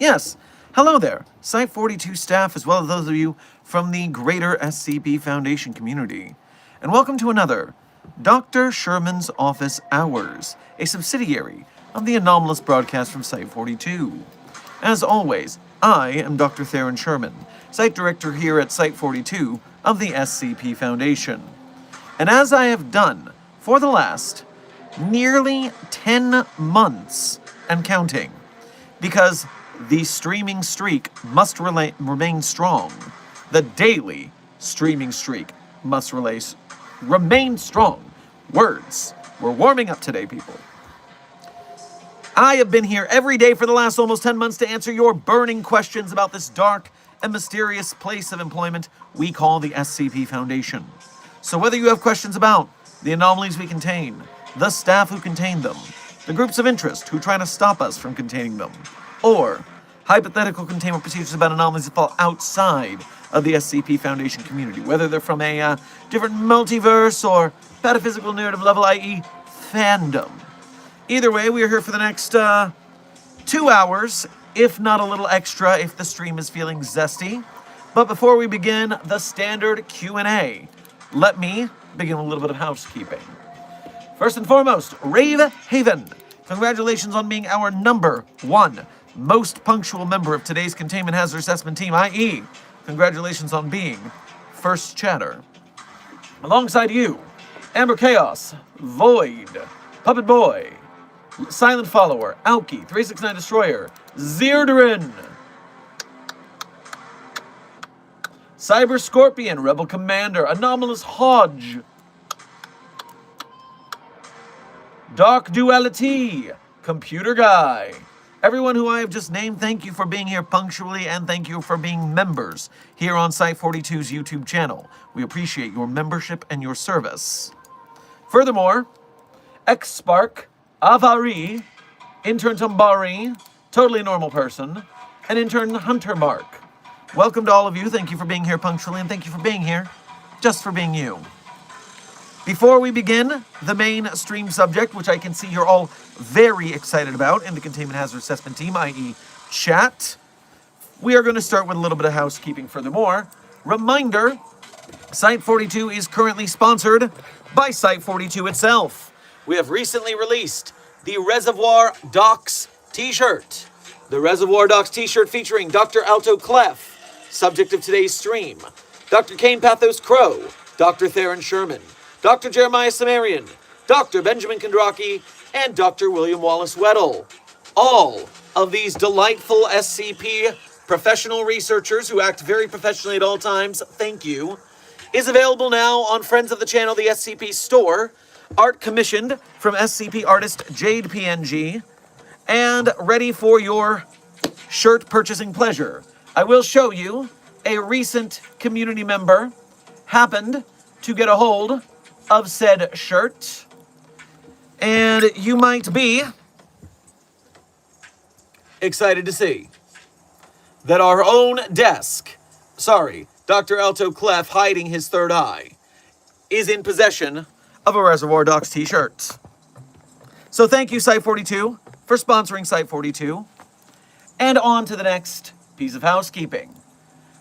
Yes, hello there, Site 42 staff, as well as those of you from the greater SCP Foundation community. And welcome to another Dr. Sherman's Office Hours, a subsidiary of the anomalous broadcast from Site 42. As always, I am Dr. Theron Sherman, Site Director here at Site 42 of the SCP Foundation. And as I have done for the last nearly 10 months and counting, because the streaming streak must remain strong. The daily streaming streak must remain strong. Words. We're warming up today, people. I have been here every day for the last almost 10 months to answer your burning questions about this dark and mysterious place of employment we call the SCP Foundation. So whether you have questions about the anomalies we contain, the staff who contain them, the groups of interest who try to stop us from containing them, or hypothetical containment procedures about anomalies that fall outside of the SCP Foundation community, whether they're from a different multiverse or metaphysical narrative level, i.e. fandom. Either way, we are here for the next 2 hours, if not a little extra if the stream is feeling zesty. But before we begin the standard Q&A, let me begin with a little bit of housekeeping. First and foremost, Rave Haven, congratulations on being our number 1 most punctual member of today's Containment Hazard Assessment team, i.e., congratulations on being first chatter. Alongside you, Amber Chaos, Void, Puppet Boy, Silent Follower, Alki, 369 Destroyer, Zirdarin, Cyber Scorpion, Rebel Commander, Anomalous Hodge, Dark Duality, Computer Guy. Everyone who I have just named, thank you for being here punctually, and thank you for being members here on Site 42's YouTube channel. We appreciate your membership and your service. Furthermore, X-Spark, Avari, Intern Tumbari, Totally Normal Person, and Intern Hunter Mark. Welcome to all of you. Thank you for being here punctually, and thank you for being here just for being you. Before we begin the main stream subject, which I can see you're all very excited about in the Containment Hazard Assessment team, i.e. chat, we are going to start with a little bit of housekeeping. Furthermore, reminder, Site 42 is currently sponsored by Site 42 itself. We have recently released the Reservoir Docs t-shirt. The Reservoir Docs t-shirt featuring Dr. Alto Clef, subject of today's stream, Dr. Kane Pathos Crow, Dr. Theron Sherman, Dr. Jeremiah Samarian, Dr. Benjamin Kondraki, and Dr. William Wallace Weddle. All of these delightful SCP professional researchers who act very professionally at all times, thank you, is available now on Friends of the Channel, the SCP store, art commissioned from SCP artist Jade PNG, and ready for your shirt purchasing pleasure. I will show you a recent community member happened to get a hold of said shirt, and you might be excited to see that our own Dr. Alto Clef, hiding his third eye, is in possession of a Reservoir Docs t-shirt. So thank you, Site 42, for sponsoring Site 42. And on to the next piece of housekeeping.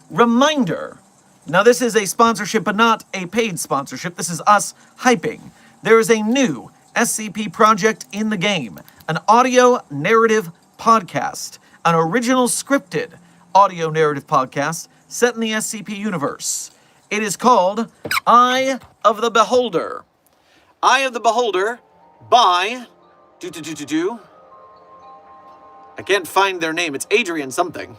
Reminder. Now this is a sponsorship, but not a paid sponsorship. This is us hyping. There is a new SCP project in the game. An audio narrative podcast. An original scripted audio narrative podcast set in the SCP universe. It is called Eye of the Beholder. Eye of the Beholder by... I can't find their name. It's Adrian something.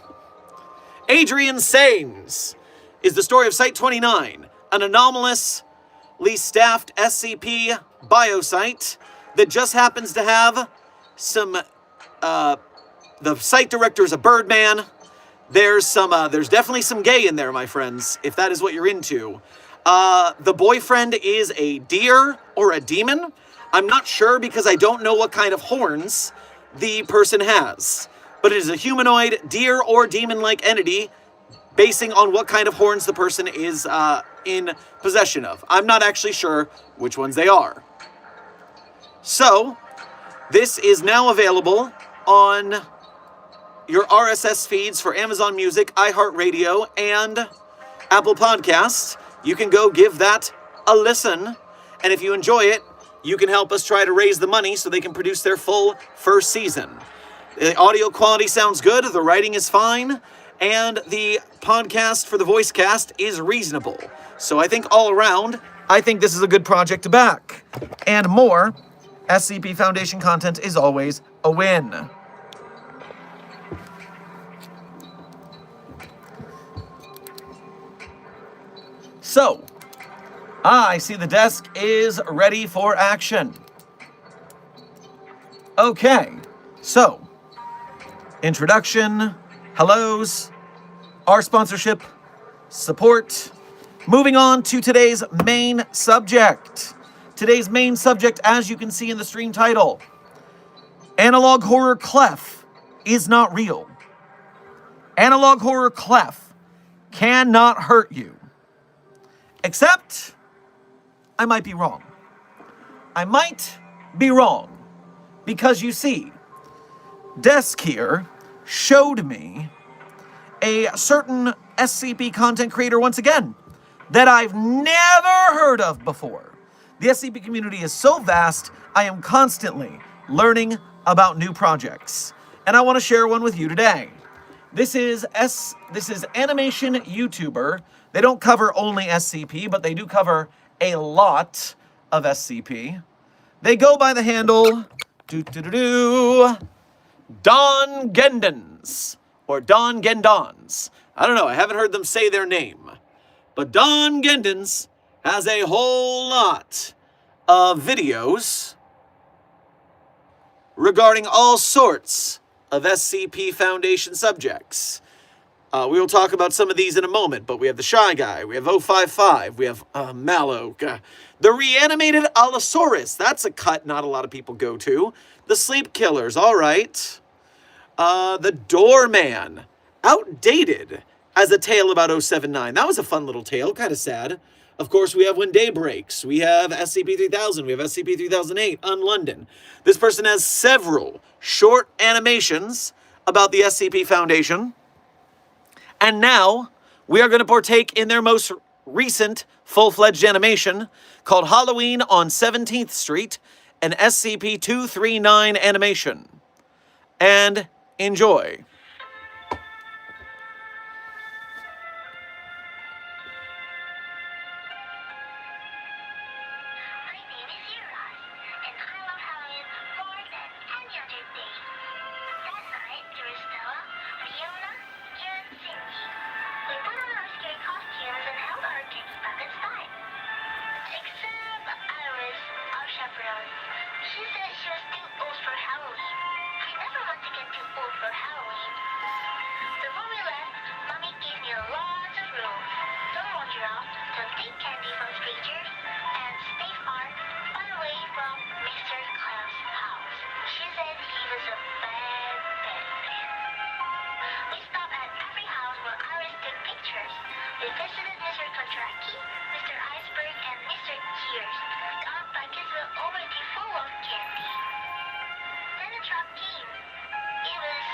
Adrian Saines is the story of Site-29, an anomalously staffed SCP biosite that just happens to have some... the site director is a birdman. There's definitely some gay in there, my friends, if that is what you're into. The boyfriend is a deer or a demon. I'm not sure because I don't know what kind of horns the person has. But it is a humanoid, deer or demon-like entity basing on what kind of horns the person is in possession of. I'm not actually sure which ones they are. So, this is now available on your RSS feeds for Amazon Music, iHeartRadio, and Apple Podcasts. You can go give that a listen, and if you enjoy it, you can help us try to raise the money so they can produce their full first season. The audio quality sounds good, the writing is fine, and the podcast for the voice cast is reasonable. So I think all around, I think this is a good project to back. And more SCP Foundation content is always a win. So, I see the desk is ready for action. Okay, so, introduction, hellos, our sponsorship, support. Moving on to today's main subject. Today's main subject, as you can see in the stream title, Analogue Horror Clef is not real. Analogue Horror Clef cannot hurt you. Except, I might be wrong. I might be wrong. Because you see, Desk here showed me a certain SCP content creator once again that I've never heard of before. The SCP community is so vast, I am constantly learning about new projects. And I want to share one with you today. This is animation YouTuber. They don't cover only SCP, but they do cover a lot of SCP. They go by the handle Don Gendons or Don Gendons. I don't know, I haven't heard them say their name. But Don Gendons has a whole lot of videos regarding all sorts of SCP Foundation subjects. We will talk about some of these in a moment, but we have the Shy Guy, we have 055, we have Analogue, the reanimated Allosaurus, that's a cut not a lot of people go to, the Sleep Killers, alright, the Doorman, outdated as a tale about 079, that was a fun little tale, kind of sad. Of course, we have When Day Breaks, we have SCP-3000, we have SCP-3008, Unlondon. This person has several short animations about the SCP Foundation. And now, we are going to partake in their most recent full-fledged animation called Halloween on 17th Street, an SCP-239 animation. And enjoy. She said she was too old for Halloween. I never want to get too old for Halloween. Before we left, Mommy gave me lots of rules. Don't wander off, don't take candy from strangers, and stay far away from Mr. Clef's house. She said he was a bad man. We stopped at every house where Iris took pictures. We visited Mr. Kontraki, Mr. Iceberg, and Mr. Cheers. Our pockets were already full of candy. Then a truck came. It was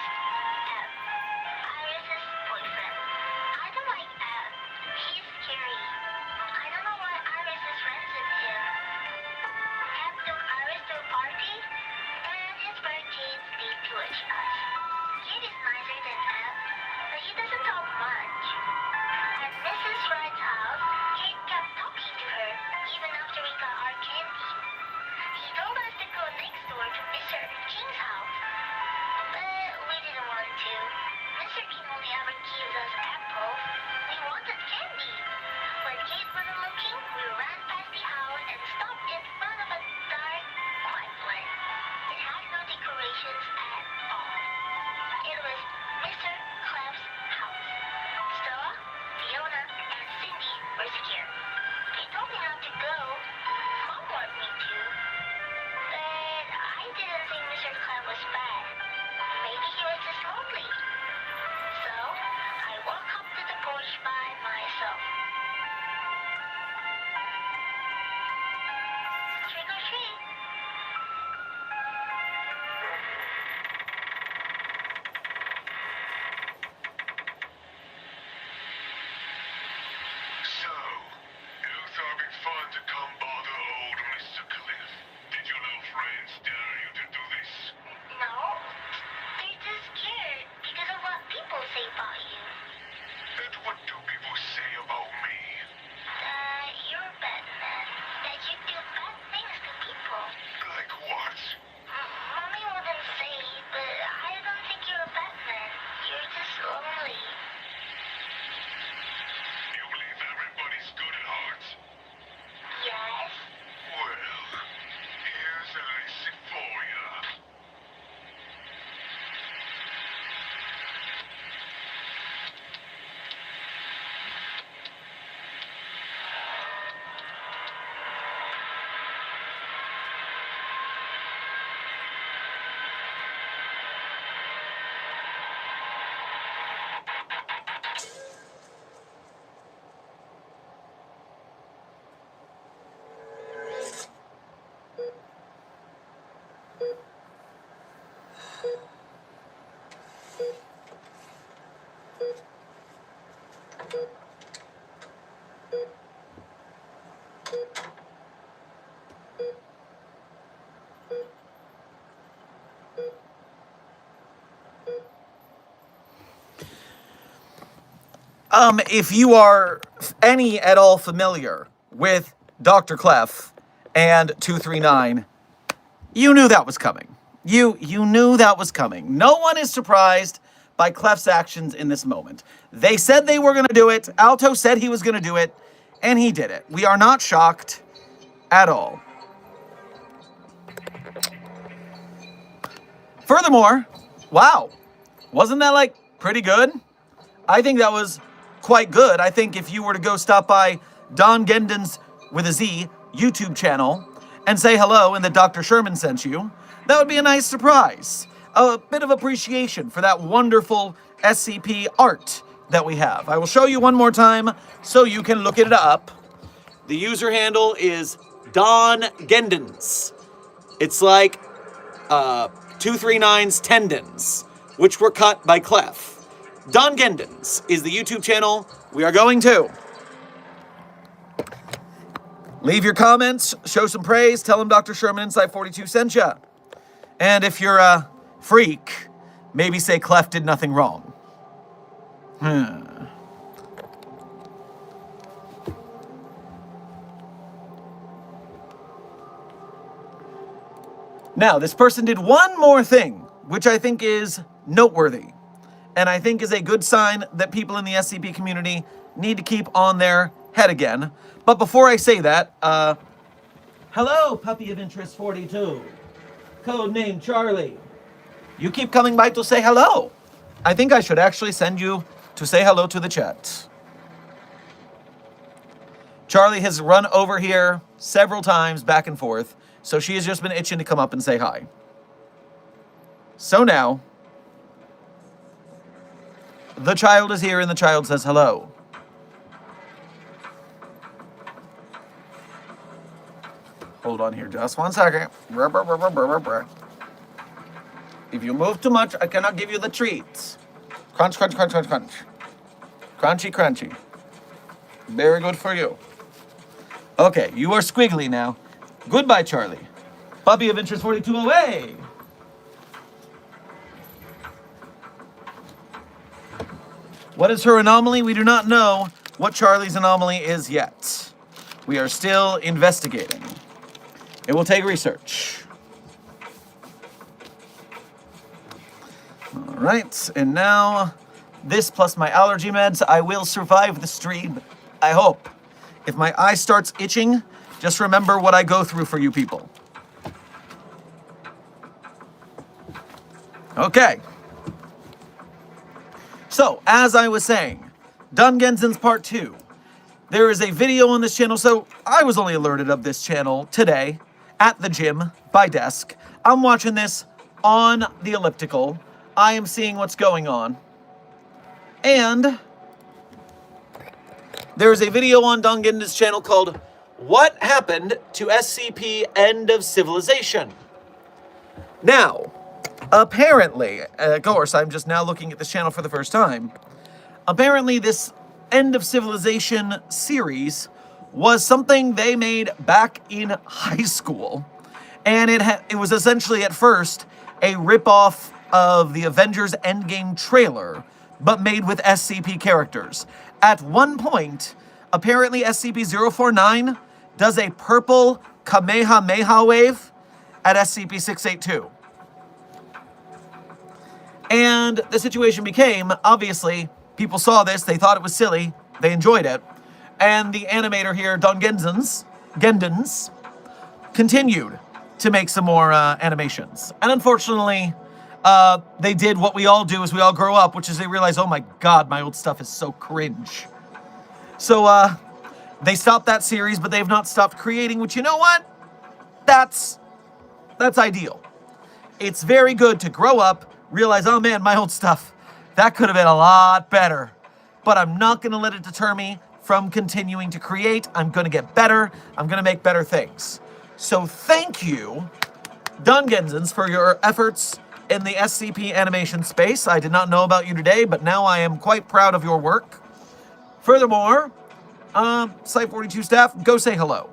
If you are any at all familiar with Dr. Clef and 239, you knew that was coming. You knew that was coming. No one is surprised by Clef's actions in this moment. They said they were going to do it. Alto said he was going to do it, and he did it. We are not shocked at all. Furthermore, wow, wasn't that like pretty good? I think that was quite good. I think if you were to go stop by Don Gendon's, with a Z, YouTube channel and say hello and that Dr. Sherman sent you, that would be a nice surprise. A bit of appreciation for that wonderful SCP art that we have. I will show you one more time so you can look it up. The user handle is Don Gendons. It's like 239's tendons, which were cut by Clef. Don Gendons is the YouTube channel we are going to. Leave your comments, show some praise, tell them Dr. Sherman Insight 42 sent ya. And if you're a freak, maybe say Clef did nothing wrong. Now, this person did one more thing, which I think is noteworthy, and I think is a good sign that people in the SCP community need to keep on their head again. But before I say that, hello, Puppy of Interest 42. Codename Charlie. You keep coming by to say hello. I think I should actually send you to say hello to the chat. Charlie has run over here several times back and forth, so she has just been itching to come up and say hi. So now, the child is here and the child says hello. Hold on here just 1 second. If you move too much, I cannot give you the treats. Crunch, crunch, crunch, crunch, crunch. Crunchy, crunchy. Very good for you. Okay, you are squiggly now. Goodbye, Charlie. Puppy of Interest 42 away. What is her anomaly? We do not know what Charlie's anomaly is yet. We are still investigating. It will take research. All right, and now this plus my allergy meds, I will survive the stream, I hope. If my eye starts itching, just remember what I go through for you people. Okay. So, as I was saying, Dungenson's Part 2. There is a video on this channel, so I was only alerted of this channel today at the gym by desk. I'm watching this on the elliptical. I am seeing what's going on. And there is a video on Dungenson's channel called What Happened to SCP End of Civilization? Now, apparently, of course, I'm just now looking at this channel for the first time. Apparently, this End of Civilization series was something they made back in high school. And it was essentially, at first, a ripoff of the Avengers Endgame trailer, but made with SCP characters. At one point, apparently SCP-049 does a purple Kamehameha wave at SCP-682. And the situation became, obviously, people saw this, they thought it was silly, they enjoyed it, and the animator here, Don Gendons, continued to make some more animations. And unfortunately, they did what we all do as we all grow up, which is they realize, oh my god, my old stuff is so cringe. So, they stopped that series, but they've not stopped creating, which, you know what? That's ideal. It's very good to grow up, realize, oh man, my old stuff, that could have been a lot better. But I'm not going to let it deter me from continuing to create. I'm going to get better. I'm going to make better things. So thank you, Dungensons, for your efforts in the SCP animation space. I did not know about you today, but now I am quite proud of your work. Furthermore, Site 42 staff, go say hello.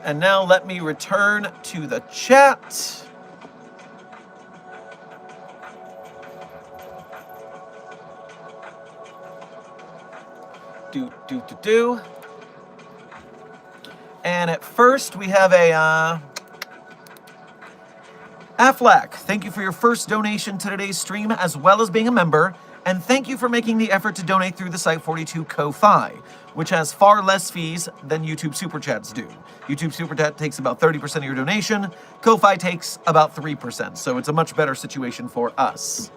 And now let me return to the chat. Do. And at first we have a Aflac. Thank you for your first donation to today's stream, as well as being a member. And thank you for making the effort to donate through the Site42 Ko-Fi, which has far less fees than YouTube Super Chats do. YouTube Super Chat takes about 30% of your donation. Ko-Fi takes about 3%, so it's a much better situation for us.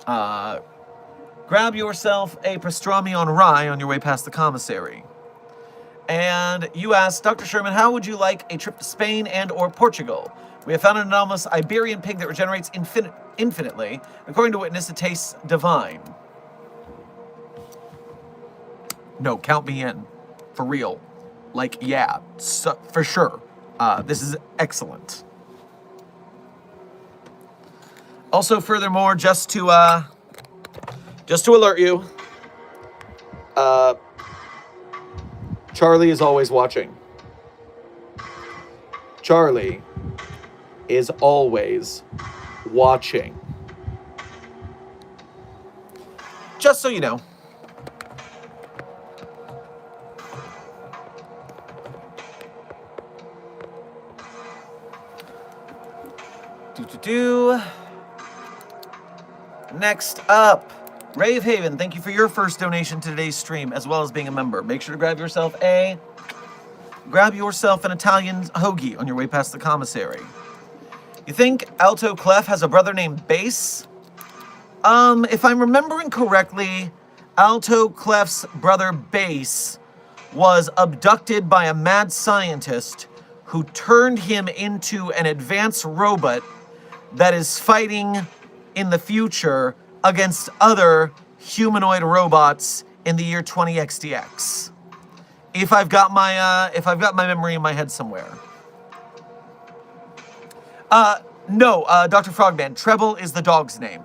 Grab yourself a pastrami on rye on your way past the commissary. And you asked, Dr. Sherman, how would you like a trip to Spain and or Portugal? We have found an anomalous Iberian pig that regenerates infinitely. According to witness, it tastes divine. No, count me in. For real. Like, yeah, so, for sure. This is excellent. Also, furthermore, just to alert you, Charlie is always watching. Charlie is always watching. Just so you know. Next up, Rave Haven, thank you for your first donation to today's stream, as well as being a member. Make sure to grab yourself an Italian hoagie on your way past the commissary. You think Alto Clef has a brother named Bass? If I'm remembering correctly, Alto Clef's brother Bass was abducted by a mad scientist who turned him into an advanced robot that is fighting in the future against other humanoid robots in the year 20XDX. If I've got my memory in my head somewhere. No, Dr. Frogman, Treble is the dog's name.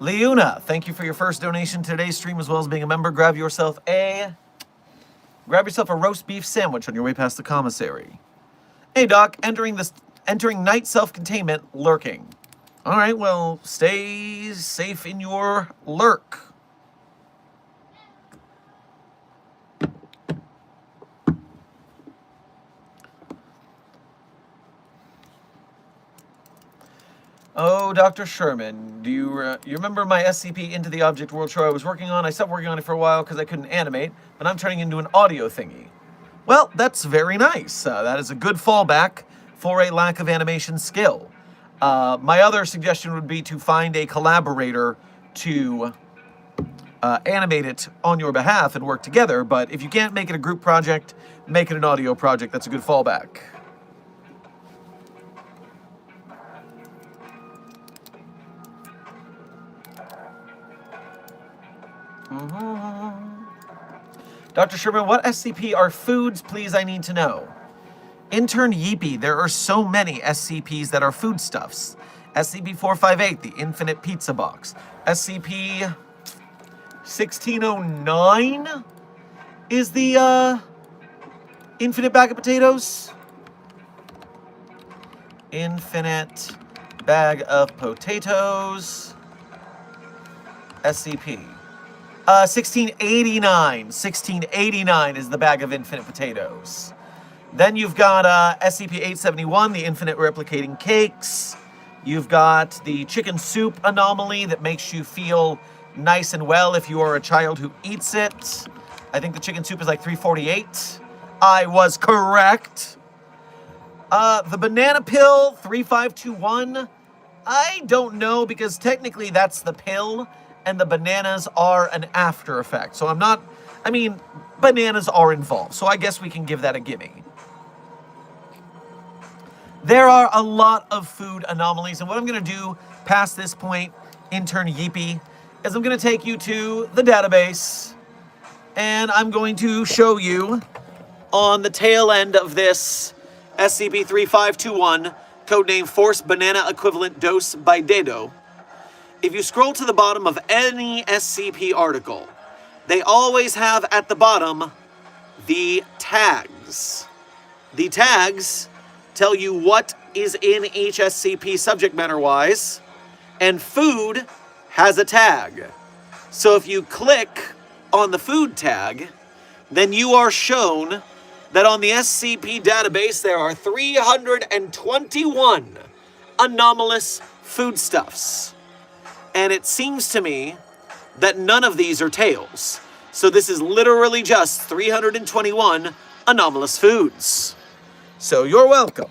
Leuna, thank you for your first donation to today's stream, as well as being a member. Grab yourself a roast beef sandwich on your way past the commissary. Hey Doc, entering night self-containment, lurking. All right, well, stay safe in your lurk. Oh, Dr. Sherman, do you remember my SCP Into the Object World show I was working on? I stopped working on it for a while because I couldn't animate, but I'm turning into an audio thingy. Well, that's very nice. That is a good fallback for a lack of animation skill. My other suggestion would be to find a collaborator to animate it on your behalf and work together, but if you can't make it a group project, make it an audio project. That's a good fallback. Dr. Sherman, what SCP are foods, please? I need to know. Intern Yeepy, there are so many SCPs that are foodstuffs. SCP-458, the Infinite Pizza Box. SCP-1609 is the Infinite Bag of Potatoes. Infinite Bag of Potatoes. SCP. 1689. 1689 is the Bag of Infinite Potatoes. Then you've got SCP-871, the Infinite Replicating Cakes. You've got the Chicken Soup Anomaly that makes you feel nice and well if you are a child who eats it. I think the chicken soup is like 348. I was correct. The Banana Pill, 3521. I don't know, because technically that's the pill, and the bananas are an after effect. So bananas are involved, so I guess we can give that a gimme. There are a lot of food anomalies, and what I'm going to do past this point, Intern Yeepy, is I'm going to take you to the database, And I'm going to show you on the tail end of this SCP-3521, codename Force Banana Equivalent Dose by Dsoh. If you scroll to the bottom of any SCP article, they always have at the bottom the tags. The tags tell you what is in each SCP subject matter-wise, and food has a tag. So if you click on the food tag, then you are shown that on the SCP database there are 321 anomalous foodstuffs. And it seems to me that none of these are tails. So this is literally just 321 anomalous foods. So you're welcome.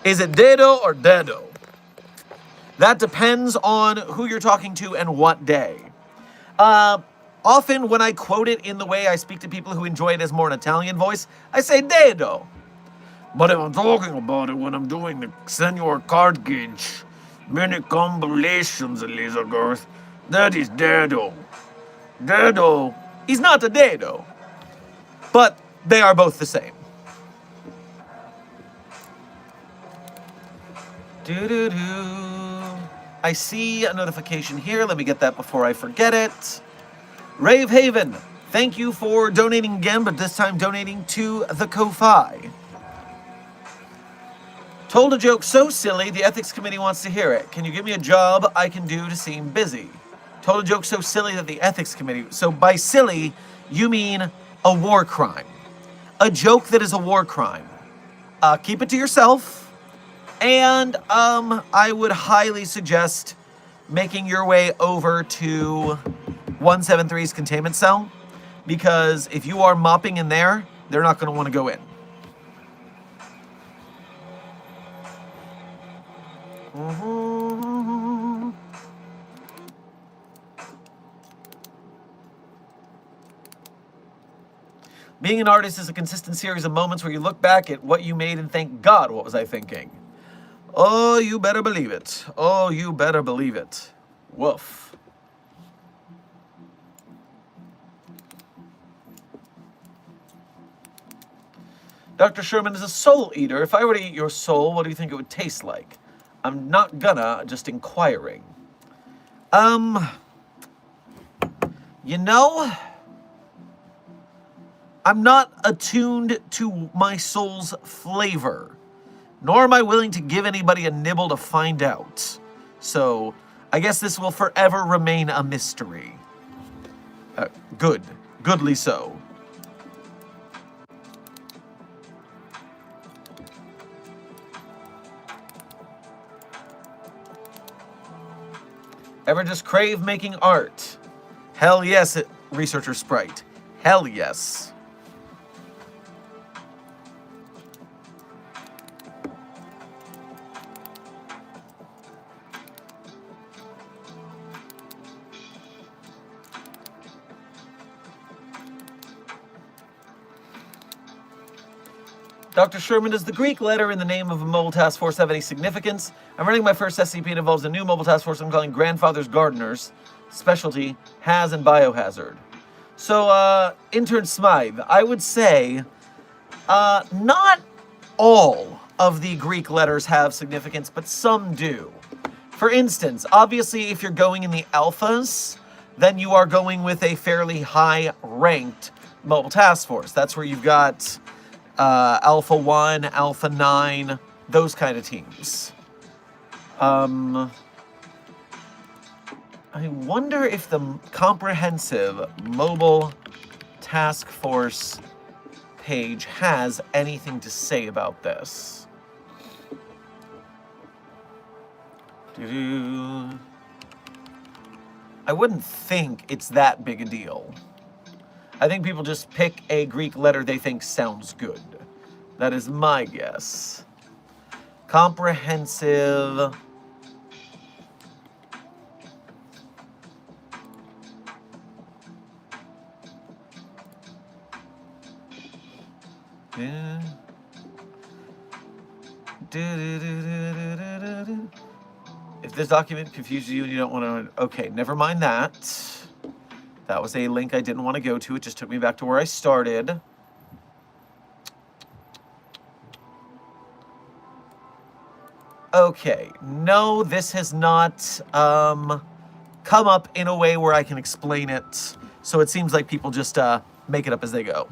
Is it Dsoh or Dsoh? That depends on who you're talking to and what day. Often when I quote it in the way I speak to people who enjoy it as more an Italian voice, I say Dsoh. But if I'm talking about it when I'm doing the Senor Card Gauge, many combinations, Elizabeth, that is Dsoh. Dsoh is not a Dsoh, but they are both the same. I see a notification here. Let me get that before I forget it. Rave Haven, thank you for donating again, but this time donating to the Ko-Fi. Told a joke so silly, the ethics committee wants to hear it. Can you give me a job I can do to seem busy? Told a joke so silly that the ethics committee... So by silly, you mean a war crime. A joke that is a war crime. Keep it to yourself. And I would highly suggest making your way over to 173's containment cell, because if you are mopping in there, they're not going to want to go in. Being an artist is a consistent series of moments where you look back at what you made and thank God, what was I thinking? Oh, you better believe it. Oh, you better believe it. Woof. Dr. Sherman is a soul eater. If I were to eat your soul, what do you think it would taste like? I'm not gonna, just inquiring. You know, I'm not attuned to my soul's flavor. Nor am I willing to give anybody a nibble to find out. So, I guess this will forever remain a mystery. Goodly so. Ever just crave making art? Hell yes, Researcher Sprite. Hell yes. Dr. Sherman, does the Greek letter in the name of a mobile task force have any significance? I'm running my first SCP and involves a new mobile task force I'm calling Grandfather's Gardeners. Specialty, Haz and Biohazard. So, Intern Smythe, I would say, not all of the Greek letters have significance, but some do. For instance, obviously, if you're going in the alphas, then you are going with a fairly high-ranked mobile task force. That's where you've got Alpha 1, Alpha 9, those kind of teams. I wonder if the comprehensive mobile task force page has anything to say about this. I wouldn't think it's that big a deal. I think people just pick a Greek letter they think sounds good. That is my guess. Comprehensive. Yeah. If this document confuses you and you don't want to... Okay, never mind that. That was a link I didn't want to go to. It just took me back to where I started. Okay, no, this has not come up in a way where I can explain it. So it seems like people just make it up as they go.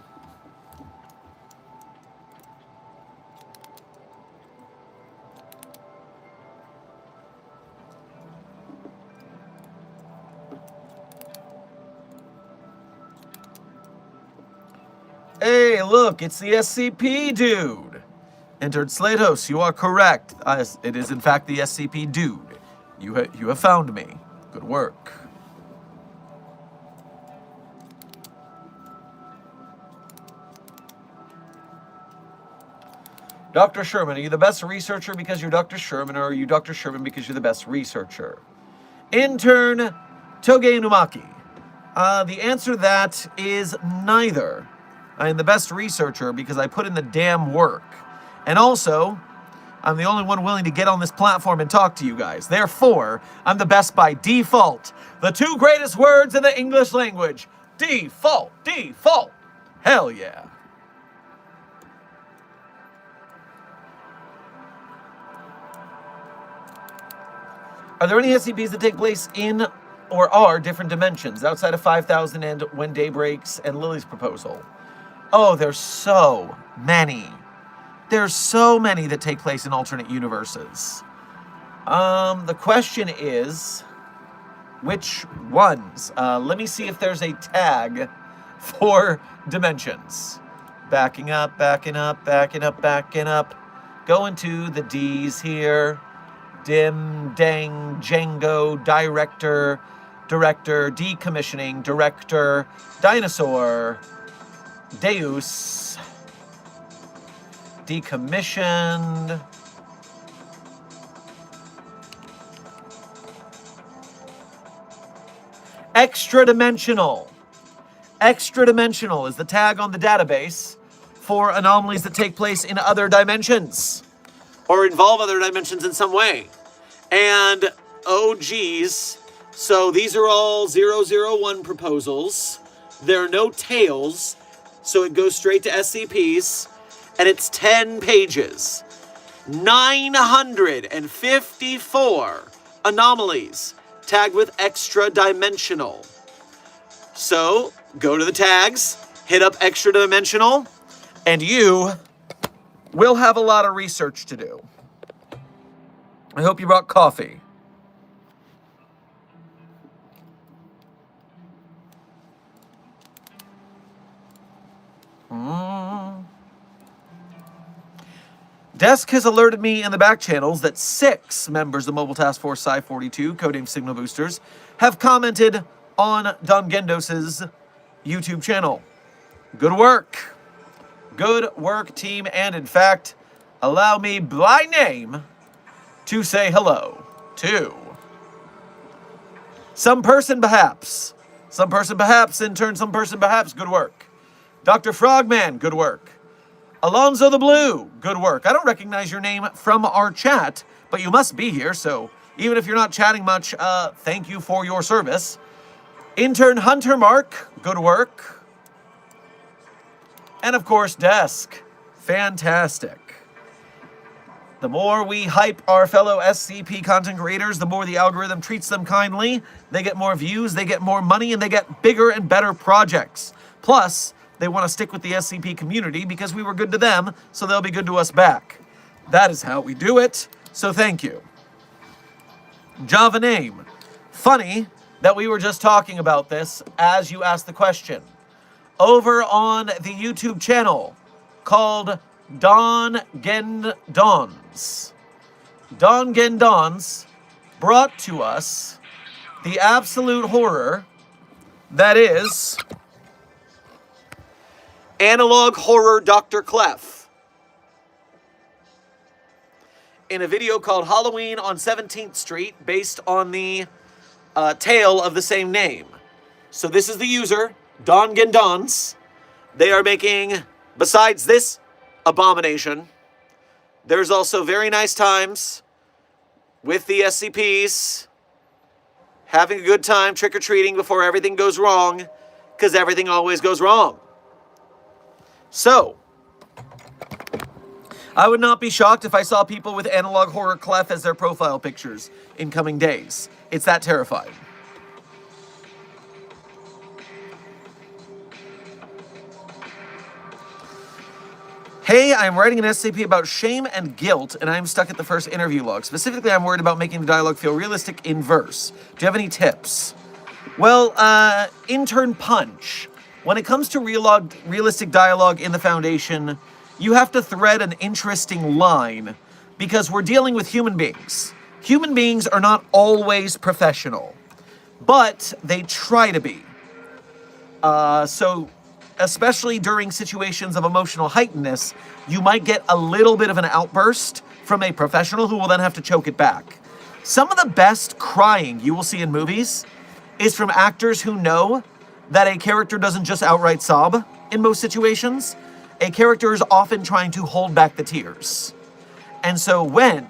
Hey, look, it's the SCP dude. Entered Slatos, you are correct. It is in fact the SCP dude. You have found me. Good work. Dr. Sherman, are you the best researcher because you're Dr. Sherman, or are you Dr. Sherman because you're the best researcher? Intern Toge Inumaki. The answer to that is neither. I am the best researcher because I put in the damn work. And also, I'm the only one willing to get on this platform and talk to you guys. Therefore, I'm the best by default. The two greatest words in the English language. Default. Default. Hell yeah. Are there any SCPs that take place in or are different dimensions outside of 5,000 and When Day Breaks and Lily's Proposal? Oh, there's so many. There's so many that take place in alternate universes. The question is, which ones? Let me see if there's a tag for dimensions. Backing up, backing up, backing up, backing up. Going to the D's here. Dim, Dang, Django, Director, Director, Decommissioning, Director, Dinosaur, Deus, Decommissioned, Extra Dimensional. Extra Dimensional is the tag on the database for anomalies that take place in other dimensions or involve other dimensions in some way. And, oh geez, so these are all 001 proposals. There are no tails, so it goes straight to SCPs, and it's 10 pages. 954 anomalies tagged with extra dimensional. So, go to the tags, hit up extra dimensional, and you will have a lot of research to do. I hope you brought coffee. Desk has alerted me in the back channels that 6 members of Mobile Task Force Psi-42, codename Signal Boosters, have commented on Don Gendos's YouTube channel. Good work. Good work, team. And in fact, allow me by name to say hello to some person perhaps. Some person perhaps, intern, some person perhaps. Good work. Dr. Frogman, good work. Alonzo the Blue, good work. I don't recognize your name from our chat, but you must be here, so even if you're not chatting much, thank you for your service. Intern Hunter Mark, good work. And of course, Desk, fantastic. The more we hype our fellow SCP content creators, the more the algorithm treats them kindly. They get more views, they get more money, and they get bigger and better projects. Plus, they want to stick with the SCP community because we were good to them, so they'll be good to us back. That is how we do it, so thank you. Java name. Funny that we were just talking about this as you asked the question. Over on the YouTube channel called Don Gendons. Don Gendons brought to us the absolute horror that is Analogue Horror Dr. Clef in a video called Halloween on 17th Street based on the tale of the same name. So this is the user, Don Gendons. They are making, besides this abomination, there's also Very Nice Times with the SCPs, having a good time trick-or-treating before everything goes wrong, because everything always goes wrong. So, I would not be shocked if I saw people with Analogue Horror Clef as their profile pictures in coming days. It's that terrifying. Hey, I'm writing an SCP about shame and guilt, and I'm stuck at the first interview log. Specifically, I'm worried about making the dialogue feel realistic in verse. Do you have any tips? Well, intern punch. When it comes to realistic dialogue in the Foundation, you have to thread an interesting line, because we're dealing with human beings. Human beings are not always professional, but they try to be. So, especially during situations of emotional heightenedness, you might get a little bit of an outburst from a professional who will then have to choke it back. Some of the best crying you will see in movies is from actors who know that a character doesn't just outright sob in most situations. A character is often trying to hold back the tears. And so when,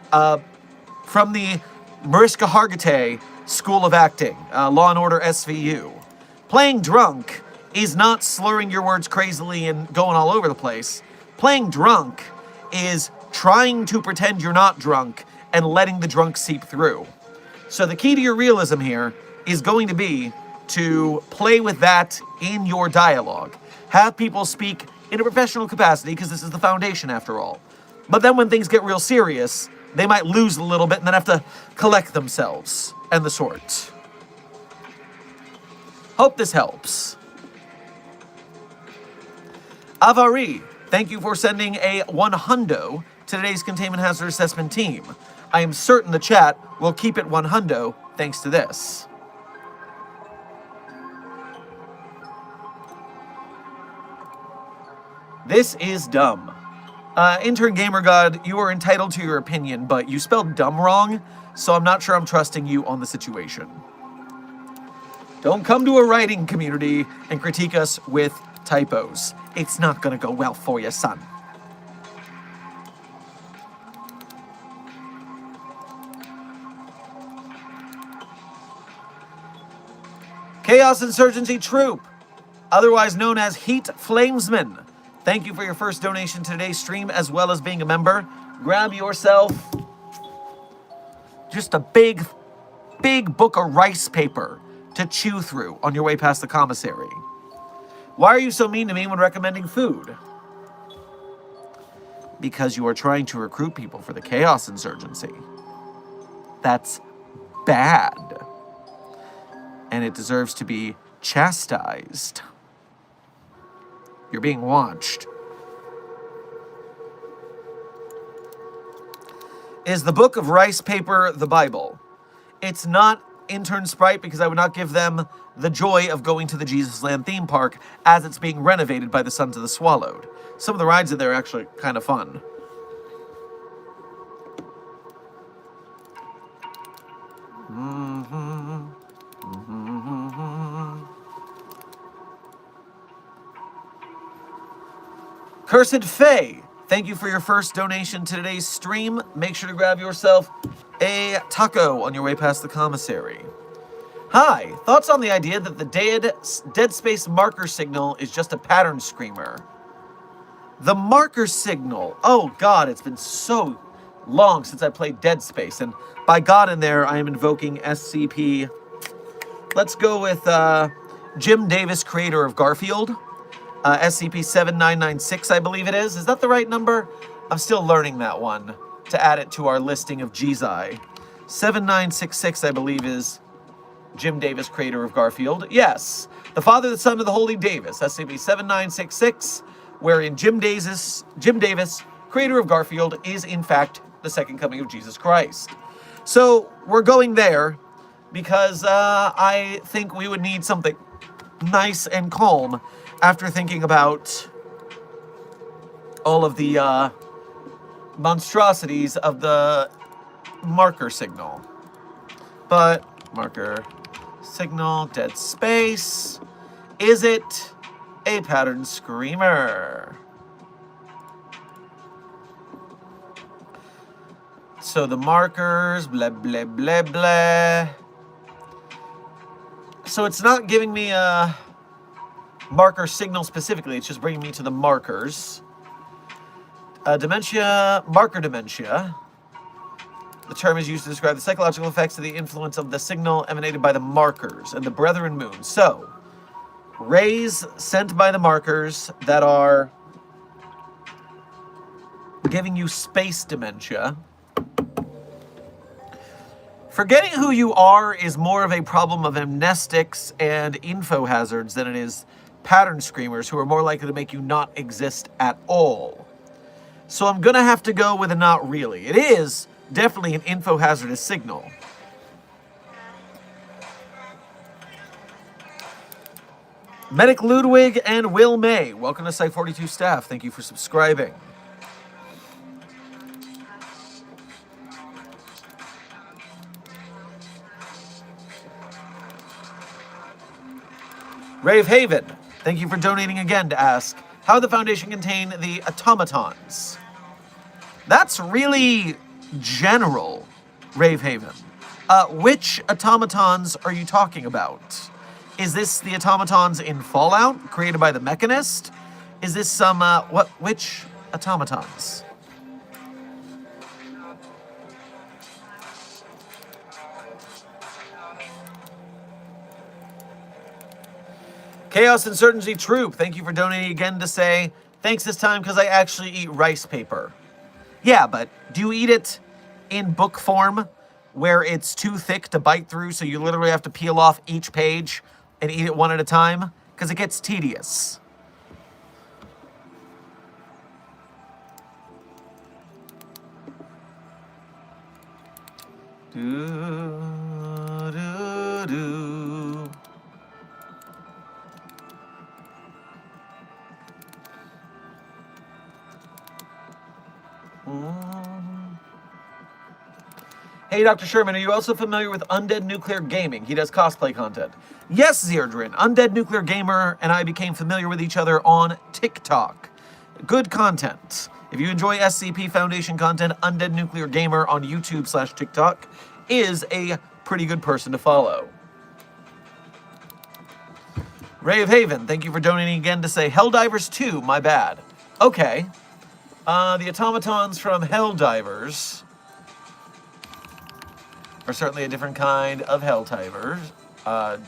from the Mariska Hargitay School of Acting, Law and Order SVU, playing drunk is not slurring your words crazily and going all over the place. Playing drunk is trying to pretend you're not drunk and letting the drunk seep through. So the key to your realism here is going to be to play with that in your dialogue. Have people speak in a professional capacity, because this is the Foundation after all. But then when things get real serious, they might lose a little bit and then have to collect themselves and the sort. Hope this helps. Avari, thank you for sending a 100 to today's Containment Hazard Assessment team. I am certain the chat will keep it 100 thanks to this. This is dumb. Intern Gamer God, you are entitled to your opinion, but you spelled dumb wrong, so I'm not sure I'm trusting you on the situation. Don't come to a writing community and critique us with typos. It's not gonna go well for you, son. Chaos Insurgency Troop, otherwise known as Heat Flamesman. Thank you for your first donation to today's stream, as well as being a member. Grab yourself just a big book of rice paper to chew through on your way past the commissary. Why are you so mean to me when recommending food? Because you are trying to recruit people for the Chaos Insurgency. That's bad. And it deserves to be chastised. You're being watched. Is the book of rice paper the Bible? It's not Intern Sprite, because I would not give them the joy of going to the Jesus Land theme park as it's being renovated by the Sons of the Swallowed. Some of the rides in there are actually kind of fun. Cursed Fae, thank you for your first donation to today's stream. Make sure to grab yourself a taco on your way past the commissary. Hi, thoughts on the idea that the dead space marker signal is just a pattern screamer? The marker signal, oh god, it's been so long since I played Dead Space, and by god in there, I am invoking SCP. Let's go with Jim Davis, creator of Garfield. SCP-7996, I believe it is. Is that the right number? I'm still learning that one to add it to our listing of GZI. 7966, I believe, is Jim Davis, creator of Garfield. Yes, the Father, the Son, of the Holy Davis. SCP-7966, wherein Jim Davis, creator of Garfield, is in fact the second coming of Jesus Christ. So we're going there because I think we would need something nice and calm after thinking about all of the monstrosities of the marker signal. But marker signal, dead space. Is it a pattern screamer? So the markers, blah, blah, blah, blah. So it's not giving me a marker signal specifically. It's just bringing me to the markers. Dementia, marker dementia. The term is used to describe the psychological effects of the influence of the signal emanated by the markers and the brethren moon. So, rays sent by the markers that are giving you space dementia. Forgetting who you are is more of a problem of amnestics and info hazards than it is pattern screamers, who are more likely to make you not exist at all. So I'm going to have to go with a not really. It is definitely an info hazardous signal. Medic Ludwig and Will May, welcome to Site 42 staff. Thank you for subscribing. Rave Haven, thank you for donating again to ask how the Foundation contain the automatons. That's really general, Rave Haven. Which automatons are you talking about? Is this the automatons in Fallout, created by the Mechanist? Is this some, which automatons? Chaos Insurgency Troop, thank you for donating again to say, thanks this time because I actually eat rice paper. Yeah, but do you eat it in book form where it's too thick to bite through, so you literally have to peel off each page and eat it one at a time? Because it gets tedious. Hey, Dr. Sherman, are you also familiar with Undead Nuclear Gaming? He does cosplay content. Yes, Zerdrin. Undead Nuclear Gamer and I became familiar with each other on TikTok. Good content. If you enjoy SCP Foundation content, Undead Nuclear Gamer on YouTube/TikTok is a pretty good person to follow. Ray of Haven, thank you for donating again to say Helldivers 2, my bad. Okay. The automatons from Helldivers are certainly a different kind of Helldivers,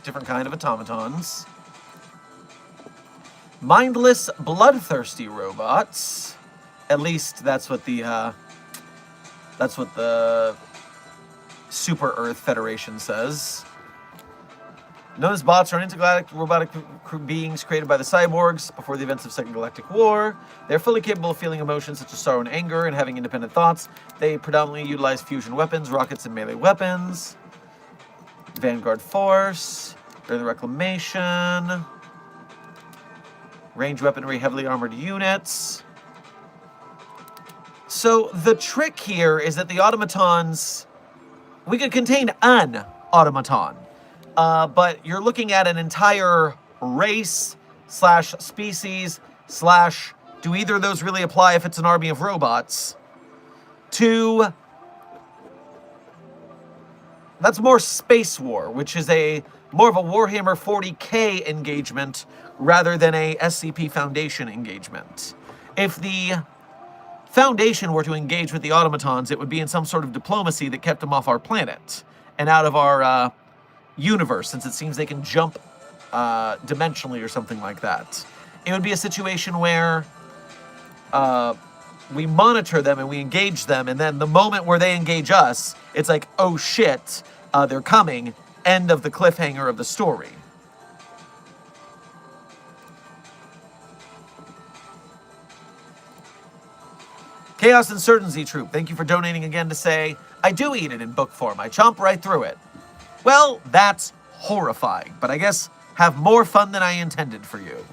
different kind of automatons. Mindless, bloodthirsty robots. At least that's what the Super Earth Federation says. Known as bots are intergalactic robotic beings created by the cyborgs before the events of Second Galactic War. They're fully capable of feeling emotions such as sorrow and anger and having independent thoughts. They predominantly utilize fusion weapons, rockets, and melee weapons. Vanguard Force. They're the Reclamation. Range weaponry, heavily armored units. So the trick here is that the automatons, we could contain an automaton. But you're looking at an entire race / species / do either of those really apply if it's an army of robots? That's more Space War, which is more of a Warhammer 40k engagement rather than a SCP Foundation engagement. If the Foundation were to engage with the automatons, it would be in some sort of diplomacy that kept them off our planet and out of our universe, since it seems they can jump dimensionally or something like that. It would be a situation where we monitor them and we engage them, and then the moment where they engage us, it's like, oh shit, they're coming. End of the cliffhanger of the story. Chaos Insurgency Troop, thank you for donating again to say, I do eat it in book form. I chomp right through it. Well, that's horrifying, but I guess have more fun than I intended for you.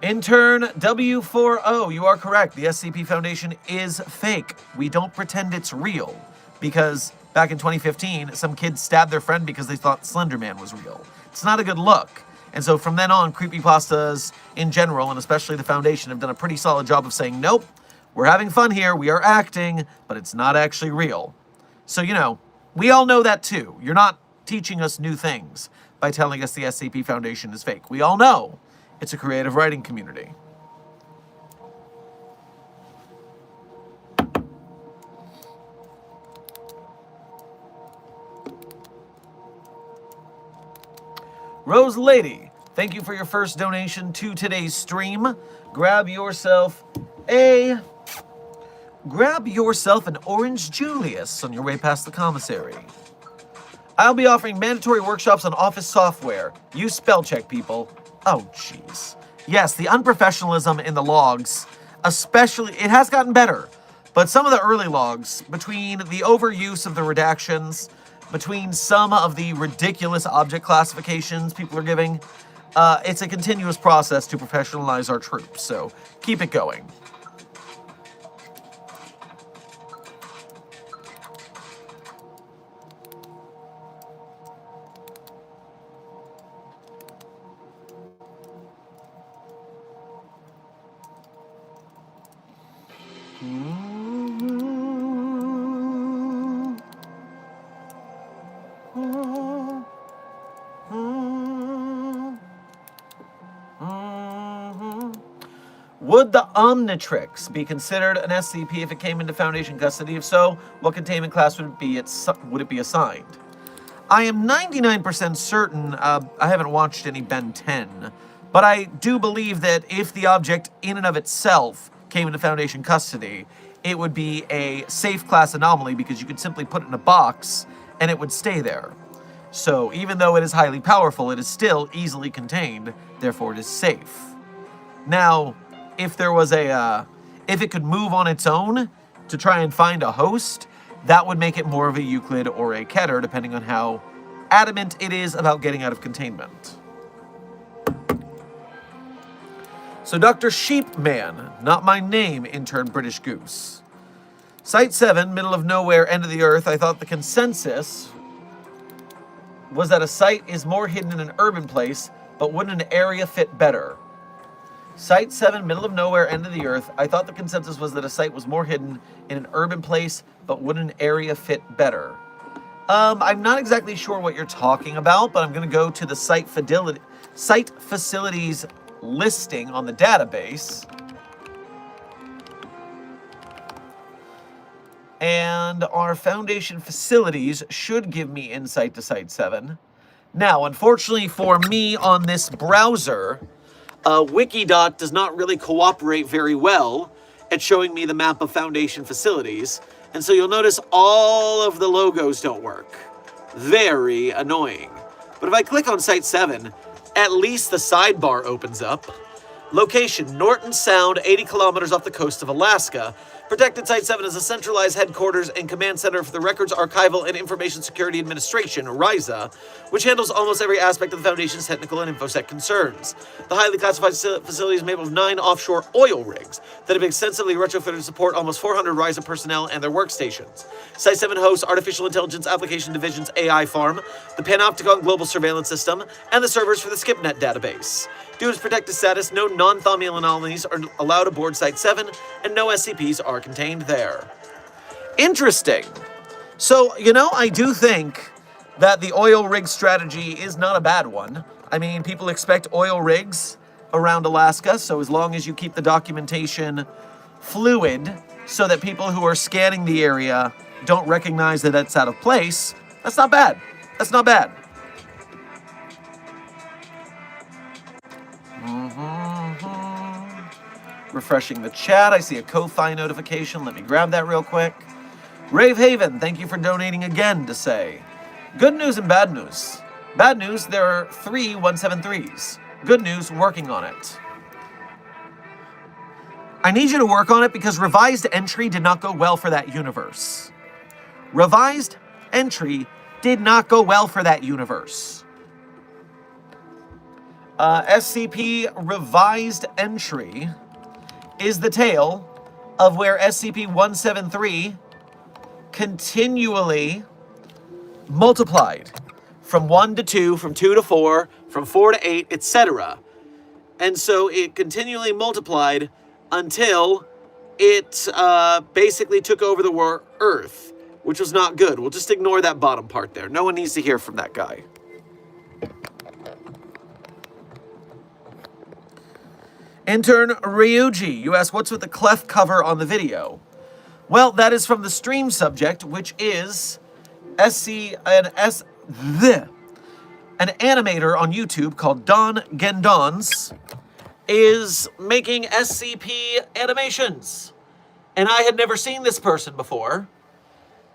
Intern W40, you are correct. The SCP Foundation is fake. We don't pretend it's real, because back in 2015, some kids stabbed their friend because they thought Slender Man was real. It's not a good look. And so from then on, creepypastas in general, and especially the Foundation, have done a pretty solid job of saying, nope, We're having fun here. We are acting, but it's not actually real. So, we all know that too. You're not teaching us new things by telling us the SCP Foundation is fake. We all know it's a creative writing community. Rose Lady, thank you for your first donation to today's stream. Grab yourself an Orange Julius on your way past the commissary. I'll be offering mandatory workshops on office software. Use spell check, people. Oh, jeez. Yes, the unprofessionalism in the logs, especially, it has gotten better. But some of the early logs, between the overuse of the redactions, between some of the ridiculous object classifications people are giving, it's a continuous process to professionalize our troops. So keep it going. Would the Omnitrix be considered an SCP if it came into Foundation custody? If so, what containment class would it be assigned? I am 99% certain, I haven't watched any Ben 10, but I do believe that if the object in and of itself came into Foundation custody, it would be a safe class anomaly because you could simply put it in a box and it would stay there. So even though it is highly powerful, it is still easily contained, therefore it is safe. Now, if there was if it could move on its own to try and find a host, that would make it more of a Euclid or a Keter, depending on how adamant it is about getting out of containment. So Dr. Sheepman, not my name, intern British Goose. Site 7, middle of nowhere, end of the earth. I thought the consensus was that a site is more hidden in an urban place, but wouldn't an area fit better? Site 7, middle of nowhere, end of the earth. I thought the consensus was that a site was more hidden in an urban place, but wouldn't an area fit better? I'm not exactly sure what you're talking about, but I'm going to go to the site facilities listing on the database. And our Foundation facilities should give me insight to Site 7. Now, unfortunately for me on this browser, Wikidot does not really cooperate very well at showing me the map of Foundation facilities, and so you'll notice all of the logos don't work. Very annoying. But if I click on Site 7, at least the sidebar opens up. Location, Norton Sound, 80 kilometers off the coast of Alaska. Protected Site 7 is a centralized headquarters and command center for the Records Archival and Information Security Administration, RISA, which handles almost every aspect of the Foundation's technical and infosec concerns. The highly classified facility is made up of 9 offshore oil rigs that have been extensively retrofitted to support almost 400 RISA personnel and their workstations. Site 7 hosts Artificial Intelligence Application Division's AI farm, the Panopticon Global Surveillance System, and the servers for the SkipNet database. Due to its protected status, no non-Thaumian anomalies are allowed aboard Site 7, and no SCPs are contained there. Interesting. So, I do think that the oil rig strategy is not a bad one. I mean, people expect oil rigs around Alaska, so as long as you keep the documentation fluid so that people who are scanning the area don't recognize that it's out of place, that's not bad. That's not bad. Refreshing the chat. I see a Ko-Fi notification. Let me grab that real quick. Rave Haven, thank you for donating again, Dsoh. Good news and bad news. Bad news, there are 3 173s. Good news, working on it. I need you to work on it because revised entry did not go well for that universe. Revised entry did not go well for that universe. SCP revised entry is the tale of where SCP-173 continually multiplied from 1 to 2, from 2 to 4, from 4 to 8, etc. And so it continually multiplied until it basically took over the Earth, which was not good. We'll just ignore that bottom part there. No one needs to hear from that guy. Intern Ryuji, you ask, what's with the Clef cover on the video? Well, that is from the stream subject, which is an animator on YouTube called Don Gendons is making SCP animations. And I had never seen this person before,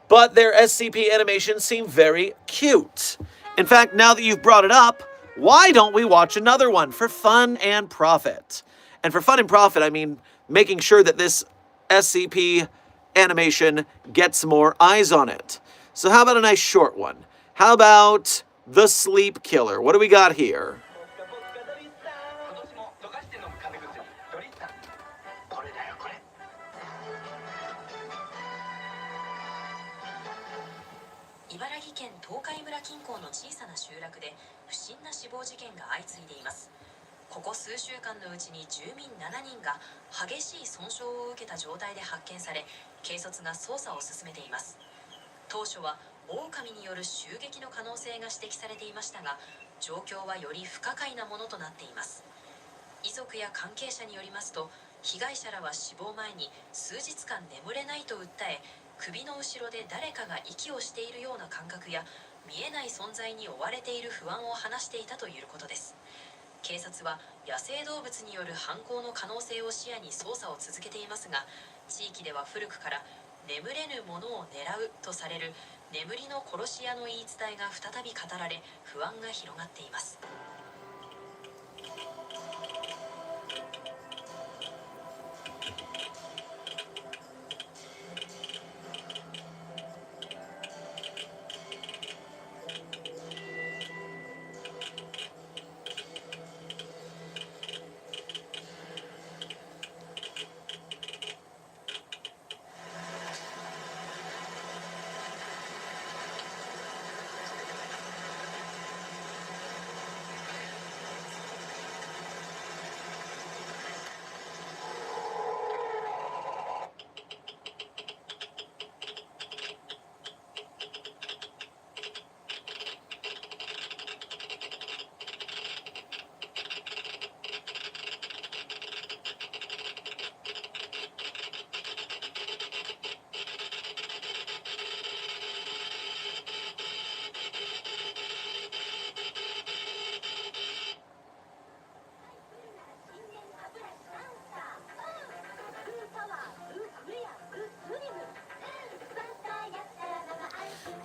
but their SCP animations seem very cute. In fact, now that you've brought it up, why don't we watch another one for fun and profit? And for fun and profit, I mean making sure that this SCP animation gets more eyes on it. So how about a nice short one? How about The Sleep Killer? What do we got here?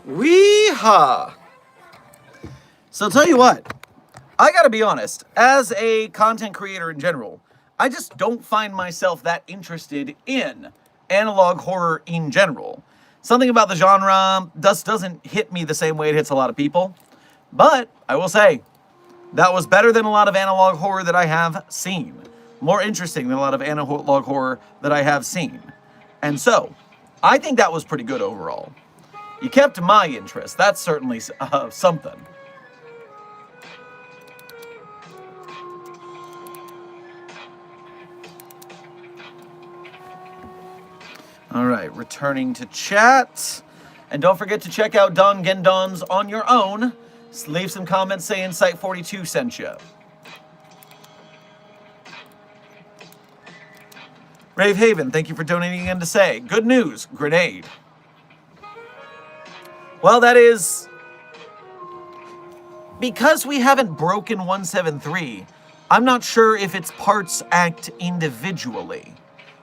Weehaw! So I'll tell you what, I gotta be honest, as a content creator in general, I just don't find myself that interested in analog horror in general. Something about the genre just doesn't hit me the same way it hits a lot of people. But I will say, that was better than a lot of analog horror that I have seen. More interesting than a lot of analog horror that I have seen. And so, I think that was pretty good overall. You kept my interest. That's certainly something. All right, returning to chat. And don't forget to check out Don Gendons on your own. Leave some comments saying Site42 sent you. Rave Haven, thank you for donating again to say, good news, grenade. Well, that is... because we haven't broken 173, I'm not sure if its parts act individually,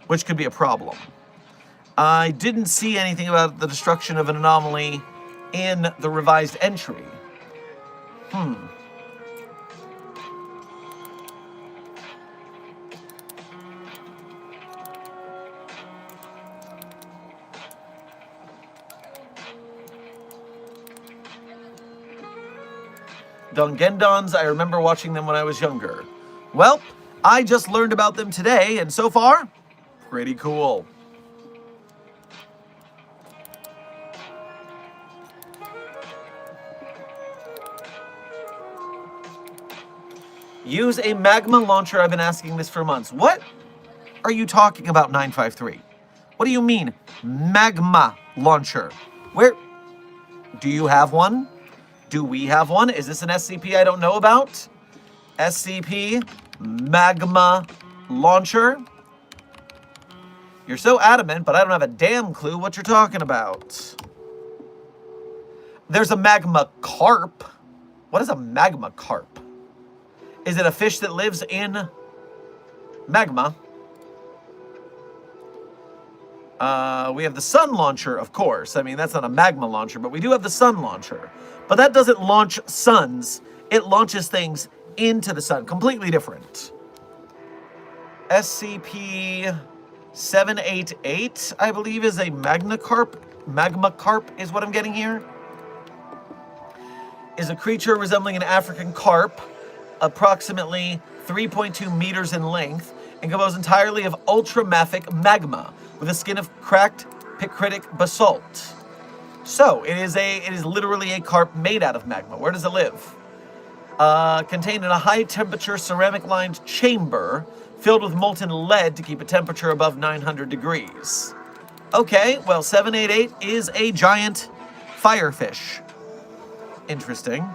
which could be a problem. I didn't see anything about the destruction of an anomaly in the revised entry. Dongendons, I remember watching them when I was younger. Well, I just learned about them today, and so far, pretty cool. Use a magma launcher. I've been asking this for months. What? are you talking about, 953? What do you mean, magma launcher? Where? Do you have one? Do we have one? Is this an SCP I don't know about? SCP magma launcher? You're so adamant, but I don't have a damn clue what you're talking about. There's a magma carp. What is a magma carp? Is it a fish that lives in magma? We have the sun launcher, of course. I mean, that's not a magma launcher, but we do have the sun launcher. But that doesn't launch suns. It launches things into the sun. Completely different. SCP-788, I believe, is a magma carp. Magma carp is what I'm getting here. Is a creature resembling an African carp, approximately 3.2 meters in length, and composed entirely of ultramafic magma, with a skin of cracked picritic basalt. So, it is literally a carp made out of magma. Where does it live? Contained in a high-temperature ceramic-lined chamber filled with molten lead to keep a temperature above 900 degrees. Okay, well, 788 is a giant firefish. Interesting.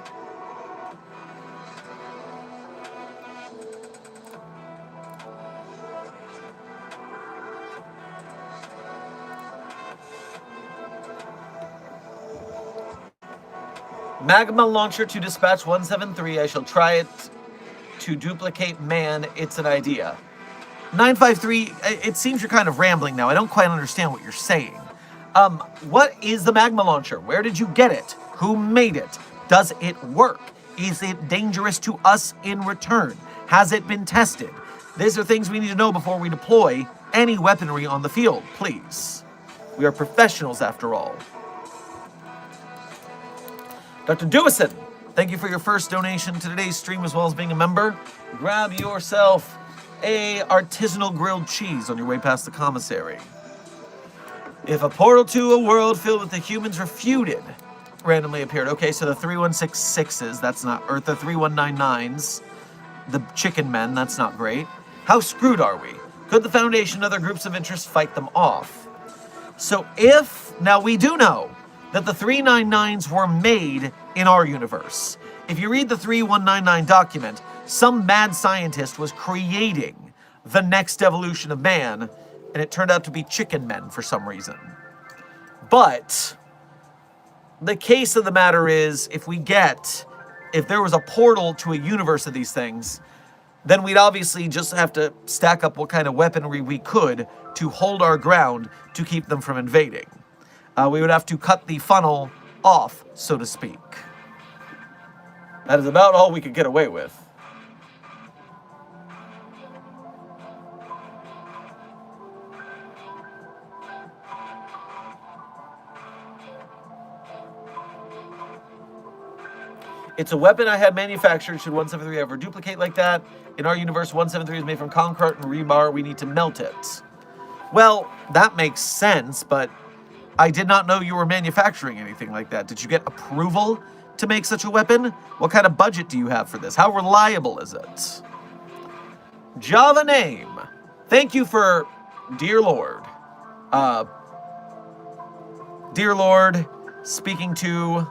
Magma launcher to dispatch 173. I shall try it to duplicate man. It's an idea. 953, it seems you're kind of rambling now. I don't quite understand what you're saying. What is the magma launcher? Where did you get it? Who made it? Does it work? Is it dangerous to us in return? Has it been tested? These are things we need to know before we deploy any weaponry on the field, please. We are professionals after all. Dr. Dewison, thank you for your first donation to today's stream as well as being a member. Grab yourself a artisanal grilled cheese on your way past the commissary. If a portal to a world filled with the humans refuted randomly appeared. Okay, so the 3166s, that's not, or the 3199s, the chicken men, that's not great. How screwed are we? Could the Foundation and other groups of interest fight them off? So now we do know that the 399s were made in our universe. If you read the 3199 document, some mad scientist was creating the next evolution of man, and it turned out to be chicken men for some reason. But the case of the matter is, if there was a portal to a universe of these things, then we'd obviously just have to stack up what kind of weaponry we could to hold our ground to keep them from invading. We would have to cut the funnel off, so to speak. That is about all we could get away with. It's a weapon I had manufactured. Should 173 ever duplicate like that? In our universe, 173 is made from concrete and rebar. We need to melt it. Well, that makes sense, but I did not know you were manufacturing anything like that. Did you get approval to make such a weapon? What kind of budget do you have for this? How reliable is it? Java name. Thank you for Dear Lord. Dear Lord, speaking to...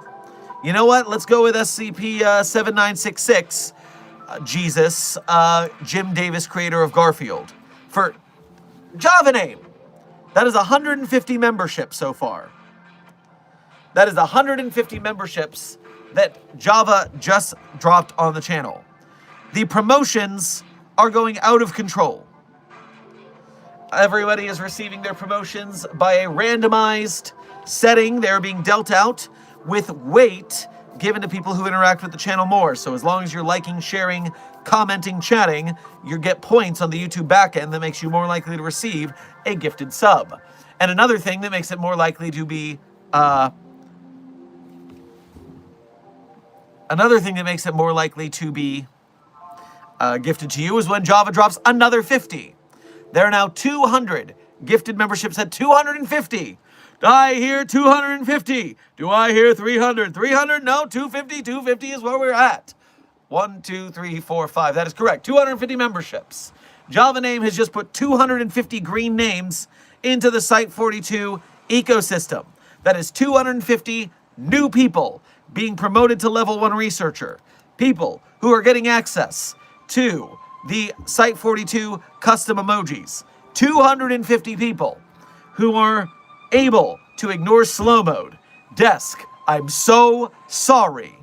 You know what? Let's go with SCP-7966. Jesus, Jim Davis, creator of Garfield. For Java name. That is 150 memberships so far. That is 150 memberships that Java just dropped on the channel. The promotions are going out of control. Everybody is receiving their promotions by a randomized setting. They're being dealt out with weight given to people who interact with the channel more. So as long as you're liking, sharing, commenting, chatting, you get points on the YouTube backend that makes you more likely to receive a gifted sub. And another thing that makes it more likely to be gifted to you is when Java drops another 50. There are now 200 gifted memberships at 250. Do I hear 250? Do I hear 300? 300? No, 250. 250 is where we're at. 1, 2, 3, 4, 5. That is correct. 250 memberships. Java Name has just put 250 green names into the Site42 ecosystem. That is 250 new people being promoted to level 1 researcher. People who are getting access to the Site42 custom emojis. 250 people who are able to ignore slow mode. Desk, I'm so sorry.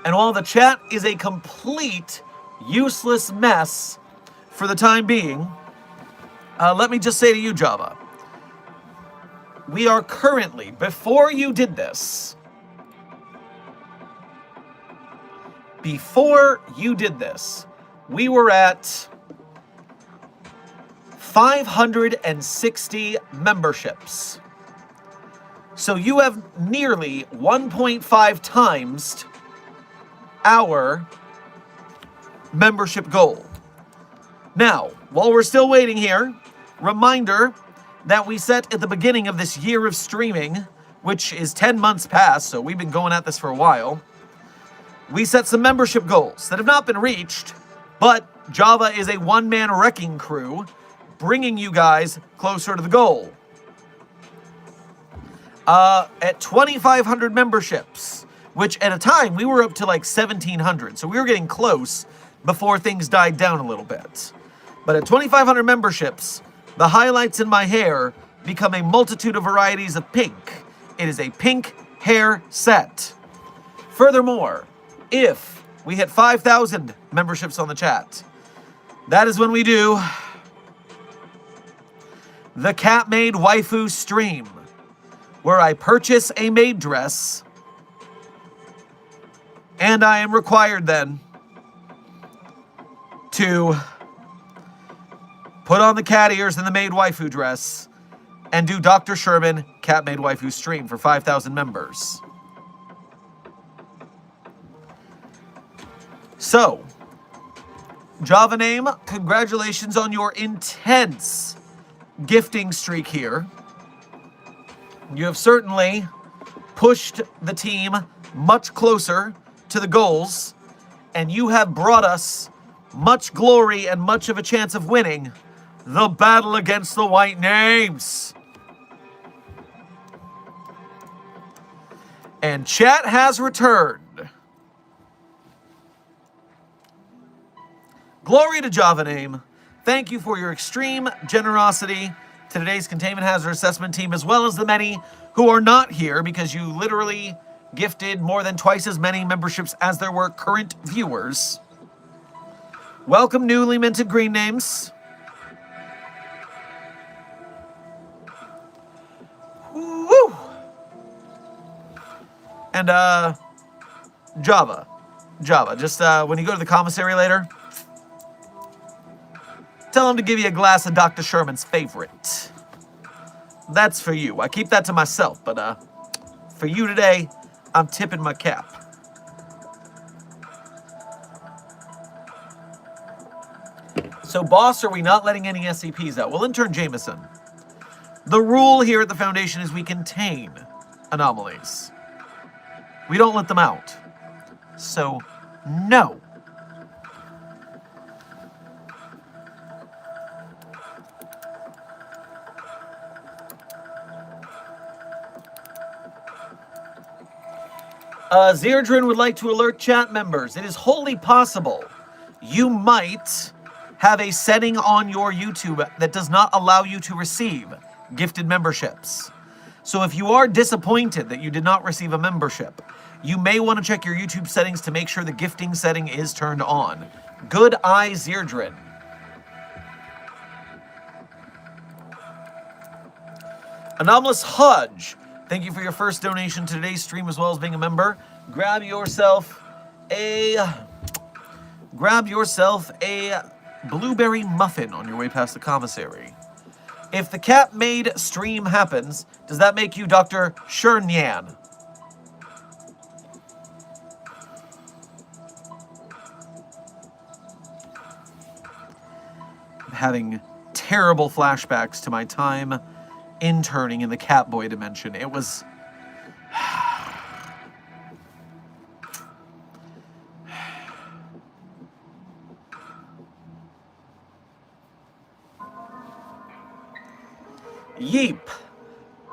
And while the chat is a complete useless mess for the time being, let me just say to you, Java, we are currently, before you did this, we were at 560 memberships. So you have nearly 1.5 times our membership goal. Now, while we're still waiting here, reminder that we set at the beginning of this year of streaming, which is 10 months past, so we've been going at this for a while. We set some membership goals that have not been reached, but Java is a one-man wrecking crew, bringing you guys closer to the goal. At 2,500 memberships, which at a time we were up to like 1,700, so we were getting close before things died down a little bit. But at 2,500 memberships, the highlights in my hair become a multitude of varieties of pink. It is a pink hair set. Furthermore, if we hit 5,000 memberships on the chat, that is when we do the Cat Made Waifu stream, where I purchase a maid dress, and I am required then to put on the cat ears and the maid waifu dress and do Dr. Sherman Cat Made Waifu stream for 5,000 members. So, Java Name, congratulations on your intense gifting streak here. You have certainly pushed the team much closer to the goals, and you have brought us much glory and much of a chance of winning the battle against the white names. And chat has returned. Glory to Java Name. Thank you for your extreme generosity to today's Containment Hazard Assessment team, as well as the many who are not here, because you literally gifted more than twice as many memberships as there were current viewers. Welcome, newly minted green names. Woo! And, Java, just, when you go to the commissary later, tell him to give you a glass of Dr. Sherman's favorite. That's for you. I keep that to myself, but, for you today, I'm tipping my cap. So, boss, are we not letting any SCPs out? Well, intern Jameson, the rule here at the Foundation is we contain anomalies. We don't let them out. So, no. Zerdrin would like to alert chat members. It is wholly possible you might have a setting on your YouTube that does not allow you to receive gifted memberships. So if you are disappointed that you did not receive a membership, you may want to check your YouTube settings to make sure the gifting setting is turned on. Good eye, Zerdrin. Anomalous Hudge, thank you for your first donation to today's stream, as well as being a member. Grab yourself a blueberry muffin on your way past the commissary. If the Cat Made stream happens, does that make you Dr. Shernyan? I'm having terrible flashbacks to my time interning in the Catboy dimension. It was Yeep.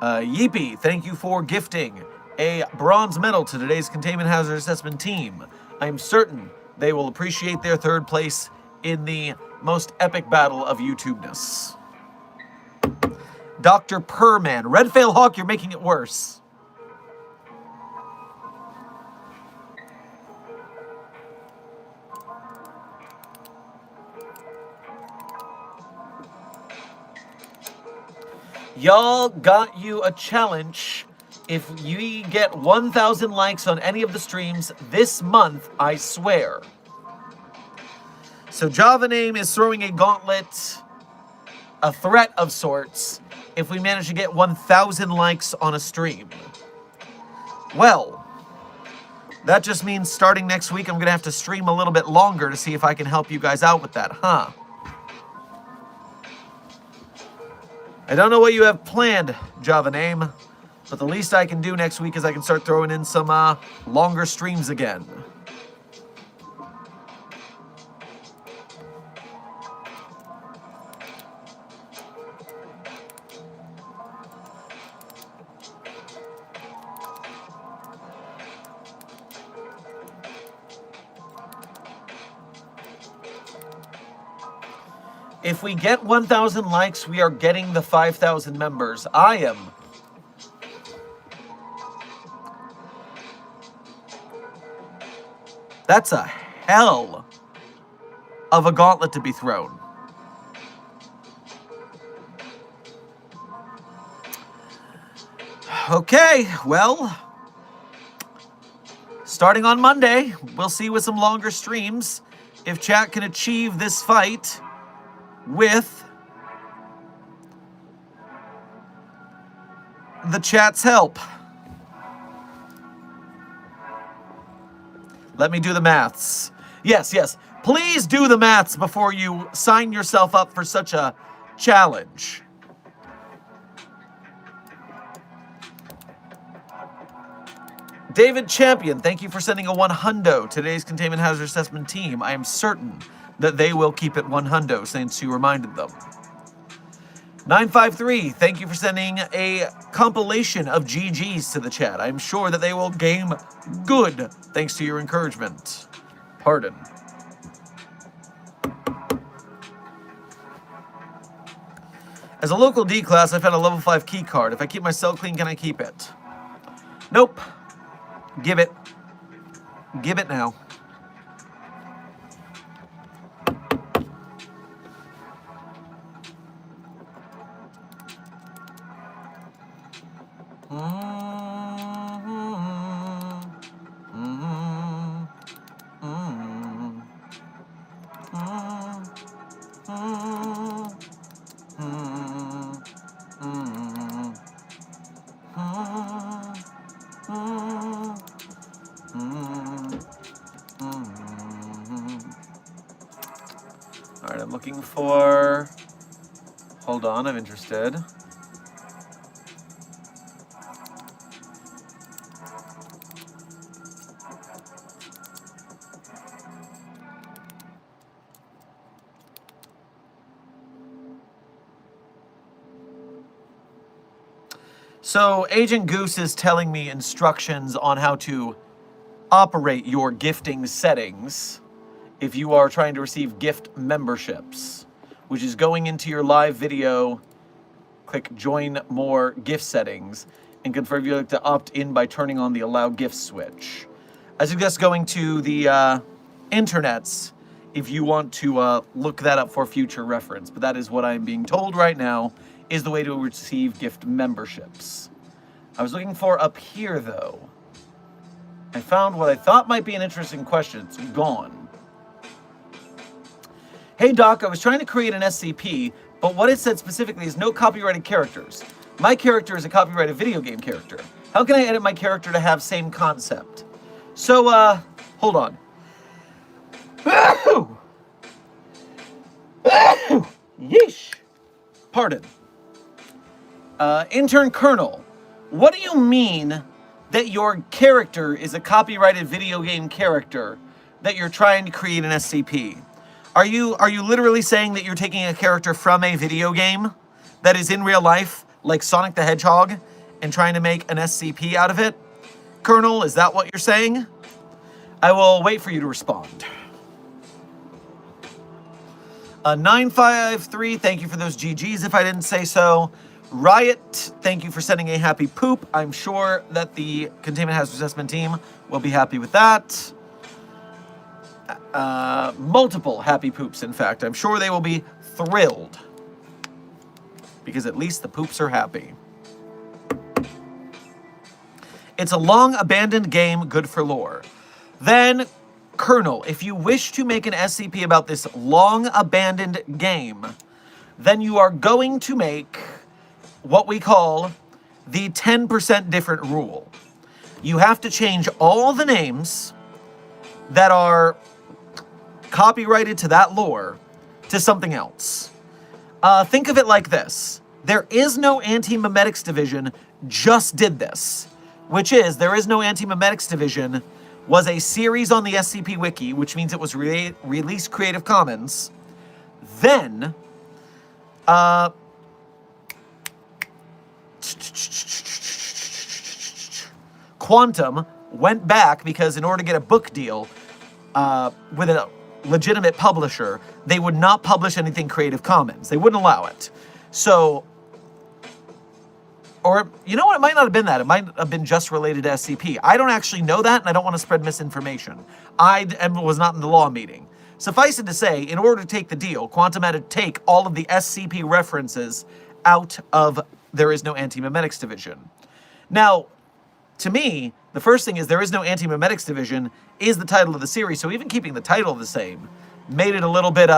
Yeepy, thank you for gifting a bronze medal to today's Containment Hazard Assessment team. I'm certain they will appreciate their third place in the most epic battle of YouTubeness. Dr. Purrman. Redfail Hawk, you're making it worse. Y'all got you a challenge. If you get 1,000 likes on any of the streams this month, I swear. So Java Name is throwing a gauntlet, a threat of sorts, if we manage to get 1,000 likes on a stream. Well, that just means starting next week, I'm going to have to stream a little bit longer to see if I can help you guys out with that, huh? I don't know what you have planned, Java Name, but the least I can do next week is I can start throwing in some longer streams again. If we get 1,000 likes, we are getting the 5,000 members. I am. That's a hell of a gauntlet to be thrown. Okay, well, starting on Monday, we'll see with some longer streams if chat can achieve this fight with the chat's help. Let me do the maths. Yes, please do the maths before you sign yourself up for such a challenge. David Champion, thank you for sending a 100 to today's Containment Hazard Assessment team. I am certain that they will keep it 100 since you reminded them. 953, thank you for sending a compilation of GGs to the chat. I'm sure that they will game good thanks to your encouragement. Pardon. As a local D class, I found a level 5 key card. If I keep my cell clean, can I keep it? Nope. Give it. Give it now. All right, I'm looking for... Hold on, I'm interested. So Agent Goose is telling me instructions on how to operate your gifting settings if you are trying to receive gift memberships, which is going into your live video, click join more gift settings, and confirm you like to opt in by turning on the allow gift switch. I suggest going to the internets if you want to look that up for future reference, but that is what I'm being told right now is the way to receive gift memberships. I was looking for up here, though. I found what I thought might be an interesting question. It's gone. Hey, Doc, I was trying to create an SCP, but what it said specifically is no copyrighted characters. My character is a copyrighted video game character. How can I edit my character to have same concept? So, hold on. Yeesh. Pardon. Intern Colonel, what do you mean that your character is a copyrighted video game character that you're trying to create an SCP? Are you literally saying that you're taking a character from a video game that is in real life like Sonic the Hedgehog and trying to make an SCP out of it? Colonel, is that what you're saying? I will wait for you to respond. 953, thank you for those GGs if I didn't say so. Riot, thank you for sending a happy poop. I'm sure that the Containment Hazard Assessment team will be happy with that. Multiple happy poops, in fact. I'm sure they will be thrilled. Because at least the poops are happy. It's a long abandoned game, good for lore. Then, Colonel, if you wish to make an SCP about this long abandoned game, then you are going to make what we call the 10% different rule. You have to change all the names that are copyrighted to that lore to something else. Think of it like this. There is no Anti-Memetics Division just did this, which is There Is No Anti-Memetics Division was a series on the SCP Wiki, which means it was released Creative Commons. Then, Quantum went back because in order to get a book deal with a legitimate publisher, they would not publish anything Creative Commons. They wouldn't allow it. So, or, you know what, it might not have been that. It might have been just related to SCP. I don't actually know that, and I don't want to spread misinformation. I was not in the law meeting. Suffice it to say, in order to take the deal, Quantum had to take all of the SCP references out of There Is No Anti-Memetics Division. Now, to me, the first thing is There Is No Anti-Memetics Division is the title of the series, so even keeping the title the same made it a little bit,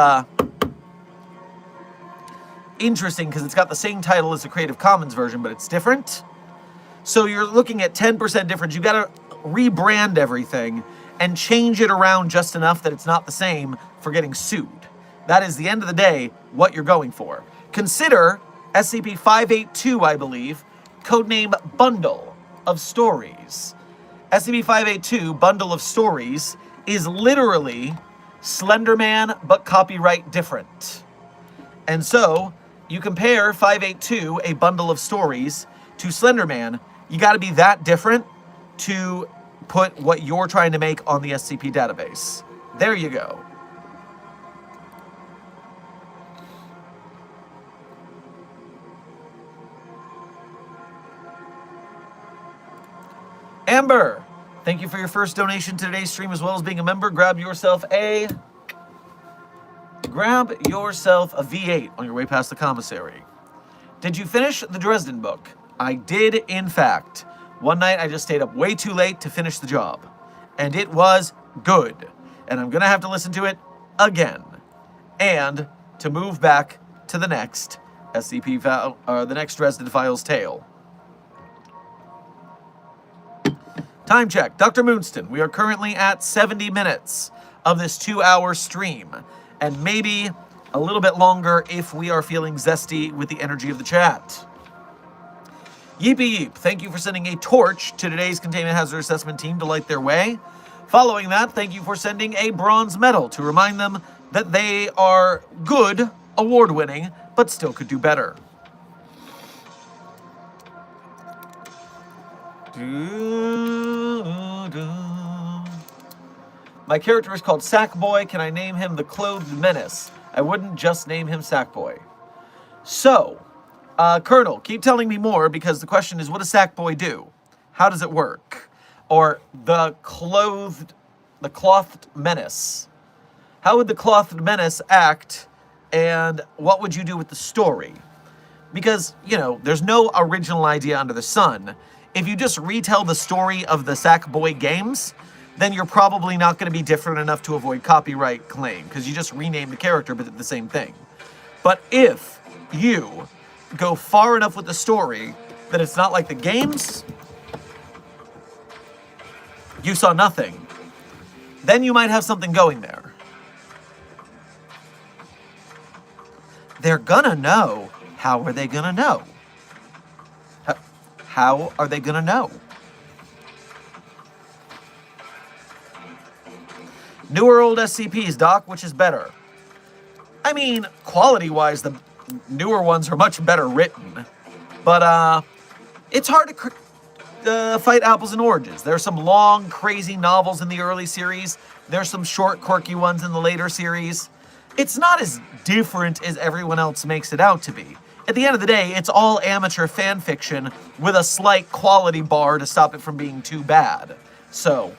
interesting because it's got the same title as the Creative Commons version, but it's different. So you're looking at 10% difference. You got to rebrand everything and change it around just enough that it's not the same for getting sued. That is, the end of the day, what you're going for. Consider SCP-582, I believe, codename Bundle of Stories. SCP-582, Bundle of Stories, is literally Slender Man, but copyright different. And so, you compare 582, a bundle of stories, to Slender Man, you gotta be that different to put what you're trying to make on the SCP database. There you go. Amber, thank you for your first donation to today's stream as well as being a member. Grab yourself a V8 on your way past the commissary. Did you finish the Dresden book? I did, in fact. One night I just stayed up way too late to finish the job. And it was good. And I'm going to have to listen to it again. And to move back to the next the next Dresden Files tale. Time check. Dr. Moonston, we are currently at 70 minutes of this 2-hour stream. And maybe a little bit longer if we are feeling zesty with the energy of the chat. Yeepy Yeep, thank you for sending a torch to today's Containment Hazard Assessment team to light their way. Following that, thank you for sending a bronze medal to remind them that they are good, award-winning, but still could do better. My character is called Sackboy. Can I name him the Clothed Menace? I wouldn't just name him Sackboy. So, Colonel, keep telling me more because the question is, what does Sackboy do? How does it work? Or the Clothed Menace. How would the Clothed Menace act, and what would you do with the story? Because, you know, there's no original idea under the sun. If you just retell the story of the Sackboy games, then you're probably not going to be different enough to avoid copyright claim, because you just rename the character but the same thing. But if you go far enough with the story that it's not like the games, you saw nothing, then you might have something going there. They're gonna know. How are they gonna know? How are they gonna know? New or old SCPs, Doc, which is better? I mean, quality-wise, the newer ones are much better written. But it's hard to fight apples and oranges. There's some long, crazy novels in the early series. There's some short, quirky ones in the later series. It's not as different as everyone else makes it out to be. At the end of the day, it's all amateur fan fiction with a slight quality bar to stop it from being too bad. So,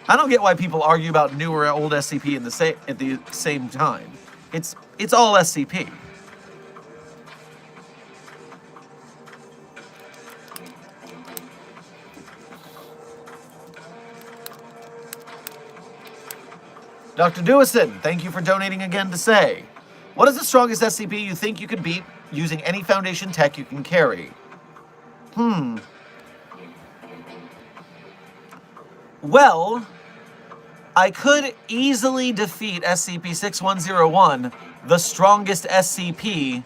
I don't get why people argue about new or old SCP at the same time. It's all SCP. Dr. Dewison, thank you for donating again to say, what is the strongest SCP you think you could beat using any Foundation tech you can carry? Well, I could easily defeat SCP-6101, the strongest SCP,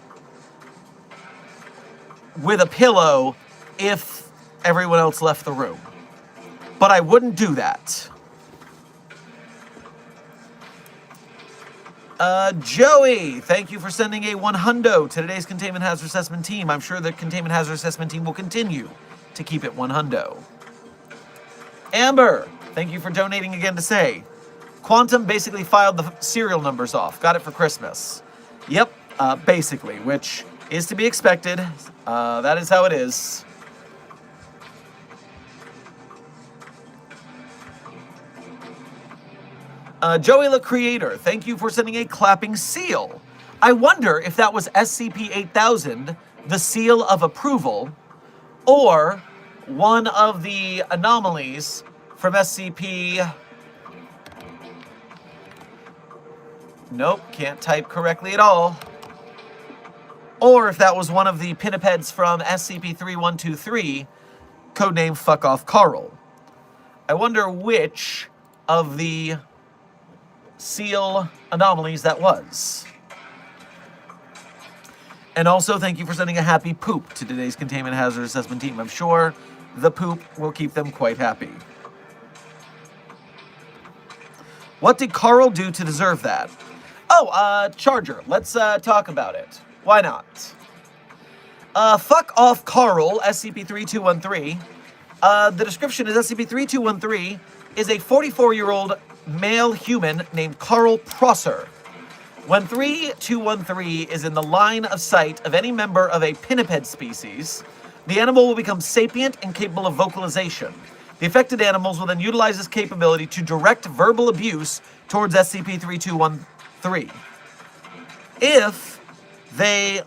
with a pillow if everyone else left the room. But I wouldn't do that. Joey, thank you for sending a 100 to today's Containment Hazard Assessment team. I'm sure the Containment Hazard Assessment team will continue to keep it 100. Amber, thank you for donating again to say, Quantum basically filed the serial numbers off. Got it for Christmas. Yep, basically, which is to be expected. That is how it is. Joey the Creator, thank you for sending a clapping seal. I wonder if that was SCP-8000, the seal of approval, or one of the anomalies from SCP... Nope, can't type correctly at all. Or if that was one of the pinnipeds from SCP-3123, codename Fuck Off Carl. I wonder which of the seal anomalies that was. And also, thank you for sending a happy poop to today's Containment Hazard Assessment team. I'm sure the poop will keep them quite happy. What did Carl do to deserve that? Oh, Charger. Let's talk about it. Why not? Fuck Off Carl, SCP-3213. The description is SCP-3213 is a 44-year-old male human named Carl Prosser. When 3213 is in the line of sight of any member of a pinniped species, the animal will become sapient and capable of vocalization. The affected animals will then utilize this capability to direct verbal abuse towards SCP-3213. If they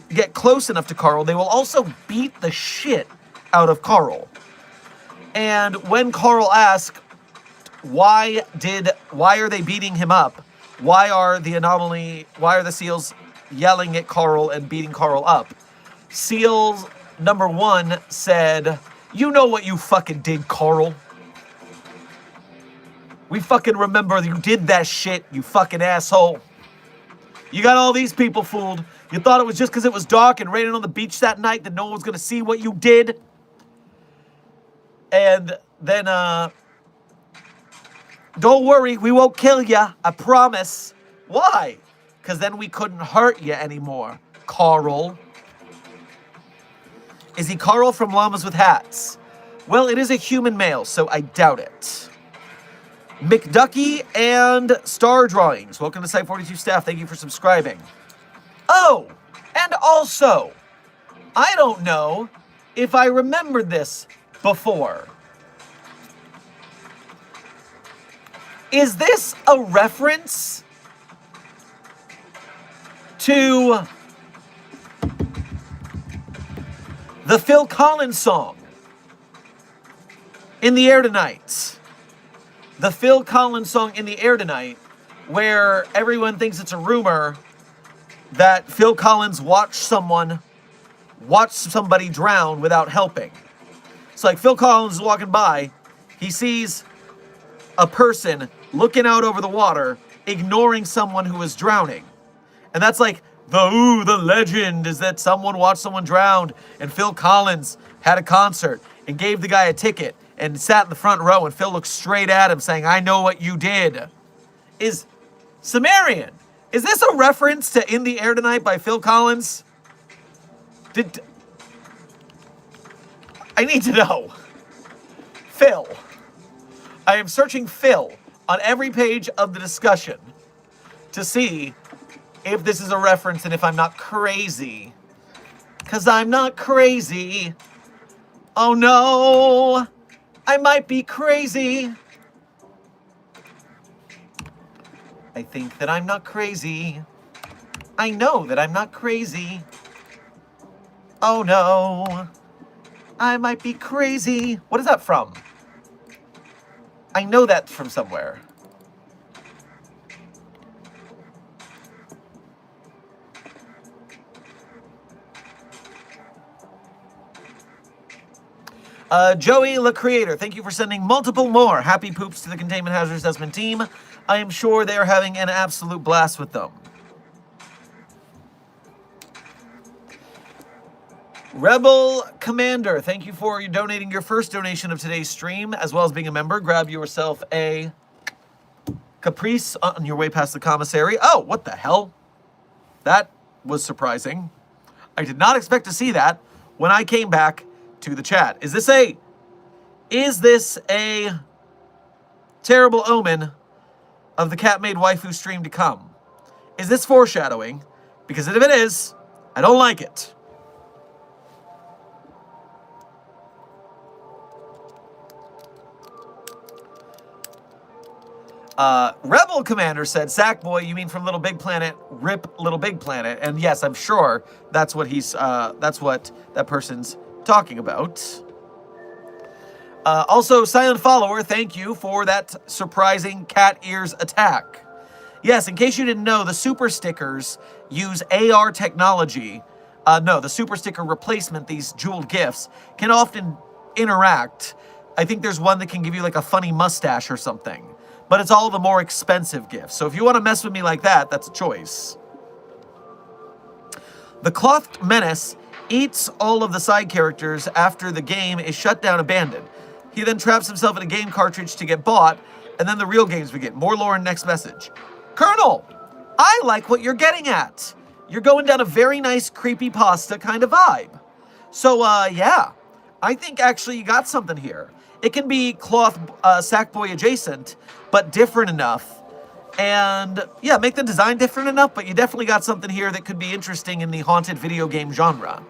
get close enough to Carl, they will also beat the shit out of Carl. And when Carl asks, why are they beating him up? Why are the seals yelling at Carl and beating Carl up? Seal number 1 said, you know what you fucking did, Carl. We fucking remember you did that shit, you fucking asshole. You got all these people fooled. You thought it was just because it was dark and raining on the beach that night that no one was going to see what you did? And then, don't worry, we won't kill ya, I promise. Why? Because then we couldn't hurt you anymore, Carl. Is he Carl from Llamas with Hats? Well, it is a human male, so I doubt it. McDucky and Star Drawings. Welcome to Site 42 staff. Thank you for subscribing. Oh, and also, I don't know if I remembered this before. Is this a reference to the Phil Collins song, In the Air Tonight? The Phil Collins song, In the Air Tonight, where everyone thinks it's a rumor that Phil Collins watched somebody drown without helping. It's like Phil Collins is walking by, he sees a person looking out over the water, ignoring someone who is drowning. And that's like, the legend is that someone watched someone drown, and Phil Collins had a concert and gave the guy a ticket and sat in the front row, and Phil looked straight at him saying, I know what you did. Is Sumerian, is this a reference to In the Air Tonight by Phil Collins? I need to know. Phil. I am searching Phil on every page of the discussion to see if this is a reference and if I'm not crazy. Because I'm not crazy. Oh no, I might be crazy. I think that I'm not crazy. I know that I'm not crazy. Oh no, I might be crazy. What is that from? I know that from somewhere. Joey Le Creator, thank you for sending multiple more happy poops to the Containment Hazard Assessment team. I am sure they are having an absolute blast with them. Rebel Commander, thank you for donating your first donation of today's stream, as well as being a member. Grab yourself a Caprice on your way past the commissary. Oh, what the hell? That was surprising. I did not expect to see that when I came back to the chat. Is this a terrible omen of the cat-made waifu stream to come? Is this foreshadowing? Because if it is, I don't like it. Rebel Commander said, Sackboy, you mean from Little Big Planet, rip Little Big Planet. And yes, I'm sure that's what that's what that person's talking about. Also, Silent Follower, thank you for that surprising cat ears attack. Yes, in case you didn't know, the super stickers use AR technology. No, the super sticker replacement, these jeweled gifts, can often interact. I think there's one that can give you like a funny mustache or something. But it's all the more expensive gifts. So if you want to mess with me like that, that's a choice. The Clothed Menace eats all of the side characters after the game is shut down, abandoned. He then traps himself in a game cartridge to get bought, and then the real games begin. More lore in next message. Colonel, I like what you're getting at. You're going down a very nice creepypasta kind of vibe. So, yeah, I think actually you got something here. It can be cloth Sackboy adjacent, but different enough. And yeah, make the design different enough, but you definitely got something here that could be interesting in the haunted video game genre.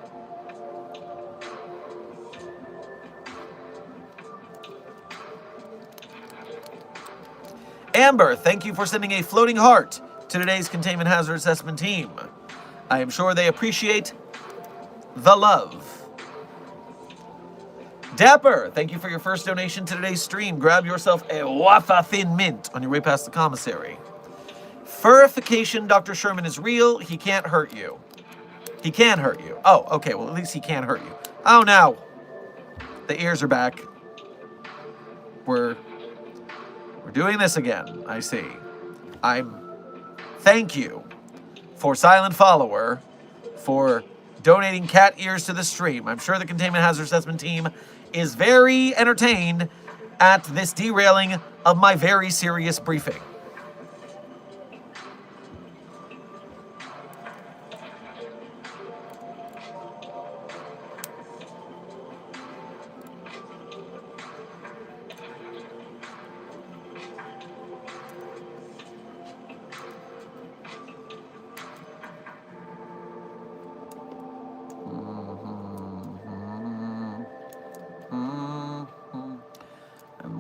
Amber, thank you for sending a floating heart to today's Containment Hazard Assessment team. I am sure they appreciate the love. Dapper, thank you for your first donation to today's stream. Grab yourself a Wafa Thin Mint on your way past the commissary. Furification, Dr. Sherman is real. He can't hurt you. He can hurt you. Oh, okay, well, at least he can't hurt you. Oh, no. The ears are back. We're doing this again, I see. Thank you for Silent Follower for donating cat ears to the stream. I'm sure the Containment Hazard Assessment team is very entertained at this derailing of my very serious briefing.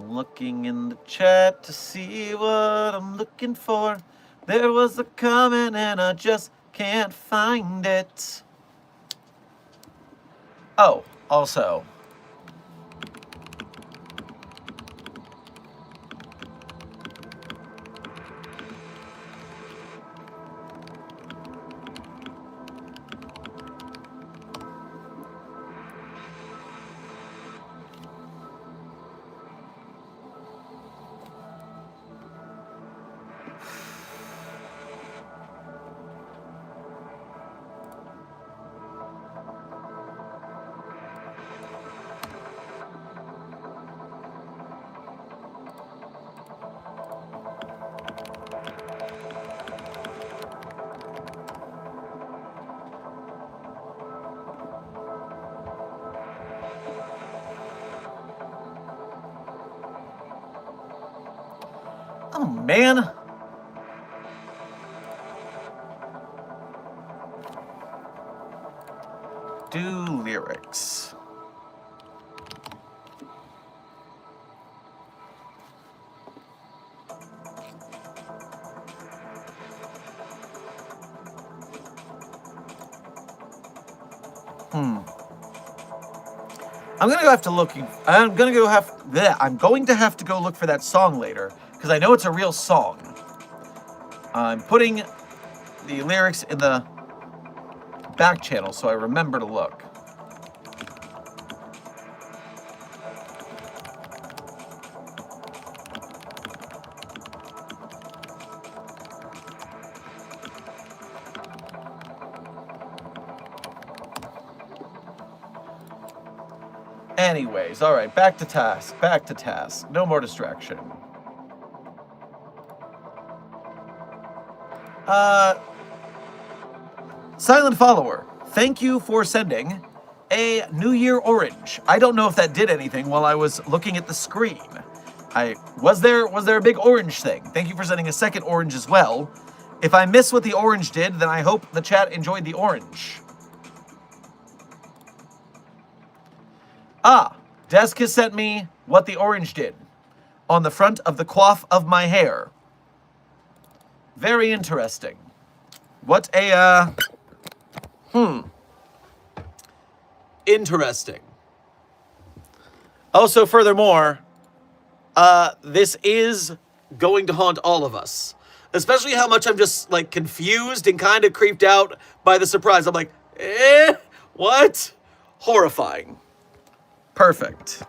Looking in the chat to see what I'm looking for. There was a comment and I just can't find it. Oh, also. Oh, man. Do lyrics. I'm going to have to go look for that song later, because I know it's a real song. I'm putting the lyrics in the back channel so I remember to look. Anyways, all right, back to task. No more distraction. Silent Follower, thank you for sending a New Year orange. I don't know if that did anything while I was looking at the screen. Was there a big orange thing? Thank you for sending a second orange as well. If I miss what the orange did, then I hope the chat enjoyed the orange. Desk has sent me what the orange did on the front of the coif of my hair. Very interesting. What a, Interesting. Also, furthermore, this is going to haunt all of us. Especially how much I'm just, like, confused and kind of creeped out by the surprise. I'm like, what? Horrifying. Perfect.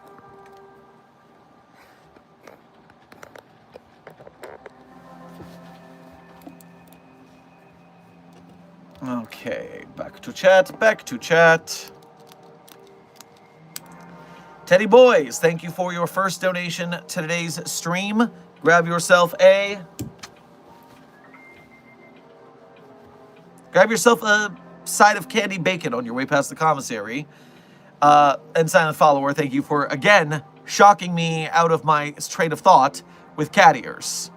Okay, back to chat. Teddy Boys, thank you for your first donation to today's stream. Grab yourself a side of candy bacon on your way past the commissary. And Silent Follower, thank you for, again, shocking me out of my train of thought with cat ears.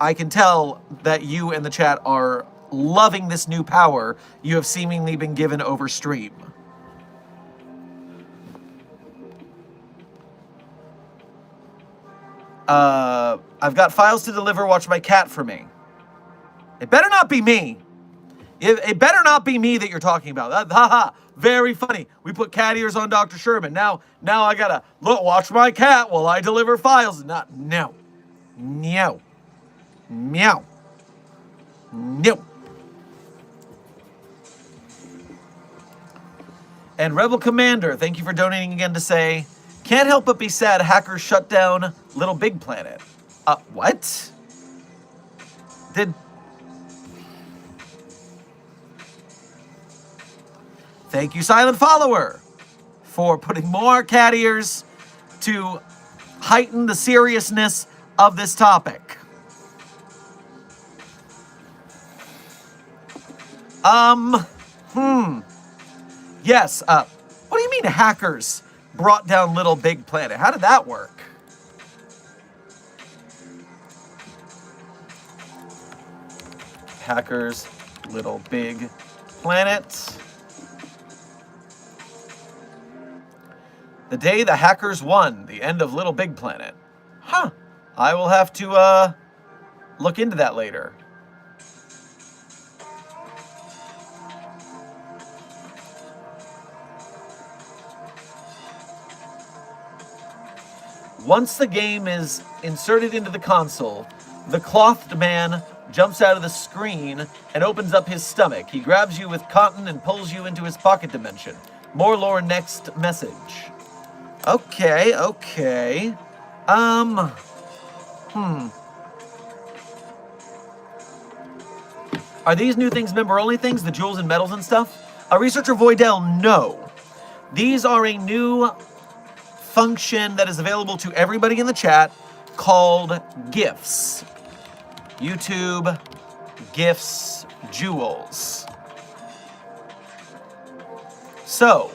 I can tell that you and the chat are loving this new power you have seemingly been given over stream. I've got files to deliver. Watch my cat for me. It better not be me. It better not be me that you're talking about. Haha, very funny. We put cat ears on Dr. Sherman. Now I gotta watch my cat while I deliver files. No. Meow. No. And Rebel Commander, thank you for donating again to say, can't help but be sad hackers shut down Little Big Planet. What? Thank you, Silent Follower, for putting more cat ears to heighten the seriousness of this topic. Yes, what do you mean hackers brought down Little Big Planet? How did that work? Hackers, Little Big Planet. The day the hackers won, the end of Little Big Planet. Huh. I will have to, look into that later. Once the game is inserted into the console, the clothed man jumps out of the screen and opens up his stomach. He grabs you with cotton and pulls you into his pocket dimension. More lore next message. Okay. Are these new things member-only things, the jewels and medals and stuff? Researcher Voidell, no. These are a new function that is available to everybody in the chat called GIFs. YouTube, GIFs, jewels. So,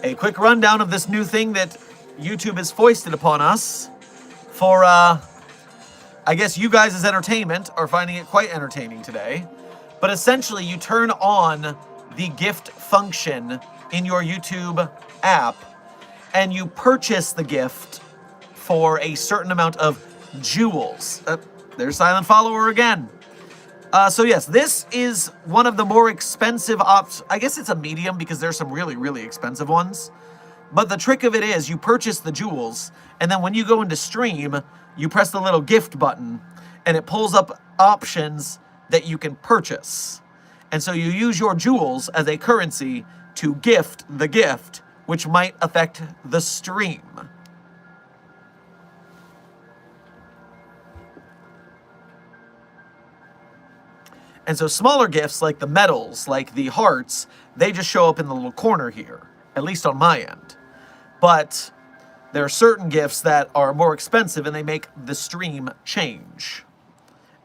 a quick rundown of this new thing that YouTube has foisted upon us. for, I guess you guys as entertainment are finding it quite entertaining today. But essentially, you turn on the gift function in your YouTube app, and you purchase the gift for a certain amount of jewels. There's Silent Follower again. So yes, this is one of the more expensive I guess it's a medium because there's some really, really expensive ones. But the trick of it is you purchase the jewels, and then when you go into stream, you press the little gift button, and it pulls up options that you can purchase. And so you use your jewels as a currency to gift the gift, which might affect the stream. And so smaller gifts, like the medals, like the hearts, they just show up in the little corner here, at least on my end. But there are certain gifts that are more expensive, and they make the stream change.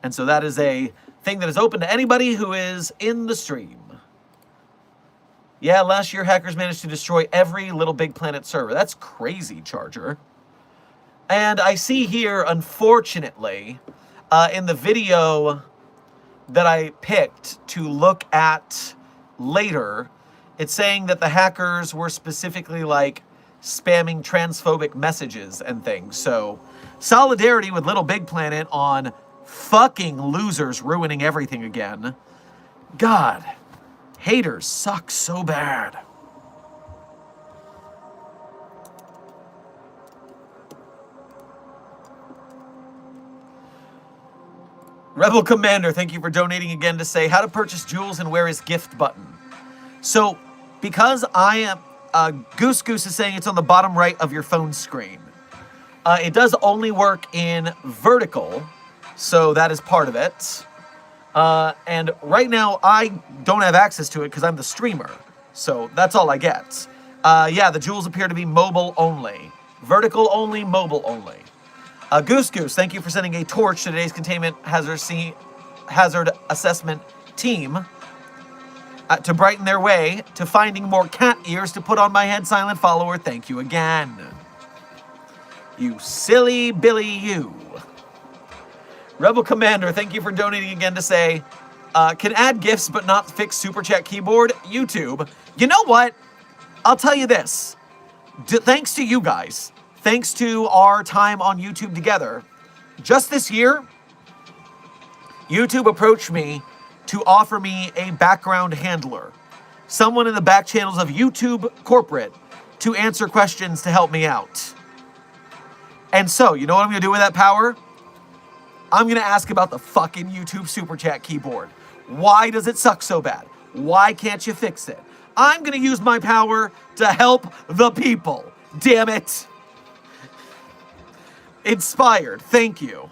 And so that is a thing that is open to anybody who is in the stream. Yeah, last year hackers managed to destroy every Little Big Planet server. That's crazy, Charger. And I see here, unfortunately, in the video that I picked to look at later, it's saying that the hackers were specifically like spamming transphobic messages and things. So solidarity with Little Big Planet on fucking losers ruining everything again. God, haters suck so bad. Rebel Commander, thank you for donating again to say how to purchase jewels and where is gift button. So, because I am, Goose is saying it's on the bottom right of your phone screen. It does only work in vertical, so that is part of it. And right now, I don't have access to it because I'm the streamer, so that's all I get. Yeah, the jewels appear to be mobile only. Vertical only, mobile only. Goose, thank you for sending a torch to today's containment hazard assessment team to brighten their way to finding more cat ears to put on my head, Silent Follower. Thank you again. You silly Billy, you. Rebel Commander, thank you for donating again to say, can add gifts but not fix Super Chat keyboard? YouTube. You know what? I'll tell you this. Thanks to you guys. Thanks to our time on YouTube together, just this year, YouTube approached me to offer me a background handler, someone in the back channels of YouTube corporate to answer questions to help me out. And so, you know what I'm going to do with that power? I'm going to ask about the fucking YouTube Super Chat keyboard. Why does it suck so bad? Why can't you fix it? I'm going to use my power to help the people. Damn it. Inspired. Thank you.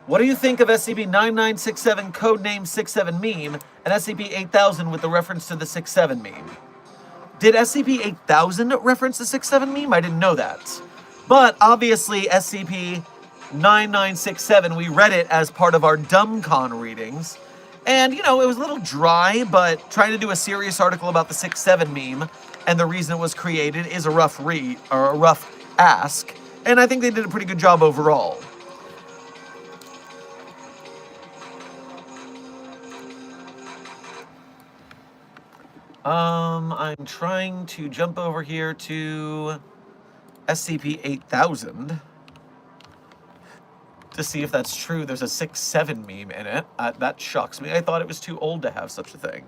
What do you think of SCP-9967 codename 67 meme and SCP-8000 with the reference to the 67 meme? Did SCP-8000 reference the 67 meme? I didn't know that. But obviously SCP-9967, we read it as part of our DumbCon readings. And, you know, it was a little dry, but trying to do a serious article about the 67 meme and the reason it was created is a rough read, or a rough ask. And I think they did a pretty good job overall. I'm trying to jump over here to SCP-8000 to see if that's true. There's a 6-7 meme in it. That shocks me. I thought it was too old to have such a thing.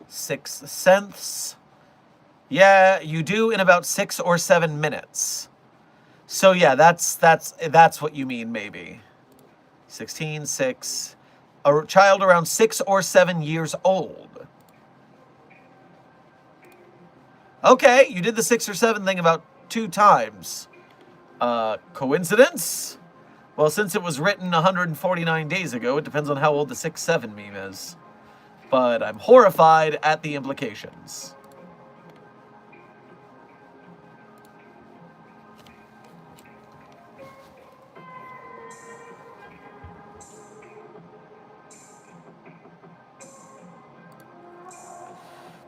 Sixth sense. Yeah, you do in about 6 or 7 minutes. So yeah, that's what you mean, maybe. 16, 6. A child around 6 or 7 years old. Okay, you did the 6 or 7 thing about 2 times. Coincidence? Well, since it was written 149 days ago, it depends on how old the 6'7" meme is. But I'm horrified at the implications.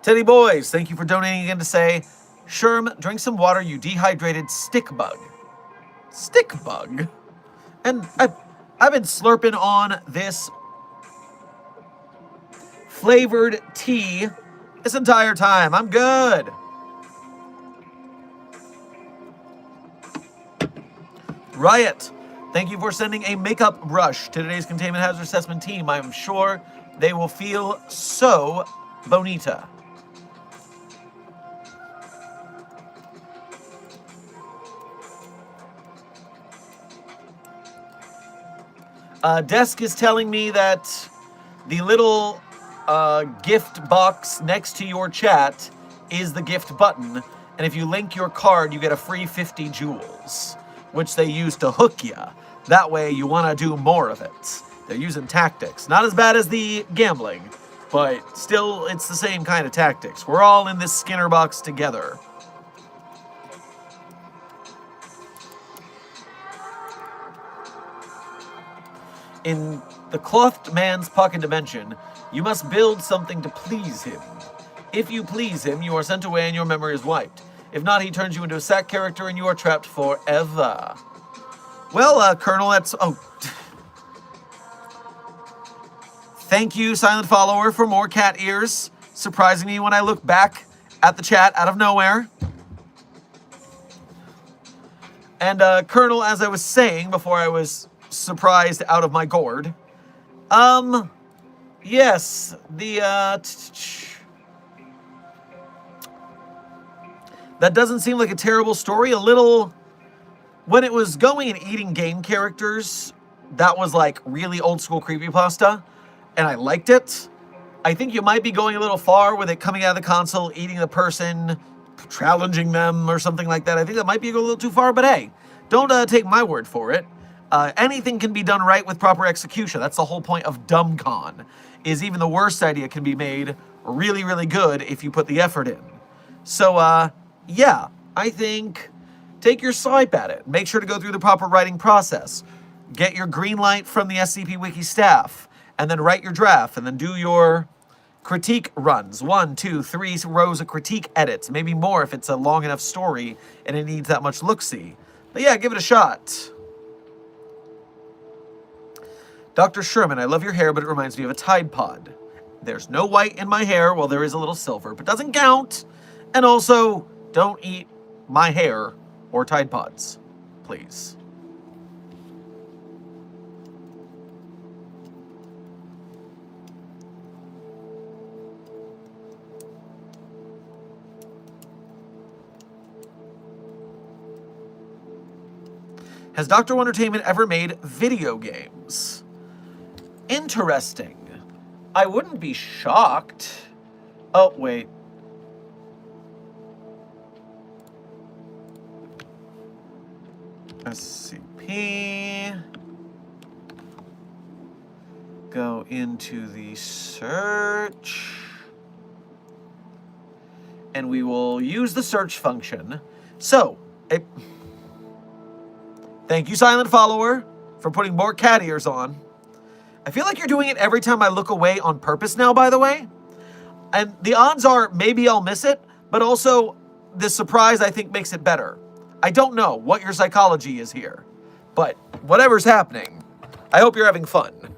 Teddy Boys, thank you for donating again to say, Sherm, drink some water, you dehydrated stick bug. Stick bug? And I've been slurping on this flavored tea this entire time. I'm good. Riot, thank you for sending a makeup brush to today's containment hazard assessment team. I'm sure they will feel so bonita. Desk is telling me that the little gift box next to your chat is the gift button, and if you link your card, you get a free 50 jewels, which they use to hook you. That way, you want to do more of it. They're using tactics. Not as bad as the gambling, but still, it's the same kind of tactics. We're all in this Skinner box together. In the clothed man's pocket dimension, you must build something to please him. If you please him, you are sent away and your memory is wiped. If not, he turns you into a sack character and you are trapped forever. Well, Colonel, that's... Oh. Thank you, Silent Follower, for more cat ears. Surprising me when I look back at the chat out of nowhere. And, Colonel, as I was saying before I was surprised out of my gourd. Yes, the, that doesn't seem like a terrible story. A little, when it was going and eating game characters, that was like really old school creepypasta, and I liked it. I think you might be going a little far with it coming out of the console, eating the person, challenging them, or something like that. I think that might be a little too far, but hey, don't take my word for it. Anything can be done right with proper execution. That's the whole point of DumbCon, is even the worst idea can be made really, really good if you put the effort in. So, yeah, I think take your swipe at it. Make sure to go through the proper writing process. Get your green light from the SCP Wiki staff, and then write your draft, and then do your critique runs. 1, 2, 3 rows of critique edits, maybe more if it's a long enough story and it needs that much look-see. But yeah, give it a shot. Dr. Sherman, I love your hair, but it reminds me of a Tide Pod. There's no white in my hair, well, there is a little silver, but doesn't count. And also, don't eat my hair or Tide Pods, please. Has Dr. Wondertainment ever made video games? Interesting. I wouldn't be shocked. Oh, wait. SCP. Go into the search. And we will use the search function. So, thank you, Silent Follower, for putting more cat ears on. I feel like you're doing it every time I look away on purpose now, by the way. And the odds are maybe I'll miss it, but also the surprise, I think, makes it better. I don't know what your psychology is here, but whatever's happening, I hope you're having fun.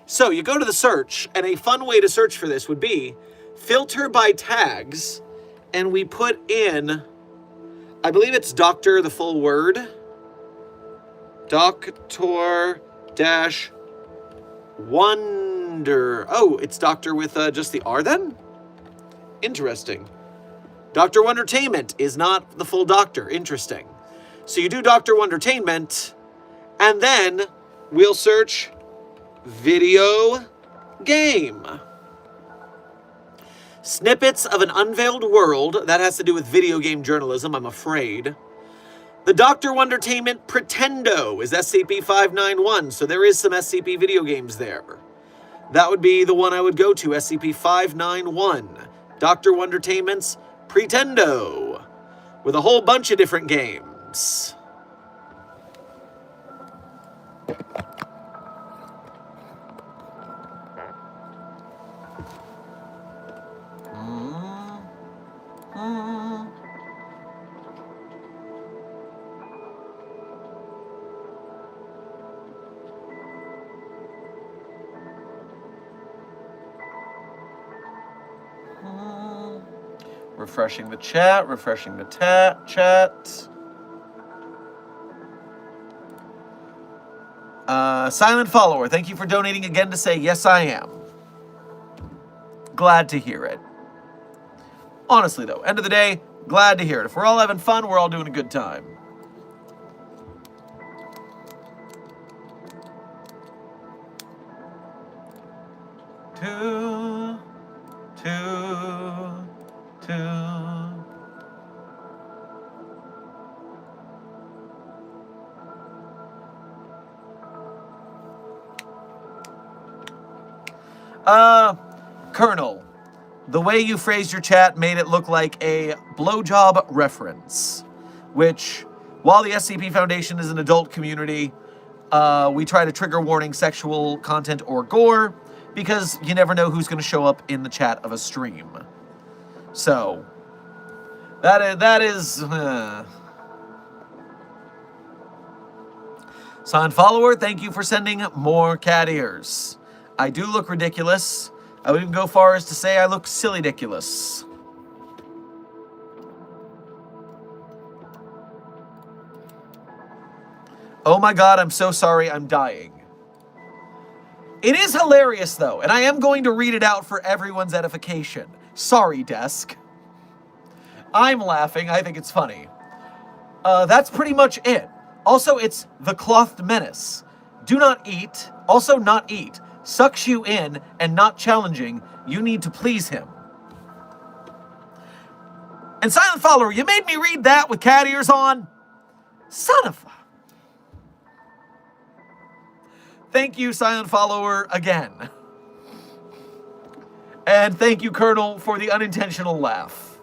So you go to the search, and a fun way to search for this would be filter by tags, and we put in, I believe it's Doctor, the full word. Doctor dash Wonder. Oh, it's Doctor with just the R then? Interesting. Dr. Wondertainment is not the full Doctor. Interesting. So you do Dr. Wondertainment, and then we'll search video game. Snippets of an Unveiled World. That has to do with video game journalism, I'm afraid. The Dr. Wondertainment Pretendo is SCP-591, so there is some SCP video games there. That would be the one I would go to, SCP-591. Dr. Wondertainment's Pretendo, with a whole bunch of different games. Refreshing the chat, refreshing the chat. Silent Follower, thank you for donating again to say, yes, I am. Glad to hear it. Honestly, though, end of the day, glad to hear it. If we're all having fun, we're all doing a good time. Two. Colonel, the way you phrased your chat made it look like a blowjob reference, which, while the SCP Foundation is an adult community, we try to trigger warning sexual content or gore, because you never know who's going to show up in the chat of a stream. So, that is Silent Follower, thank you for sending more cat ears. I do look ridiculous. I would even go far as to say I look silly-diculous. Oh my god, I'm so sorry, I'm dying. It is hilarious, though, and I am going to read it out for everyone's edification. Sorry, desk. I'm laughing, I think it's funny. That's pretty much it. Also, it's the Clothed Menace. Do not eat, also not eat. Sucks you in and not challenging. You need to please him. And Silent Follower, you made me read that with cat ears on? Son of a... Thank you, Silent Follower, again. And thank you, Colonel, for the unintentional laugh.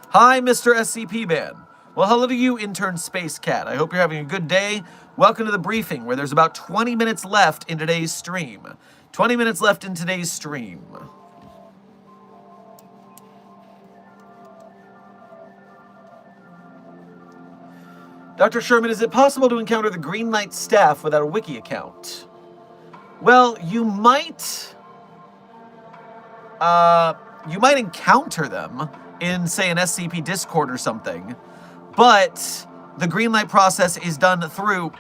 Hi, Mr. SCP Man. Well, hello to you, intern Space Cat. I hope you're having a good day. Welcome to the briefing, where there's about 20 minutes left in today's stream. 20 minutes left in today's stream. Dr. Sherman, is it possible to encounter the Greenlight staff without a wiki account? Well, you might encounter them in, say, an SCP Discord or something. But the Greenlight process is done through...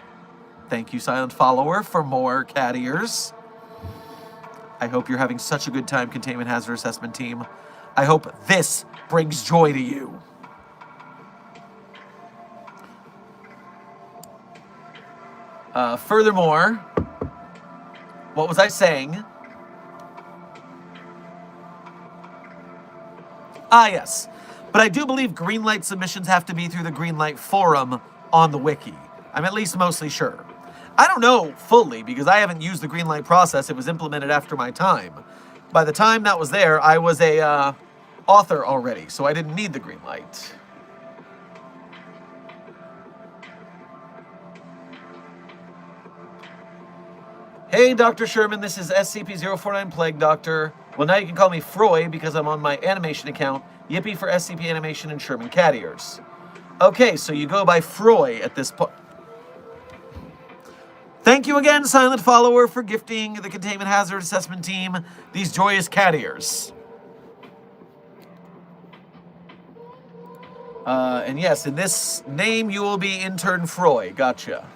Thank you, Silent Follower, for more cat ears. I hope you're having such a good time, Containment Hazard Assessment Team. I hope this brings joy to you. Furthermore, what was I saying? Ah, yes. But I do believe Greenlight submissions have to be through the Greenlight forum on the wiki. I'm at least mostly sure. I don't know fully, because I haven't used the Greenlight process. It was implemented after my time. By the time that was there, I was a author already, so I didn't need the Greenlight. Hey, Dr. Sherman, this is SCP-049 Plague Doctor. Well, now you can call me Froy because I'm on my animation account. Yippee for SCP Animation and Sherman Cat Ears. Okay, so you go by Froy at this point. Thank you again, Silent Follower, for gifting the Containment Hazard Assessment Team these joyous cat ears. And yes, in this name you will be Intern Froy. Gotcha.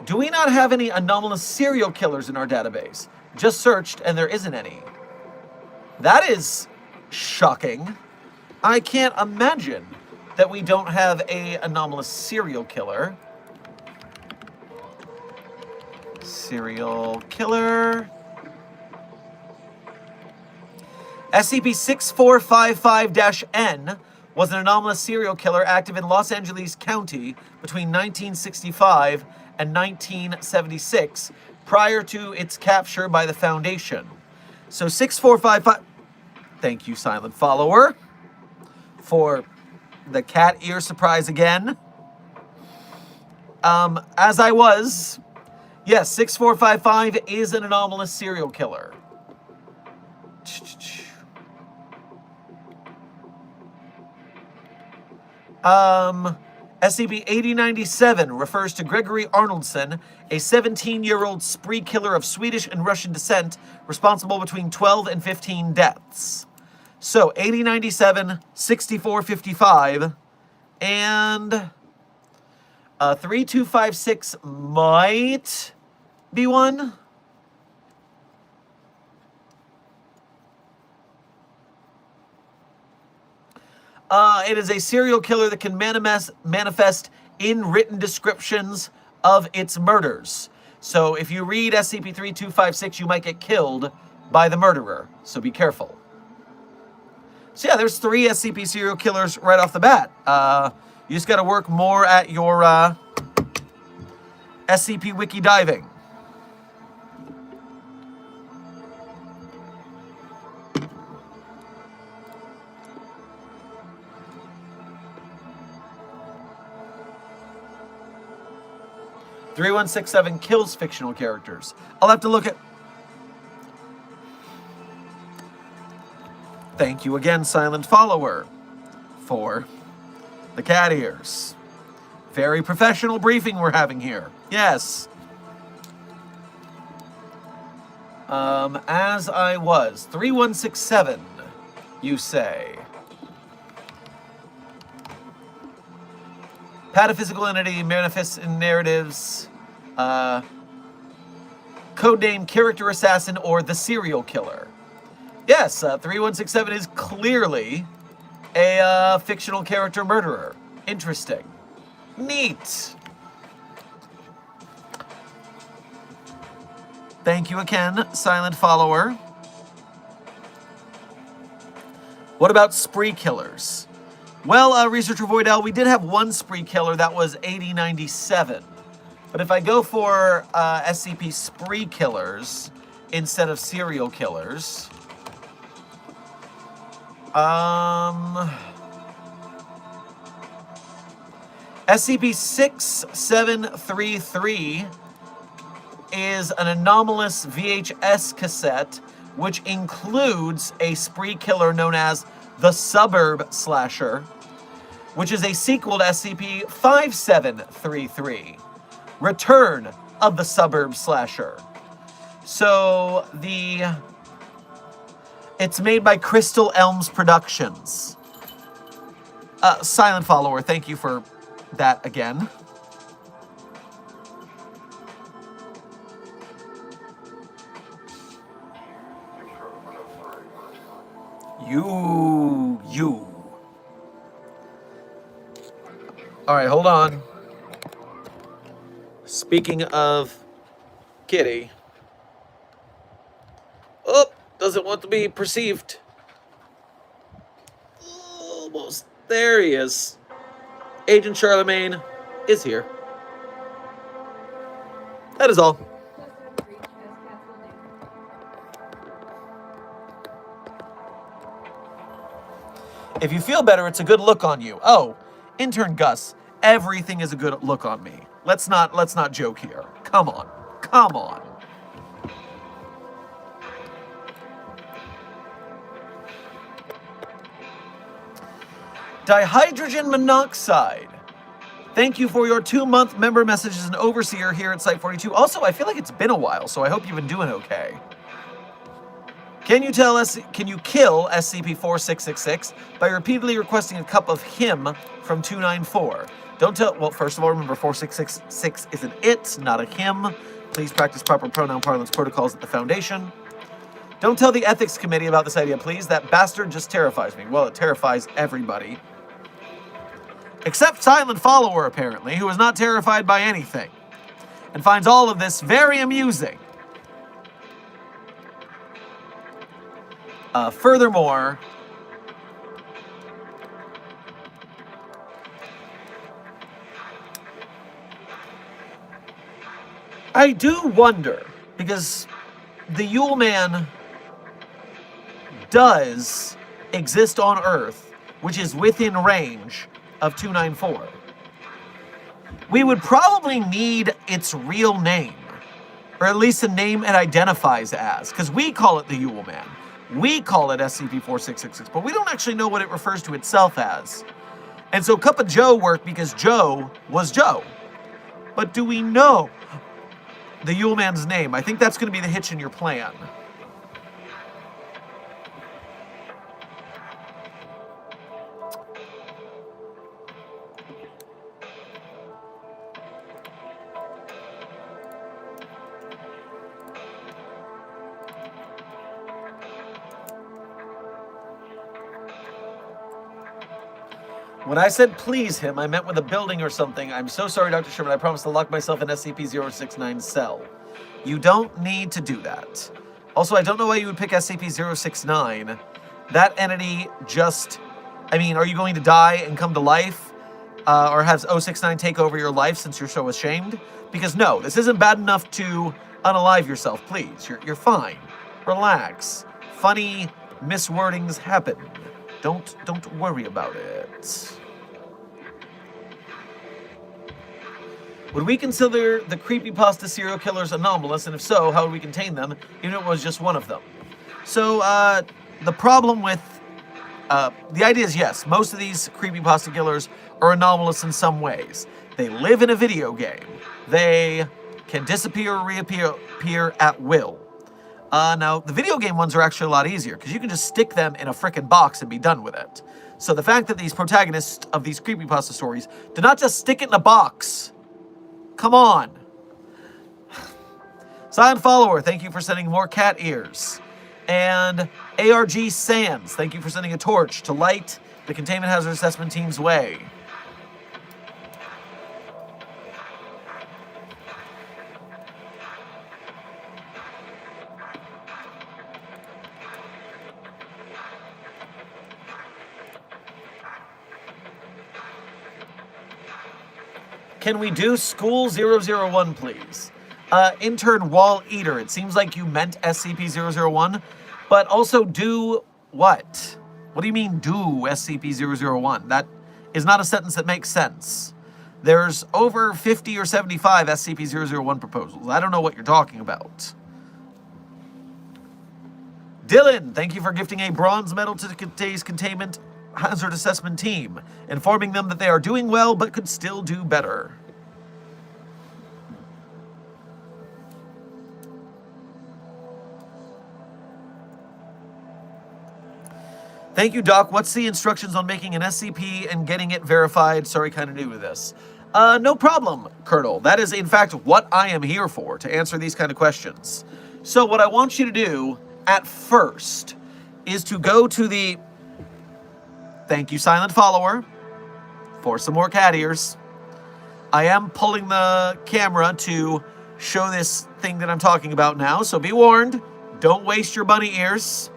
Do we not have any anomalous serial killers in our database? Just searched and there isn't any. That is shocking. I can't imagine that we don't have an anomalous serial killer. Serial killer. SCP-6455-N was an anomalous serial killer active in Los Angeles County between 1965 and 1976, prior to its capture by the Foundation. So 6455... Thank you, Silent Follower, for the cat ear surprise again. As I was... Yes, 6455 is an anomalous serial killer. SCP-8097 refers to Gregory Arnoldson, a 17-year-old spree killer of Swedish and Russian descent, responsible between 12 and 15 deaths. So, 8097, 6455, and 3256 might be one. It is a serial killer that can manifest in written descriptions of its murders. So if you read SCP-3256, you might get killed by the murderer. So be careful. So yeah, there's 3 SCP serial killers right off the bat. You just got to work more at your SCP wiki diving. (3167) kills fictional characters. I'll have to look at... Thank you again, Silent Follower, for the cat ears. Very professional briefing we're having here. Yes. As I was. 3167, you say. Pataphysical entity manifests in narratives. Codename Character Assassin or the Serial Killer. Yes, 3167 is clearly a fictional character murderer. Interesting. Neat. Thank you again, Silent Follower. What about spree killers? Well, Researcher Voidell, we did have one spree killer that was 8097. But if I go for SCP spree killers instead of serial killers, SCP-6733 is an anomalous VHS cassette which includes a spree killer known as the Suburb Slasher, which is a sequel to SCP-5733, Return of the Suburb Slasher. So it's made by Crystal Elms Productions. Silent Follower, thank you for that again. You. All right, hold on. Speaking of Kitty. Oh, doesn't want to be perceived. Almost. There he is. Agent Charlemagne is here. That is all. If you feel better, it's a good look on you. Oh, Intern Gus, everything is a good look on me. Let's not joke here. Come on. Come on. Dihydrogen monoxide. Thank you for your 2-month member messages and overseer here at Site 42. Also, I feel like it's been a while, so I hope you've been doing okay. Can you kill SCP-4666 by repeatedly requesting a cup of him from 294? Don't tell... Well, first of all, remember 4666 is an it, not a him. Please practice proper pronoun parlance protocols at the Foundation. Don't tell the Ethics Committee about this idea, please. That bastard just terrifies me. Well, it terrifies everybody. Except Silent Follower, apparently, who is not terrified by anything. and finds all of this very amusing. Furthermore, I do wonder, because the Yule Man does exist on Earth, which is within range of 294. We would probably need its real name, or at least a name it identifies as, because we call it the Yule Man. We call it SCP-4666, but we don't actually know what it refers to itself as. And so Cup of Joe worked because Joe was Joe. But do we know the Yule Man's name? I think that's going to be the hitch in your plan. When I said please him, I meant with a building or something. I'm so sorry, Dr. Sherman. I promise to lock myself in SCP-069's cell. You don't need to do that. Also, I don't know why you would pick SCP-069. That entity just... I mean, are you going to die and come to life? Or have 069 take over your life since you're so ashamed? Because no, this isn't bad enough to unalive yourself, please. You're fine. Relax. Funny miswordings happen. Don't worry about it. Would we consider the creepypasta serial killers anomalous, and if so, how would we contain them, even if it was just one of them? So, the problem with... the idea is, yes, most of these creepypasta killers are anomalous in some ways. They live in a video game. They can disappear or reappear at will. Now, the video game ones are actually a lot easier, because you can just stick them in a frickin' box and be done with it. So the fact that these protagonists of these creepypasta stories do not just stick it in a box. Come on. Silent Follower, thank you for sending more cat ears. And ARG Sands, thank you for sending a torch to light the Containment Hazard Assessment Team's way. Can we do School 001, please? Intern Wall Eater, it seems like you meant SCP-001, but also do what? What do you mean do SCP-001? That is not a sentence that makes sense. There's over 50 or 75 SCP-001 proposals. I don't know what you're talking about. Dylan, thank you for gifting a bronze medal to today's Containment Hazard Assessment Team, informing them that they are doing well but could still do better. Thank you, Doc. What's the instructions on making an SCP and getting it verified? Sorry, kind of new to this. No problem, Colonel. That is, in fact, what I am here for, to answer these kind of questions. So what I want you to do at first is to go to the... Thank you, Silent Follower, for some more cat ears. I am pulling the camera to show this thing that I'm talking about now, so be warned. Don't waste your bunny ears.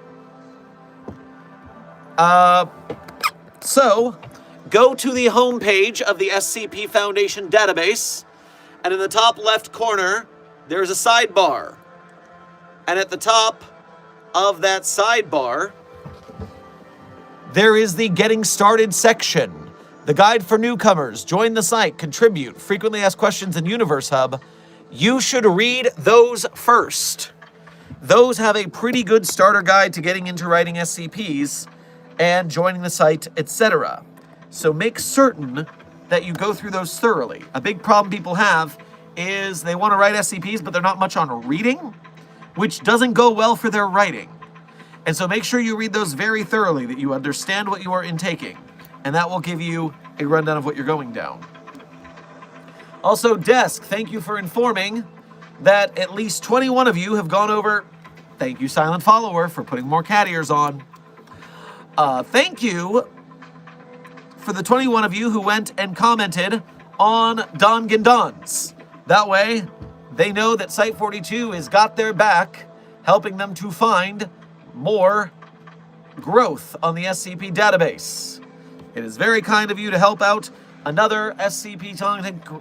So, go to the home page of the SCP Foundation database, and in the top left corner, there's a sidebar. And at the top of that sidebar, there is the Getting Started section. The guide for newcomers. Join the site, contribute, frequently asked questions in Universe Hub. You should read those first. Those have a pretty good starter guide to getting into writing SCPs and joining the site, etc. So make certain that you go through those thoroughly. A big problem people have is they want to write SCPs, but they're not much on reading, which doesn't go well for their writing. And so make sure you read those very thoroughly, that you understand what you are intaking, and that will give you a rundown of what you're going down. Also, Desk, thank you for informing that at least 21 of you have gone over. Thank you, Silent Follower, for putting more cat ears on. Thank you for the 21 of you who went and commented on Don Gindons. That way, they know that Site 42 has got their back, helping them to find more growth on the SCP database. It is very kind of you to help out another SCP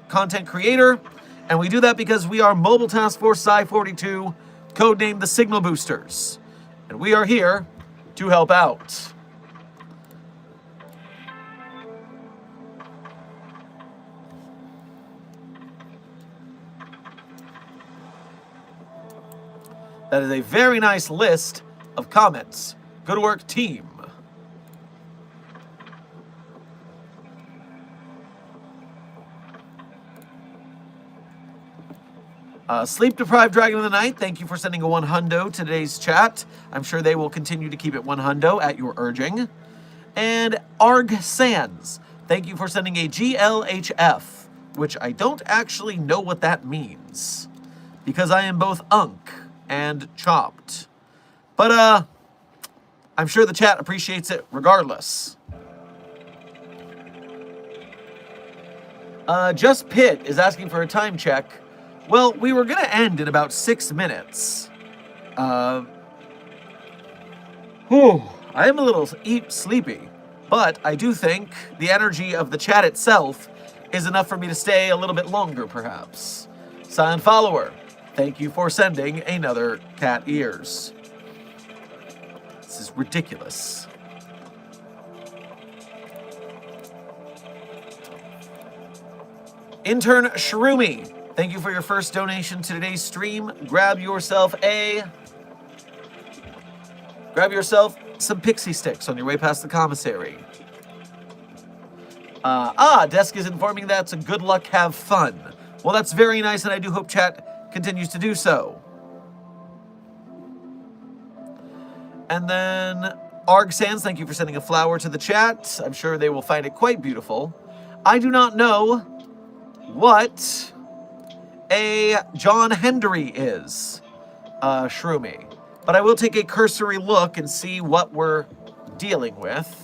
content creator, and we do that because we are Mobile Task Force Site 42, codenamed the Signal Boosters, and we are here to help out. That is a very nice list of comments. Good work, team. Sleep Deprived Dragon of the Night, thank you for sending a 100 to today's chat. I'm sure they will continue to keep it 100 at your urging. And Arg Sands, thank you for sending a GLHF, which I don't actually know what that means, because I am both Unk and Chopped. But, I'm sure the chat appreciates it regardless. Just Pitt is asking for a time check. Well, we were going to end in about 6 minutes. I am a little sleepy, but I do think the energy of the chat itself is enough for me to stay a little bit longer, perhaps. Silent Follower, thank you for sending another cat ears. This is ridiculous. Intern Shroomy, thank you for your first donation to today's stream. Grab yourself some pixie sticks on your way past the commissary. Desk is informing that it's a good luck, have fun. Well, that's very nice, and I do hope chat continues to do so. And then Arg Sands, thank you for sending a flower to the chat. I'm sure they will find it quite beautiful. I do not know what a John Hendry is, Shroomy. But I will take a cursory look and see what we're dealing with.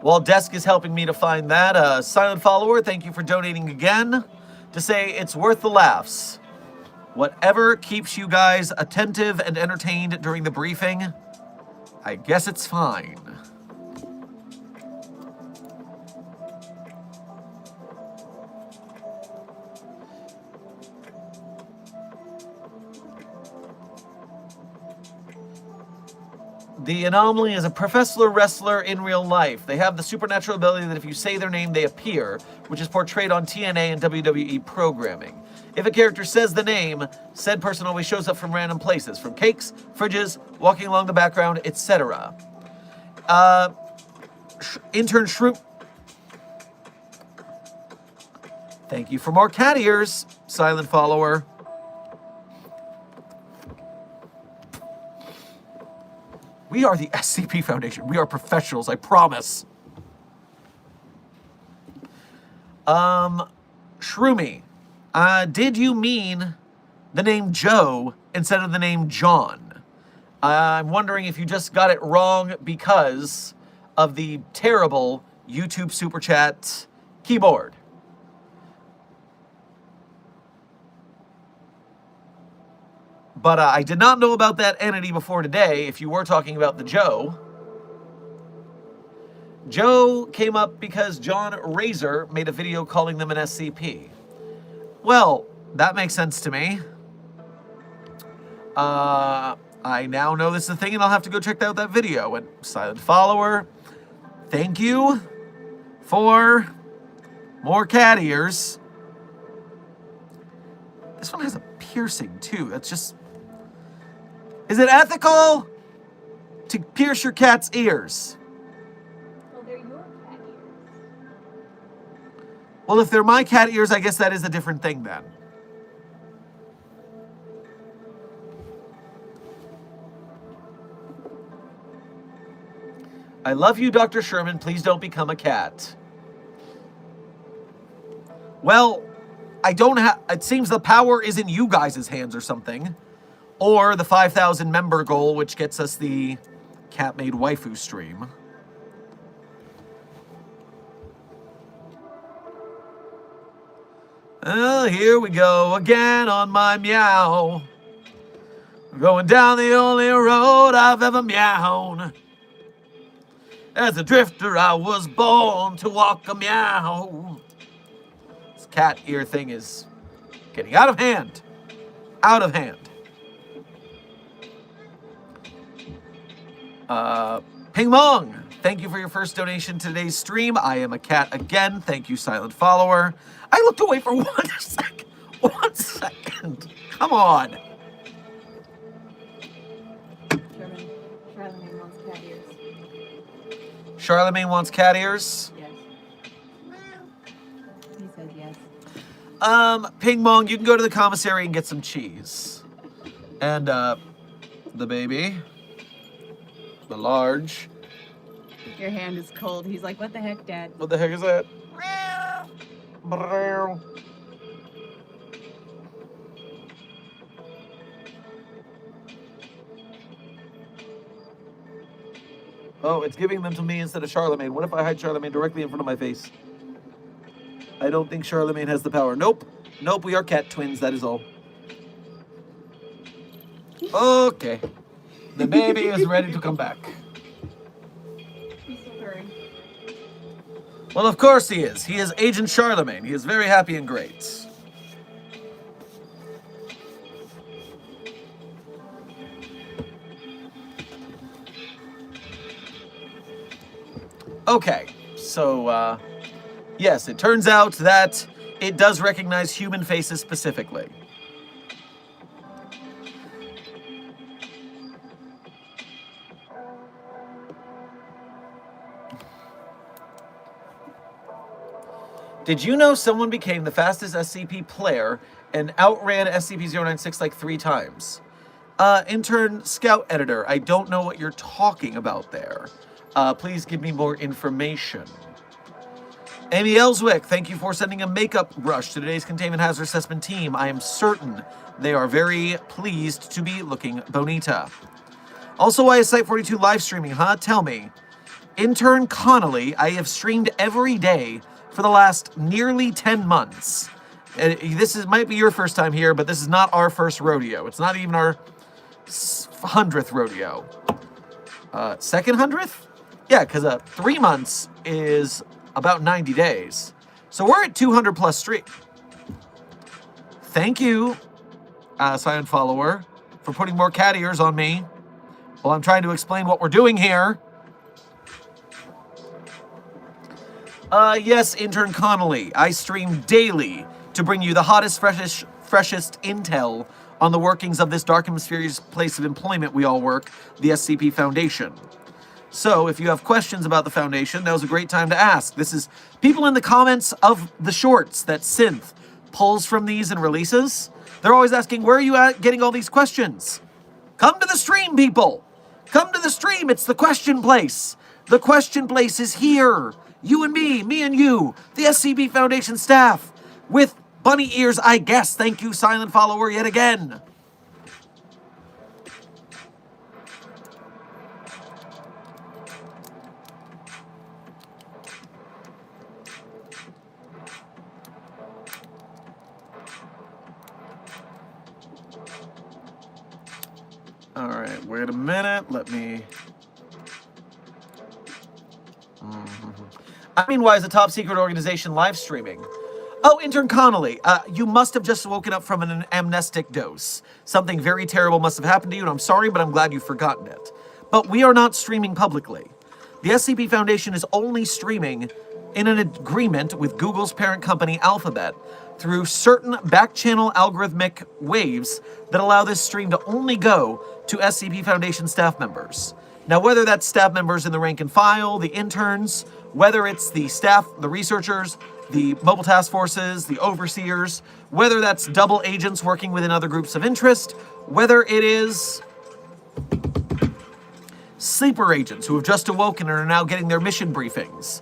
While Desk is helping me to find that, Silent Follower, thank you for donating again to say it's worth the laughs. Whatever keeps you guys attentive and entertained during the briefing, I guess it's fine. The Anomaly is a professional wrestler in real life. They have the supernatural ability that if you say their name, they appear, which is portrayed on TNA and WWE programming. If a character says the name, said person always shows up from random places, from cakes, fridges, walking along the background, etc. Intern Shroop. Thank you for more cat ears, Silent Follower. We are the SCP Foundation. We are professionals, I promise. Shroomy, did you mean the name Joe instead of the name John? I'm wondering if you just got it wrong because of the terrible YouTube Super Chat keyboard. But I did not know about that entity before today, if you were talking about the Joe. Joe came up because John Razor made a video calling them an SCP. Well, that makes sense to me. I now know this is a thing, and I'll have to go check out that video. And Silent Follower, thank you for more cat ears. This one has a piercing, too. That's just... Is it ethical to pierce your cat's ears? Well, they're your cat ears. Well, if they're my cat ears, I guess that is a different thing then. I love you, Dr. Sherman. Please don't become a cat. Well, I don't have... It seems the power is in you guys' hands or something. Or the 5,000 member goal, which gets us the cat-made waifu stream. Oh, here we go again on my meow. Going down the only road I've ever meowed. As a drifter, I was born to walk a meow. This cat ear thing is getting out of hand. Out of hand. Ping Mong, thank you for your first donation to today's stream. I am a cat again. Thank you, silent follower. I looked away for 1 second. 1 second. Come on. Charlemagne wants cat ears. Charlemagne wants cat ears. Yes. He says yes. Ping Mong, you can go to the commissary and get some cheese. And, the baby. The large. Your hand is cold. He's like, what the heck, Dad? What the heck is that? Oh, it's giving them to me instead of Charlemagne. What if I hide Charlemagne directly in front of my face? I don't think Charlemagne has the power. Nope. Nope, we are cat twins, that is all. Okay. The baby is ready to come back. He's so hurry. Well, of course he is. He is Agent Charlemagne. He is very happy and great. Okay, so, yes, it turns out that it does recognize human faces specifically. Did you know someone became the fastest SCP player and outran SCP-096 like 3 times? Intern Scout Editor, I don't know what you're talking about there. Please give me more information. Amy Ellswick, thank you for sending a makeup brush to today's Containment Hazard Assessment team. I am certain they are very pleased to be looking bonita. Also, why is Site42 live streaming, huh? Tell me. Intern Connolly, I have streamed every day for the last nearly 10 months. Might be your first time here, but this is not our first rodeo. It's not even our 100th rodeo. Second 100th? Yeah, because 3 months is about 90 days. So we're at 200 plus stream. Thank you, silent follower, for putting more cat ears on me while I'm trying to explain what we're doing here. Yes, Intern Connolly, I stream daily to bring you the hottest, freshest intel on the workings of this dark and mysterious place of employment we all work, the SCP Foundation. So, if you have questions about the Foundation, now's a great time to ask. This is people in the comments of the shorts that Synth pulls from these and releases. They're always asking, where are you at getting all these questions? Come to the stream, people! Come to the stream, it's the question place! The question place is here! You and me and you, the SCP Foundation staff, with bunny ears, I guess. Thank you, silent follower, yet again. All right, wait a minute. Let me... I mean, why is a top secret organization live streaming? Oh, Intern Connolly, you must have just woken up from an amnestic dose. Something very terrible must have happened to you, and I'm sorry, but I'm glad you've forgotten it. But we are not streaming publicly. The SCP Foundation is only streaming in an agreement with Google's parent company, Alphabet, through certain back-channel algorithmic waves that allow this stream to only go to SCP Foundation staff members. Now, whether that's staff members in the rank and file, the interns, whether it's the staff, the researchers, the mobile task forces, the overseers, whether that's double agents working within other groups of interest, whether it is sleeper agents who have just awoken and are now getting their mission briefings,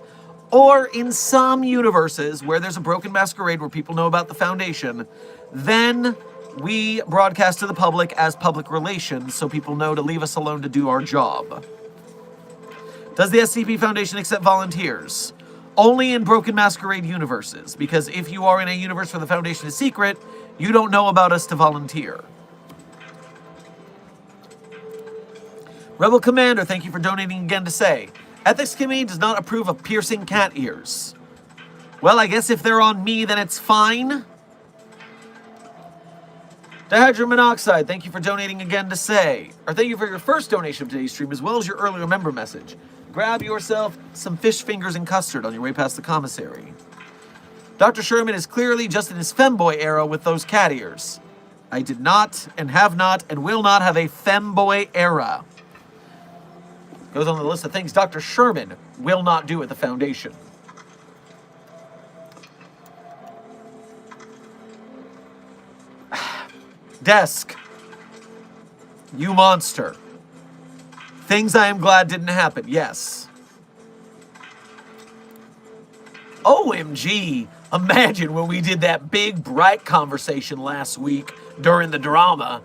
Or in some universes where there's a broken masquerade where people know about the Foundation, then we broadcast to the public as public relations so people know to leave us alone to do our job. Does the SCP Foundation accept volunteers? Only in broken masquerade universes, because if you are in a universe where the Foundation is secret, you don't know about us to volunteer. Rebel Commander, thank you for donating again to say, Ethics Committee does not approve of piercing cat ears. Well, I guess if they're on me, then it's fine. Dihydrogen monoxide, thank you for donating again to say, or thank you for your first donation of today's stream, as well as your earlier member message. Grab yourself some fish fingers and custard on your way past the commissary. Dr. Sherman is clearly just in his femboy era with those cat ears. I did not, and have not, and will not have a femboy era. Goes on the list of things Dr. Sherman will not do at the Foundation. Desk. You monster. Things I am glad didn't happen, yes. OMG, imagine when we did that big, bright conversation last week during the drama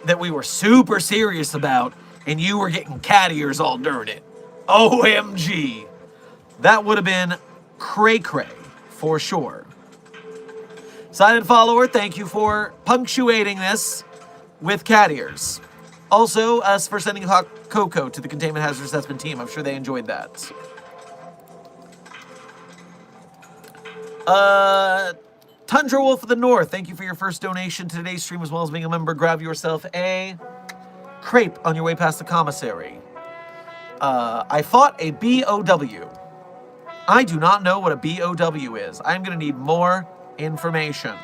that we were super serious about, and you were getting cat ears all during it. OMG. That would have been cray-cray, for sure. Silent follower, thank you for punctuating this with cat ears. Also, us for sending hot cocoa to the Containment Hazard Assessment team. I'm sure they enjoyed that. Tundra Wolf of the North, thank you for your first donation to today's stream, as well as being a member. Grab yourself a crepe on your way past the commissary. I fought a BOW. I do not know what a BOW is. I'm going to need more information.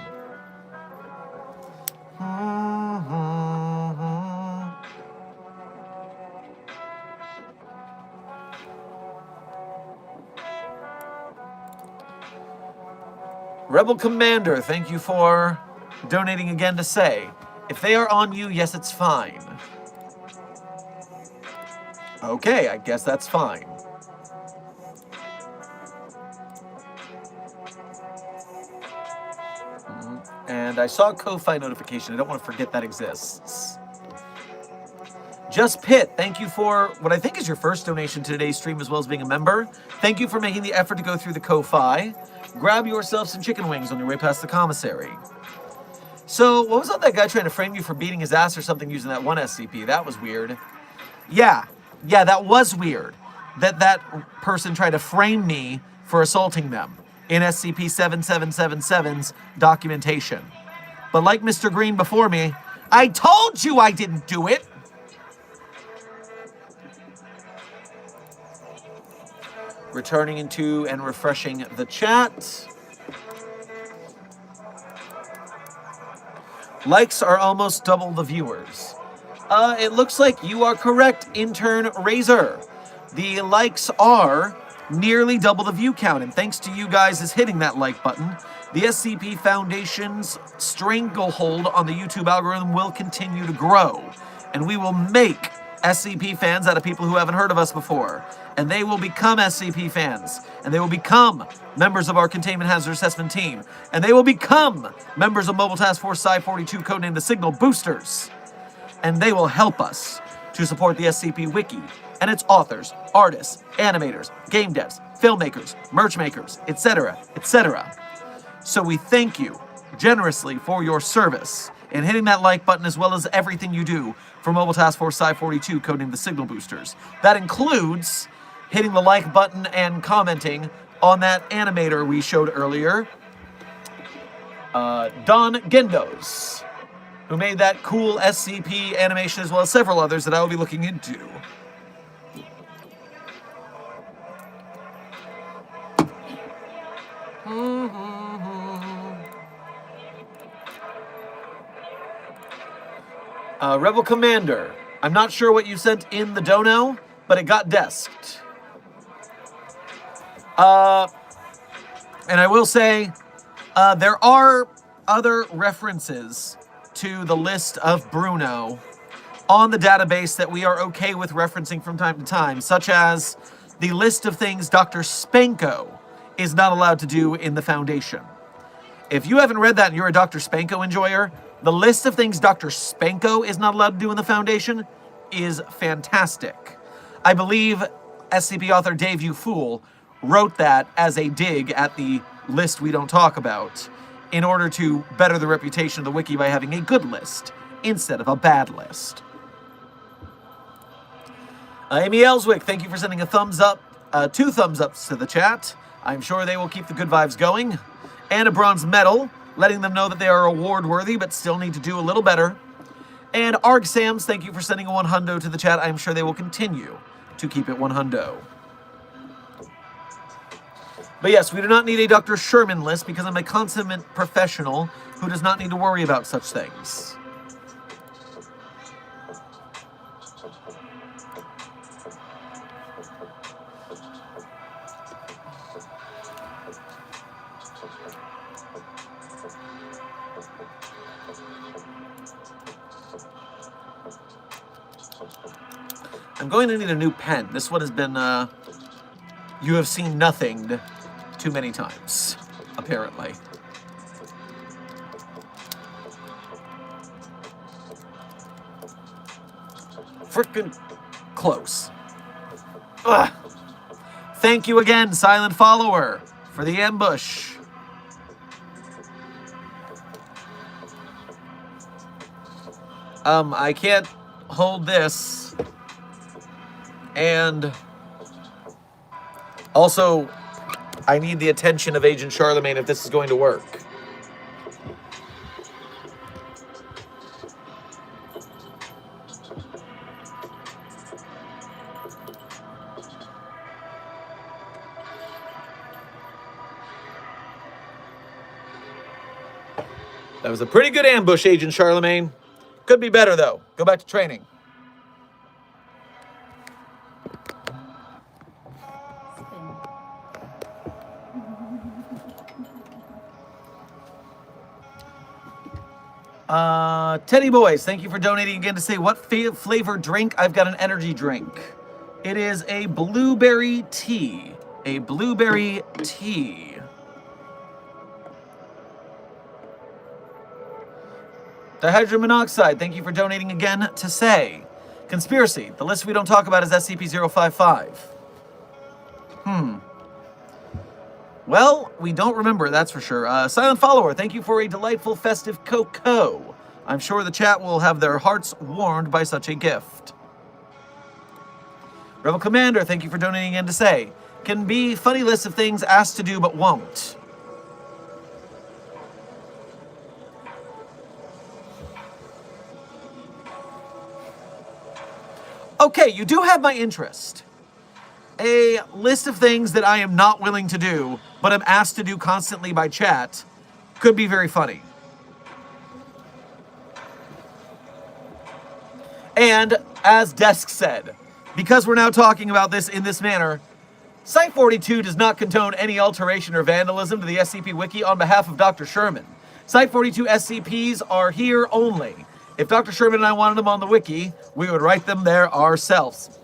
Rebel Commander, thank you for donating again to say, if they are on you, yes, it's fine. Okay, I guess that's fine. And I saw a Ko-Fi notification. I don't want to forget that exists. Just Pitt, thank you for what I think is your first donation to today's stream, as well as being a member. Thank you for making the effort to go through the Ko-Fi. Grab yourself some chicken wings on your way past the commissary. So, what was up that guy trying to frame you for beating his ass or something using that one SCP? That was weird. Yeah, that was weird. That person tried to frame me for assaulting them in SCP-7777's documentation. But like Mr. Green before me, I told you I didn't do it! Returning into and refreshing the chat. Likes are almost double the viewers. It looks like you are correct, Intern Razor. The likes are nearly double the view count, and thanks to you guys is hitting that like button, the SCP Foundation's stranglehold on the YouTube algorithm will continue to grow, and we will make SCP fans out of people who haven't heard of us before, and they will become SCP fans, and they will become members of our Containment Hazard Assessment team, and they will become members of Mobile Task Force Psi-42, codenamed the Signal Boosters, and they will help us to support the SCP Wiki and its authors, artists, animators, game devs, filmmakers, merch makers, etc., etc. So we thank you generously for your service in hitting that like button, as well as everything you do for Mobile Task Force Psi-42, codenamed the Signal Boosters. That includes hitting the like button and commenting on that animator we showed earlier, Don Gendos, who made that cool SCP animation, as well as several others that I will be looking into. Rebel Commander, I'm not sure what you sent in the dono, but it got desked. And I will say, there are other references to the list of Bruno on the database that we are okay with referencing from time to time, such as the list of things Dr. Spanko is not allowed to do in the Foundation. If you haven't read that and you're a Dr. Spanko enjoyer, the list of things Dr. Spanko is not allowed to do in the Foundation is fantastic. I believe SCP author Dave You Fool wrote that as a dig at the list we don't talk about in order to better the reputation of the wiki by having a good list instead of a bad list. Amy Ellswick, thank you for sending a thumbs up, 2 thumbs ups to the chat. I'm sure they will keep the good vibes going. And a bronze medal, letting them know that they are award worthy but still need to do a little better. And Arg Sams, thank you for sending a 100 to the chat. I'm sure they will continue to keep it 100. But yes, we do not need a Dr. Sherman list because I'm a consummate professional who does not need to worry about such things. I'm going to need a new pen. This one has been, you have seen nothing too many times, apparently. Frickin' close. Ugh. Thank you again, Silent Follower, for the ambush. I can't hold this. And also, I need the attention of Agent Charlemagne if this is going to work. That was a pretty good ambush, Agent Charlemagne. Could be better, though. Go back to training. Teddy Boys, thank you for donating again to say what flavor drink. I've got an energy drink. It is a blueberry tea. A blueberry tea. Dihydrogen monoxide, thank you for donating again to say. Conspiracy, the list we don't talk about is SCP-055. Well, we don't remember, that's for sure. Silent Follower, thank you for a delightful festive cocoa. I'm sure the chat will have their hearts warmed by such a gift. Rebel Commander, thank you for donating again to say. Can be funny lists of things asked to do but won't. Okay, you do have my interest. A list of things that I am not willing to do, but am asked to do constantly by chat, could be very funny. And, as Desk said, because we're now talking about this in this manner, Site-42 does not condone any alteration or vandalism to the SCP Wiki on behalf of Dr. Sherman. Site-42 SCPs are here only. If Dr. Sherman and I wanted them on the Wiki, we would write them there ourselves.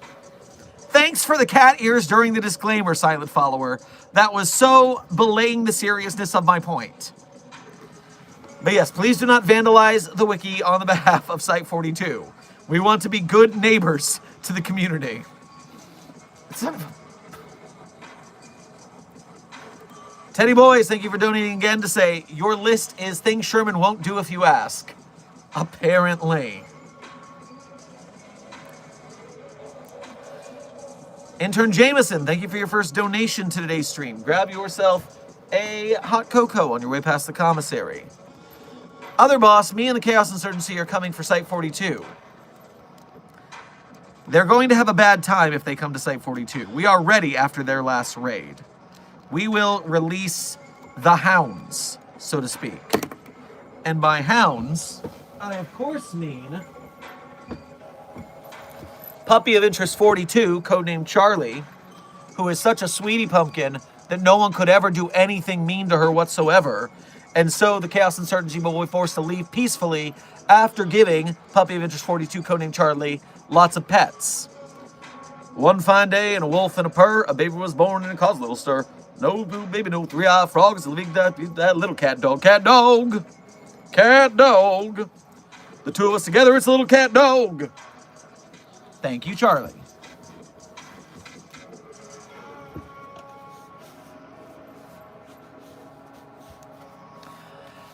Thanks for the cat ears during the disclaimer, Silent Follower. That was so belaying the seriousness of my point. But yes, please do not vandalize the Wiki on the behalf of Site-42. We want to be good neighbors to the community. Teddy Boys, thank you for donating again to say, your list is things Sherman won't do if you ask. Apparently. Intern Jameson, thank you for your first donation to today's stream. Grab yourself a hot cocoa on your way past the commissary. Other boss, me and the Chaos Insurgency are coming for Site-42. They're going to have a bad time if they come to Site-42. We are ready after their last raid. We will release the hounds, so to speak. And by hounds, I of course mean Puppy of Interest 42, codenamed Charlie, who is such a sweetie pumpkin that no one could ever do anything mean to her whatsoever. And so the Chaos Insurgency will be forced to leave peacefully after giving Puppy of Interest 42, codenamed Charlie, lots of pets. One fine day, and a wolf and a purr, a baby was born and it caused a little stir. No blue baby, no three-eyed frog. It's a big that little cat dog. Cat dog. Cat dog. The two of us together, it's a little cat dog. Thank you, Charlie.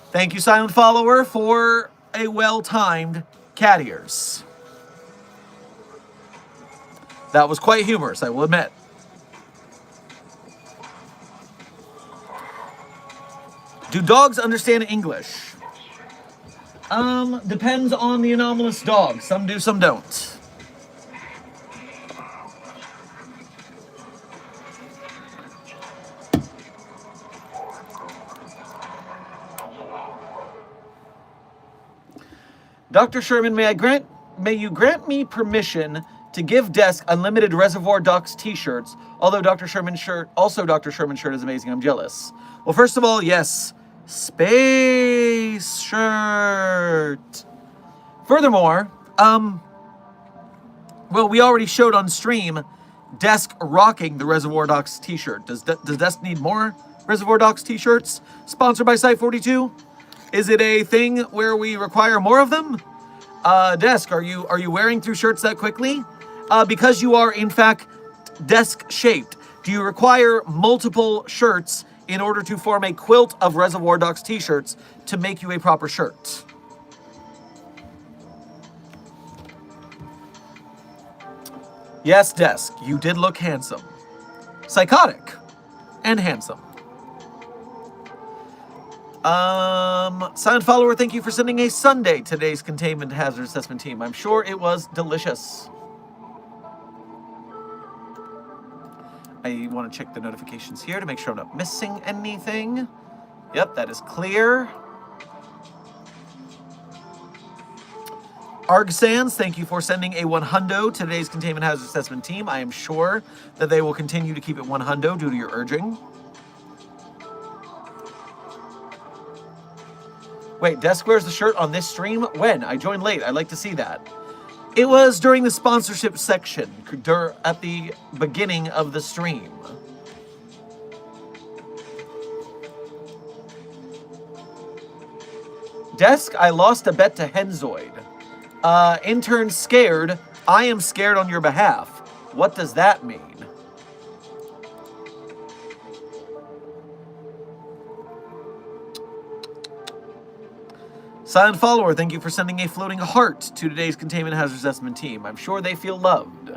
Thank you, Silent Follower, for a well-timed cat ears. That was quite humorous, I will admit. Do dogs understand English? Depends on the anomalous dog. Some do, some don't. Dr. Sherman, may you grant me permission to give Desk unlimited Reservoir Dogs t-shirts, although Dr. Sherman's shirt is amazing. I'm jealous. Well, first of all, yes, space shirt. Furthermore, well, we already showed on stream Desk rocking the Reservoir Dogs t-shirt. Does Desk need more Reservoir Dogs t-shirts? Sponsored by Site42? Is it a thing where we require more of them? Desk, are you wearing through shirts that quickly? Because you are, in fact, desk-shaped, do you require multiple shirts in order to form a quilt of Reservoir Dogs t-shirts to make you a proper shirt? Yes, Desk, you did look handsome. Psychotic. And handsome. Silent Follower, thank you for sending a Sunday to today's Containment Hazard Assessment Team. I'm sure it was delicious. I want to check the notifications here to make sure I'm not missing anything. Yep, that is clear. Argsans, thank you for sending a 100 to today's Containment Hazard Assessment Team. I am sure that they will continue to keep it 100 due to your urging. Wait, Desk wears the shirt on this stream? When? I joined late. I'd like to see that. It was during the sponsorship section at the beginning of the stream. Desk, I lost a bet to Henzoid. Intern scared. I am scared on your behalf. What does that mean? Silent Follower, thank you for sending a floating heart to today's Containment Hazard Assessment Team. I'm sure they feel loved.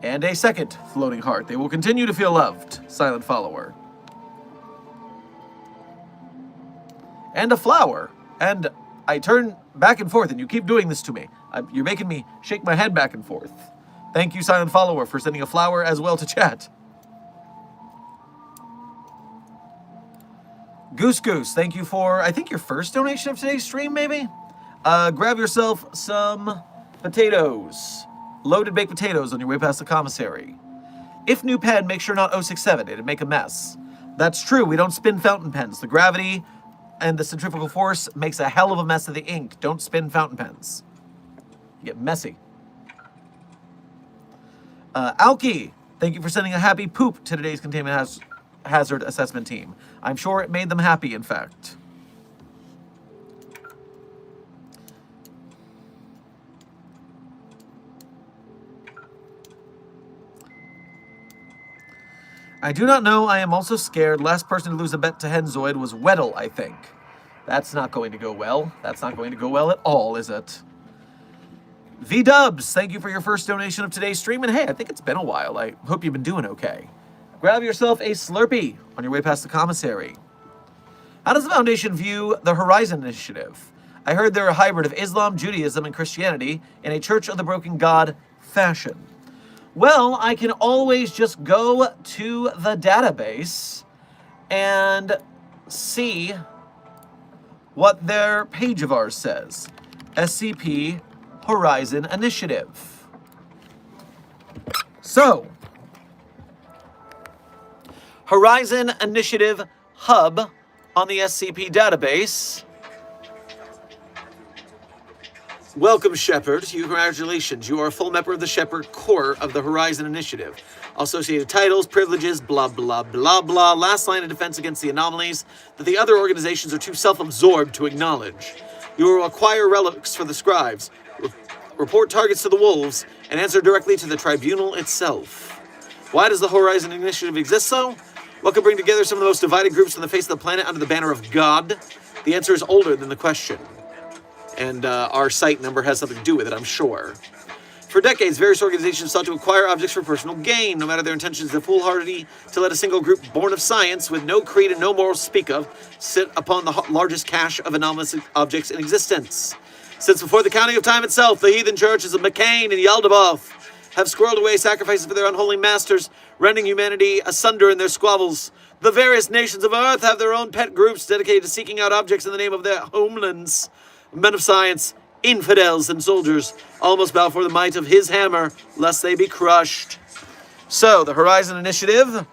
And a second floating heart. They will continue to feel loved, Silent Follower. And a flower. And I turn back and forth, and you keep doing this to me. You're making me shake my head back and forth. Thank you, Silent Follower, for sending a flower as well to chat. Goose, thank you for, I think, your first donation of today's stream, maybe? Grab yourself some potatoes. Loaded baked potatoes on your way past the commissary. If new pen, make sure not 067. It'd make a mess. That's true, we don't spin fountain pens. The gravity and the centrifugal force makes a hell of a mess of the ink. Don't spin fountain pens. You get messy. Alki, thank you for sending a happy poop to today's Containment Hazard Assessment Team. I'm sure it made them happy, in fact. I do not know. I am also scared. Last person to lose a bet to Henzoid was Weddle, I think. That's not going to go well. That's not going to go well at all, is it? V-Dubs, thank you for your first donation of today's stream. And hey, I think it's been a while. I hope you've been doing okay. Grab yourself a Slurpee on your way past the commissary. How does the Foundation view the Horizon Initiative? I heard they're a hybrid of Islam, Judaism, and Christianity in a Church of the Broken God fashion. Well, I can always just go to the database and see what their page of ours says. SCP Horizon Initiative. So, Horizon Initiative Hub on the SCP database Welcome, Shepard. Congratulations. You are a full member of the Shepard Corps of the Horizon Initiative. Associated titles, privileges, blah, blah, blah, blah. Last line of defense against the anomalies that the other organizations are too self-absorbed to acknowledge. You will acquire relics for the scribes, report targets to the wolves, and answer directly to the tribunal itself. Why does the Horizon Initiative exist, so? What could bring together some of the most divided groups on the face of the planet under the banner of God? The answer is older than the question. And our site number has something to do with it, I'm sure. For decades, various organizations sought to acquire objects for personal gain, no matter their intentions. The foolhardy to let a single group born of science, with no creed and no morals to speak of, sit upon the largest cache of anomalous objects in existence. Since before the counting of time itself, the heathen churches of McCain and Yaldabaoth have squirreled away sacrifices for their unholy masters, rending humanity asunder in their squabbles. The various nations of Earth have their own pet groups dedicated to seeking out objects in the name of their homelands. Men of science, infidels, and soldiers almost bow for the might of his hammer, lest they be crushed. So, the Horizon Initiative.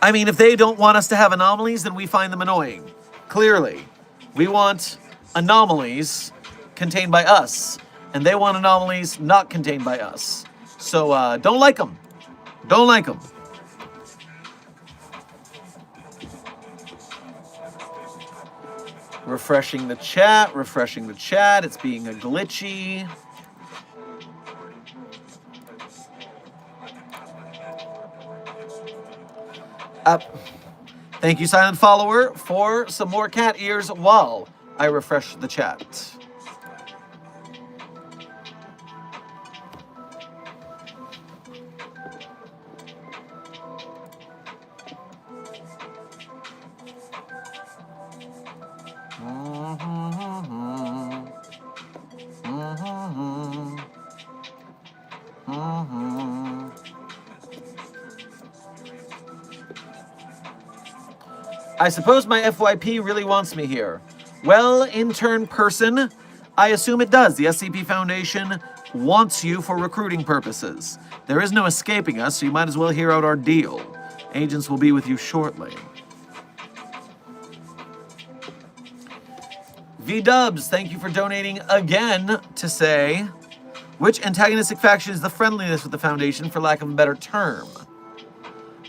I mean, if they don't want us to have anomalies, then we find them annoying. Clearly. We want anomalies contained by us, and they want anomalies not contained by us. So, don't like them. Don't like them. Refreshing the chat. It's being a glitchy. Thank you, Silent Follower, for some more cat ears while I refresh the chat. I suppose my FYP really wants me here. Well, intern person, I assume it does. The SCP Foundation wants you for recruiting purposes. There is no escaping us, so you might as well hear out our deal. Agents will be with you shortly. V-Dubs, thank you for donating again to say, which antagonistic faction is the friendliest with the Foundation, for lack of a better term?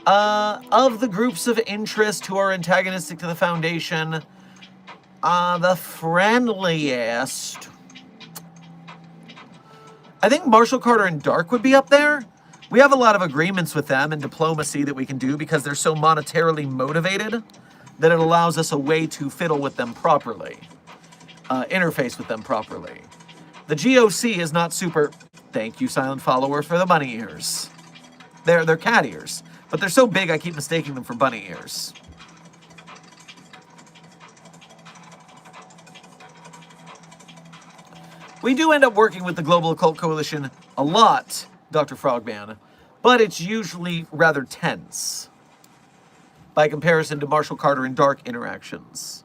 Of the groups of interest who are antagonistic to the Foundation, the friendliest, I think Marshall Carter and Dark would be up there. We have a lot of agreements with them and diplomacy that we can do because they're so monetarily motivated that it allows us a way to fiddle with them properly, interface with them properly. The GOC is not super... Thank you, Silent Follower, for the bunny ears. They're cat ears. But they're so big, I keep mistaking them for bunny ears. We do end up working with the Global Occult Coalition a lot, Dr. Frogman, but it's usually rather tense by comparison to Marshall Carter and Dark interactions.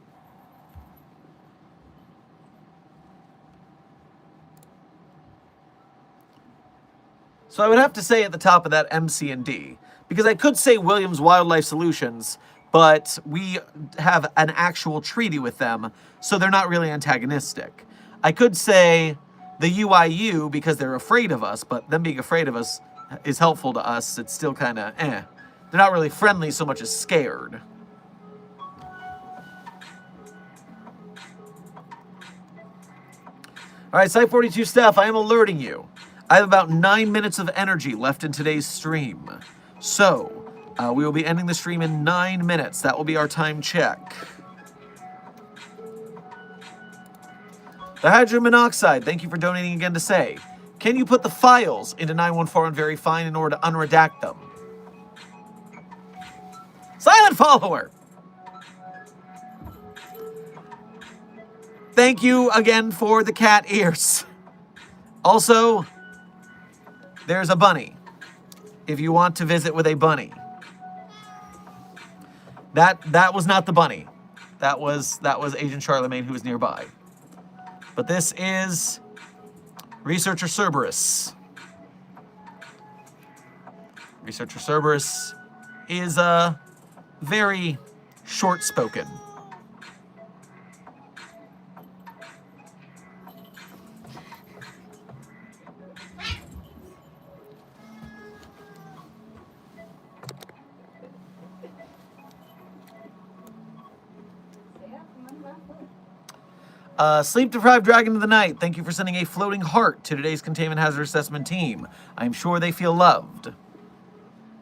So I would have to say at the top of that MC and D. Because I could say Williams Wildlife Solutions, but we have an actual treaty with them, so they're not really antagonistic. I could say the UIU because they're afraid of us, but them being afraid of us is helpful to us. It's still kind of eh. They're not really friendly so much as scared. All right, Site 42 staff, I am alerting you. I have about 9 minutes of energy left in today's stream. So, we will be ending the stream in 9 minutes. That will be our time check. The hydrogen monoxide, thank you for donating again to say, can you put the files into 914 on Very Fine in order to unredact them? Silent Follower! Thank you again for the cat ears. Also, there's a bunny. If you want to visit with a bunny. That was not the bunny. That was Agent Charlemagne who was nearby. But this is Researcher Cerberus. Researcher Cerberus is very short-spoken. Sleep Deprived Dragon of the Night, thank you for sending a floating heart to today's Containment Hazard Assessment team. I'm sure they feel loved.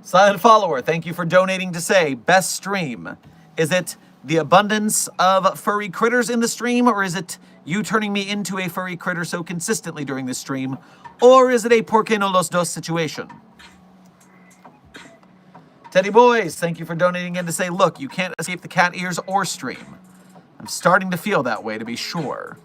Silent Follower, thank you for donating to say, best stream. Is it the abundance of furry critters in the stream, or is it you turning me into a furry critter so consistently during this stream, or is it a por qué no los dos situation? Teddy Boys, thank you for donating in to say, look, you can't escape the cat ears or stream. I'm starting to feel that way, to be sure.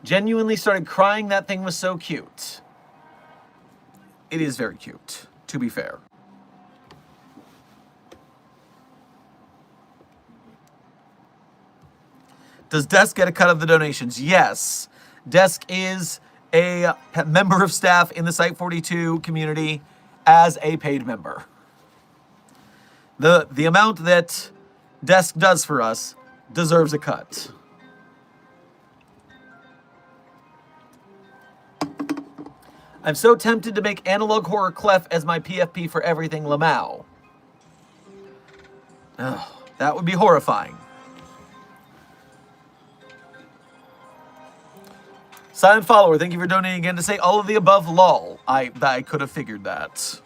Genuinely started crying. That thing was so cute. It is very cute, to be fair. Does Desk get a cut of the donations? Yes. Desk is a member of staff in the Site 42 community as a paid member. The amount that Desk does for us deserves a cut. I'm so tempted to make Analogue Horror Clef as my PFP for everything Lamau. Oh, that would be horrifying. Silent Follower, thank you for donating again to say all of the above, lol. I could have figured that.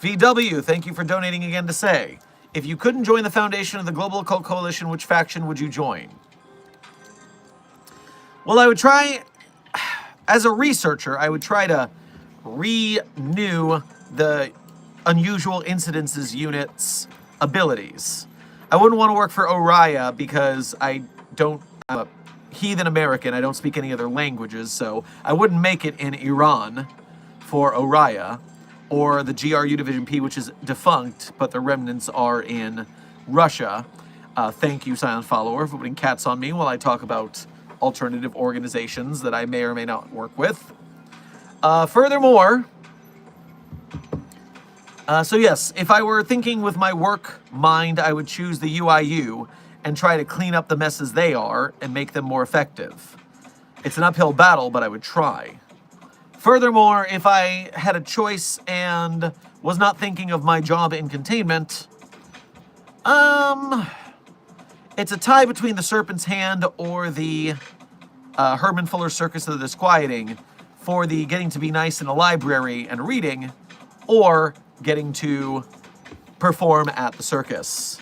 VW, thank you for donating again to say, if you couldn't join the foundation of the Global Occult Coalition, which faction would you join? Well, I would try, as a researcher, I would try to renew the Unusual Incidences Unit's abilities. I wouldn't want to work for Oriya because I'm a heathen American. I don't speak any other languages, so I wouldn't make it in Iran for Oriya, or the GRU Division P, which is defunct, but the remnants are in Russia. Thank you, Silent Follower, for putting cats on me while I talk about alternative organizations that I may or may not work with. Furthermore, so yes, if I were thinking with my work mind, I would choose the UIU and try to clean up the messes they are and make them more effective. It's an uphill battle, but I would try. Furthermore, if I had a choice and was not thinking of my job in containment, it's a tie between the Serpent's Hand or the Herman Fuller Circus of the Disquieting for the getting to be nice in a library and reading, or getting to perform at the circus.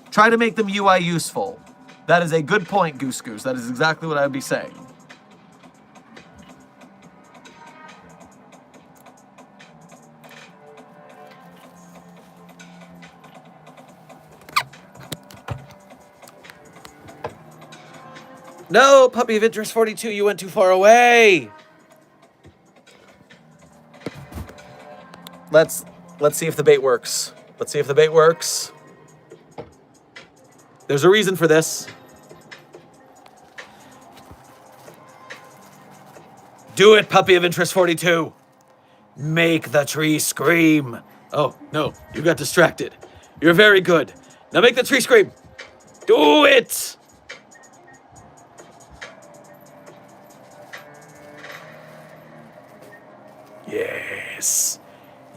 Try to make them UI useful. That is a good point, Goose Goose. That is exactly what I would be saying. No, Puppy of Interest 42, you went too far away. Let's see if the bait works. Let's see if the bait works. There's a reason for this. Do it, Puppy of Interest 42. Make the tree scream. Oh, no, you got distracted. You're very good. Now make the tree scream. Do it! Yes.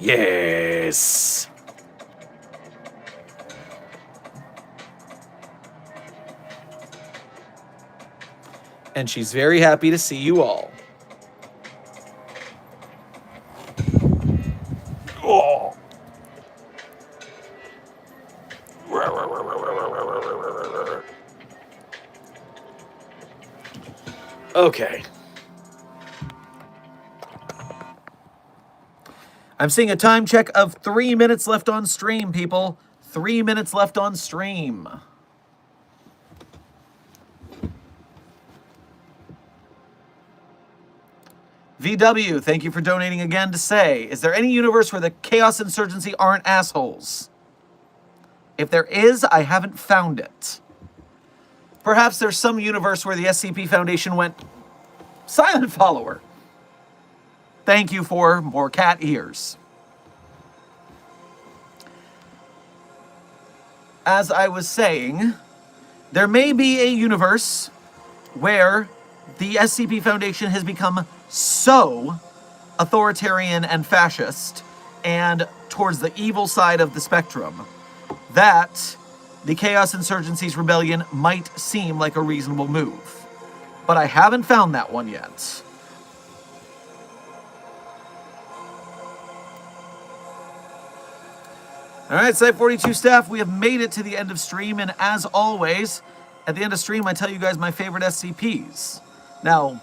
Yes. And she's very happy to see you all. Oh. Okay. I'm seeing a time check of 3 minutes left on stream, people. 3 minutes left on stream. VW, thank you for donating again to say, is there any universe where the Chaos Insurgency aren't assholes? If there is, I haven't found it. Perhaps there's some universe where the SCP Foundation went Silent Follower. Thank you for more cat ears. As I was saying, there may be a universe where the SCP Foundation has become so authoritarian and fascist and towards the evil side of the spectrum that the Chaos Insurgency's rebellion might seem like a reasonable move. But I haven't found that one yet. Alright, Site 42 staff, we have made it to the end of stream, and as always, at the end of stream, I tell you guys my favorite SCPs. Now,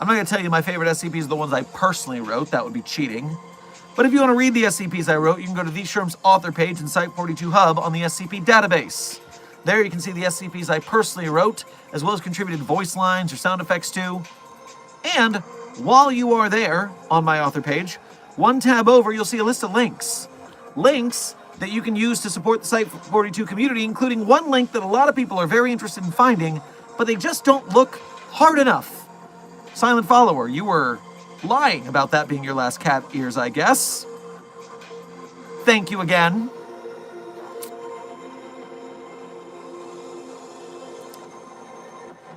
I'm not going to tell you my favorite SCPs are the ones I personally wrote. That would be cheating. But if you want to read the SCPs I wrote, you can go to These Shrooms author page in Site 42 Hub on the SCP database. There you can see the SCPs I personally wrote, as well as contributed voice lines or sound effects to. And while you are there on my author page, one tab over, you'll see a list of links. Links that you can use to support the Site 42 community, including one link that a lot of people are very interested in finding, but they just don't look hard enough. Silent Follower, you were lying about that being your last cat ears, I guess. Thank you again.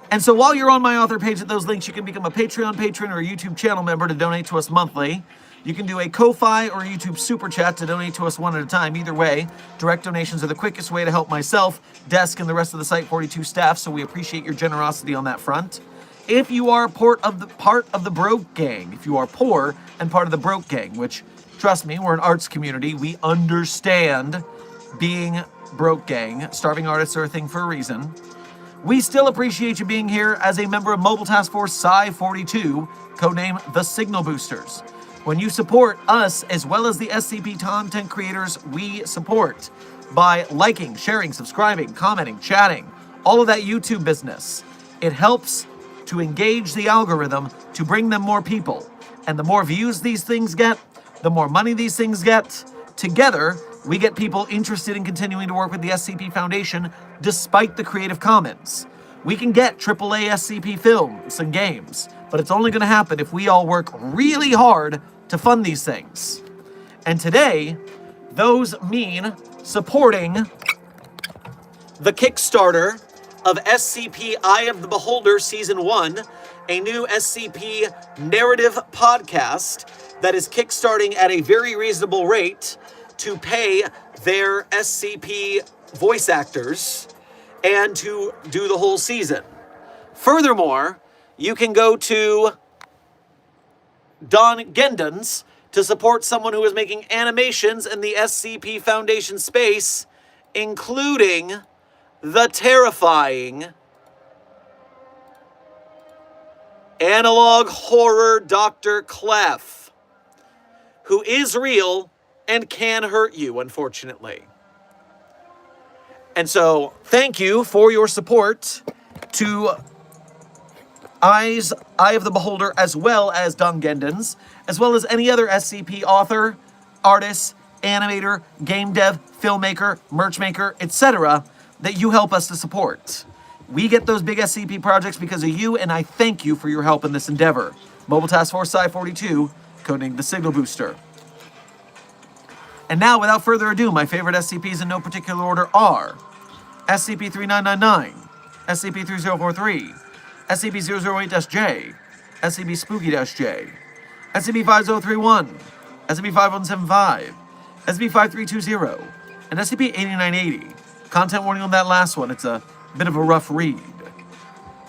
And so while you're on my author page at those links, you can become a Patreon patron or a YouTube channel member to donate to us monthly. You can do a Ko-Fi or a YouTube Super Chat to donate to us one at a time. Either way, direct donations are the quickest way to help myself, Desk, and the rest of the Site 42 staff, so we appreciate your generosity on that front. If you are part of the Broke Gang, if you are poor and part of the Broke Gang, which, trust me, we're an arts community, we understand being Broke Gang. Starving artists are a thing for a reason. We still appreciate you being here as a member of Mobile Task Force Psi-42, codename the Signal Boosters. When you support us, as well as the SCP content creators we support, by liking, sharing, subscribing, commenting, chatting, all of that YouTube business, it helps to engage the algorithm to bring them more people. And the more views these things get, the more money these things get. Together, we get people interested in continuing to work with the SCP Foundation despite the Creative Commons. We can get AAA SCP films and games, but it's only going to happen if we all work really hard to fund these things. And today, those mean supporting the Kickstarter of SCP Eye of the Beholder Season 1, a new SCP narrative podcast that is kickstarting at a very reasonable rate to pay their SCP voice actors and to do the whole season. Furthermore, you can go to Don Gendon's to support someone who is making animations in the SCP Foundation space, including the terrifying Analogue horror Dr. Clef, who is real and can hurt you, unfortunately. And so, thank you for your support to Eye of the Beholder, as well as Don Gendon's, as well as any other SCP author, artist, animator, game dev, filmmaker, merch maker, etc. that you help us to support. We get those big SCP projects because of you, and I thank you for your help in this endeavor. Mobile Task Force Psi-42, codenamed the Signal Booster. And now, without further ado, my favorite SCPs in no particular order are SCP-3999, SCP-3043, SCP-008-J, SCP-Spooky-J, SCP-5031, SCP-5175, SCP-5320, and SCP-8980. Content warning on that last one, it's a bit of a rough read.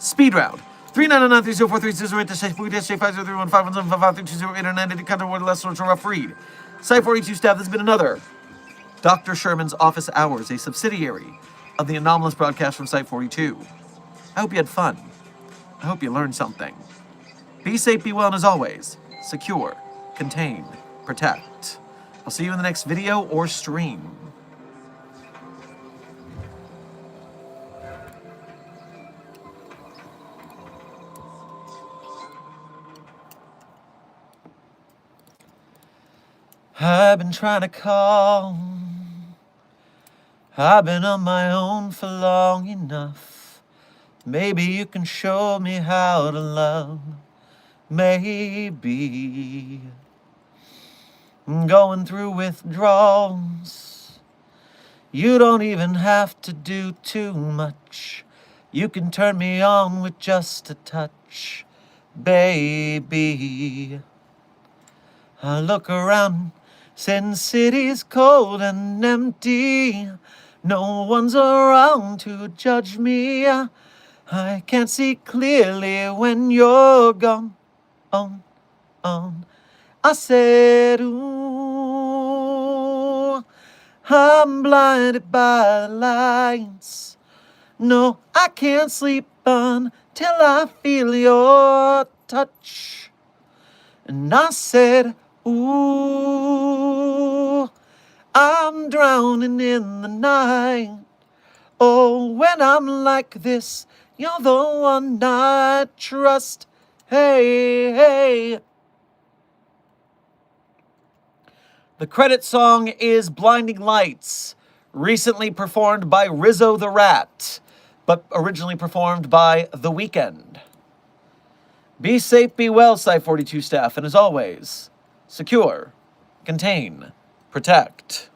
Speed round. 3999-3043-008-J, content warning last one, it's a rough read. Site 42 staff, this has been another Dr. Sherman's Office Hours, a subsidiary of the anomalous broadcast from Site 42. I hope you had fun. I hope you learned something. Be safe, be well, and as always, secure, contain, protect. I'll see you in the next video or stream. I've been trying to call. I've been on my own for long enough. Maybe you can show me how to love. Maybe I'm going through withdrawals. You don't even have to do too much You can turn me on with just a touch, baby. I look around, Sin City's cold and empty. No one's around to judge me. I can't see clearly when you're gone. On. I said, ooh, I'm blinded by the lights. No, I can't sleep until I feel your touch. And I said, ooh, I'm drowning in the night. Oh, when I'm like this, you're the one I trust. Hey. The credit song is Blinding Lights, recently performed by Rizzo the Rat, but originally performed by The Weeknd. Be safe, be well, Site 42 staff, and as always, secure, contain, protect.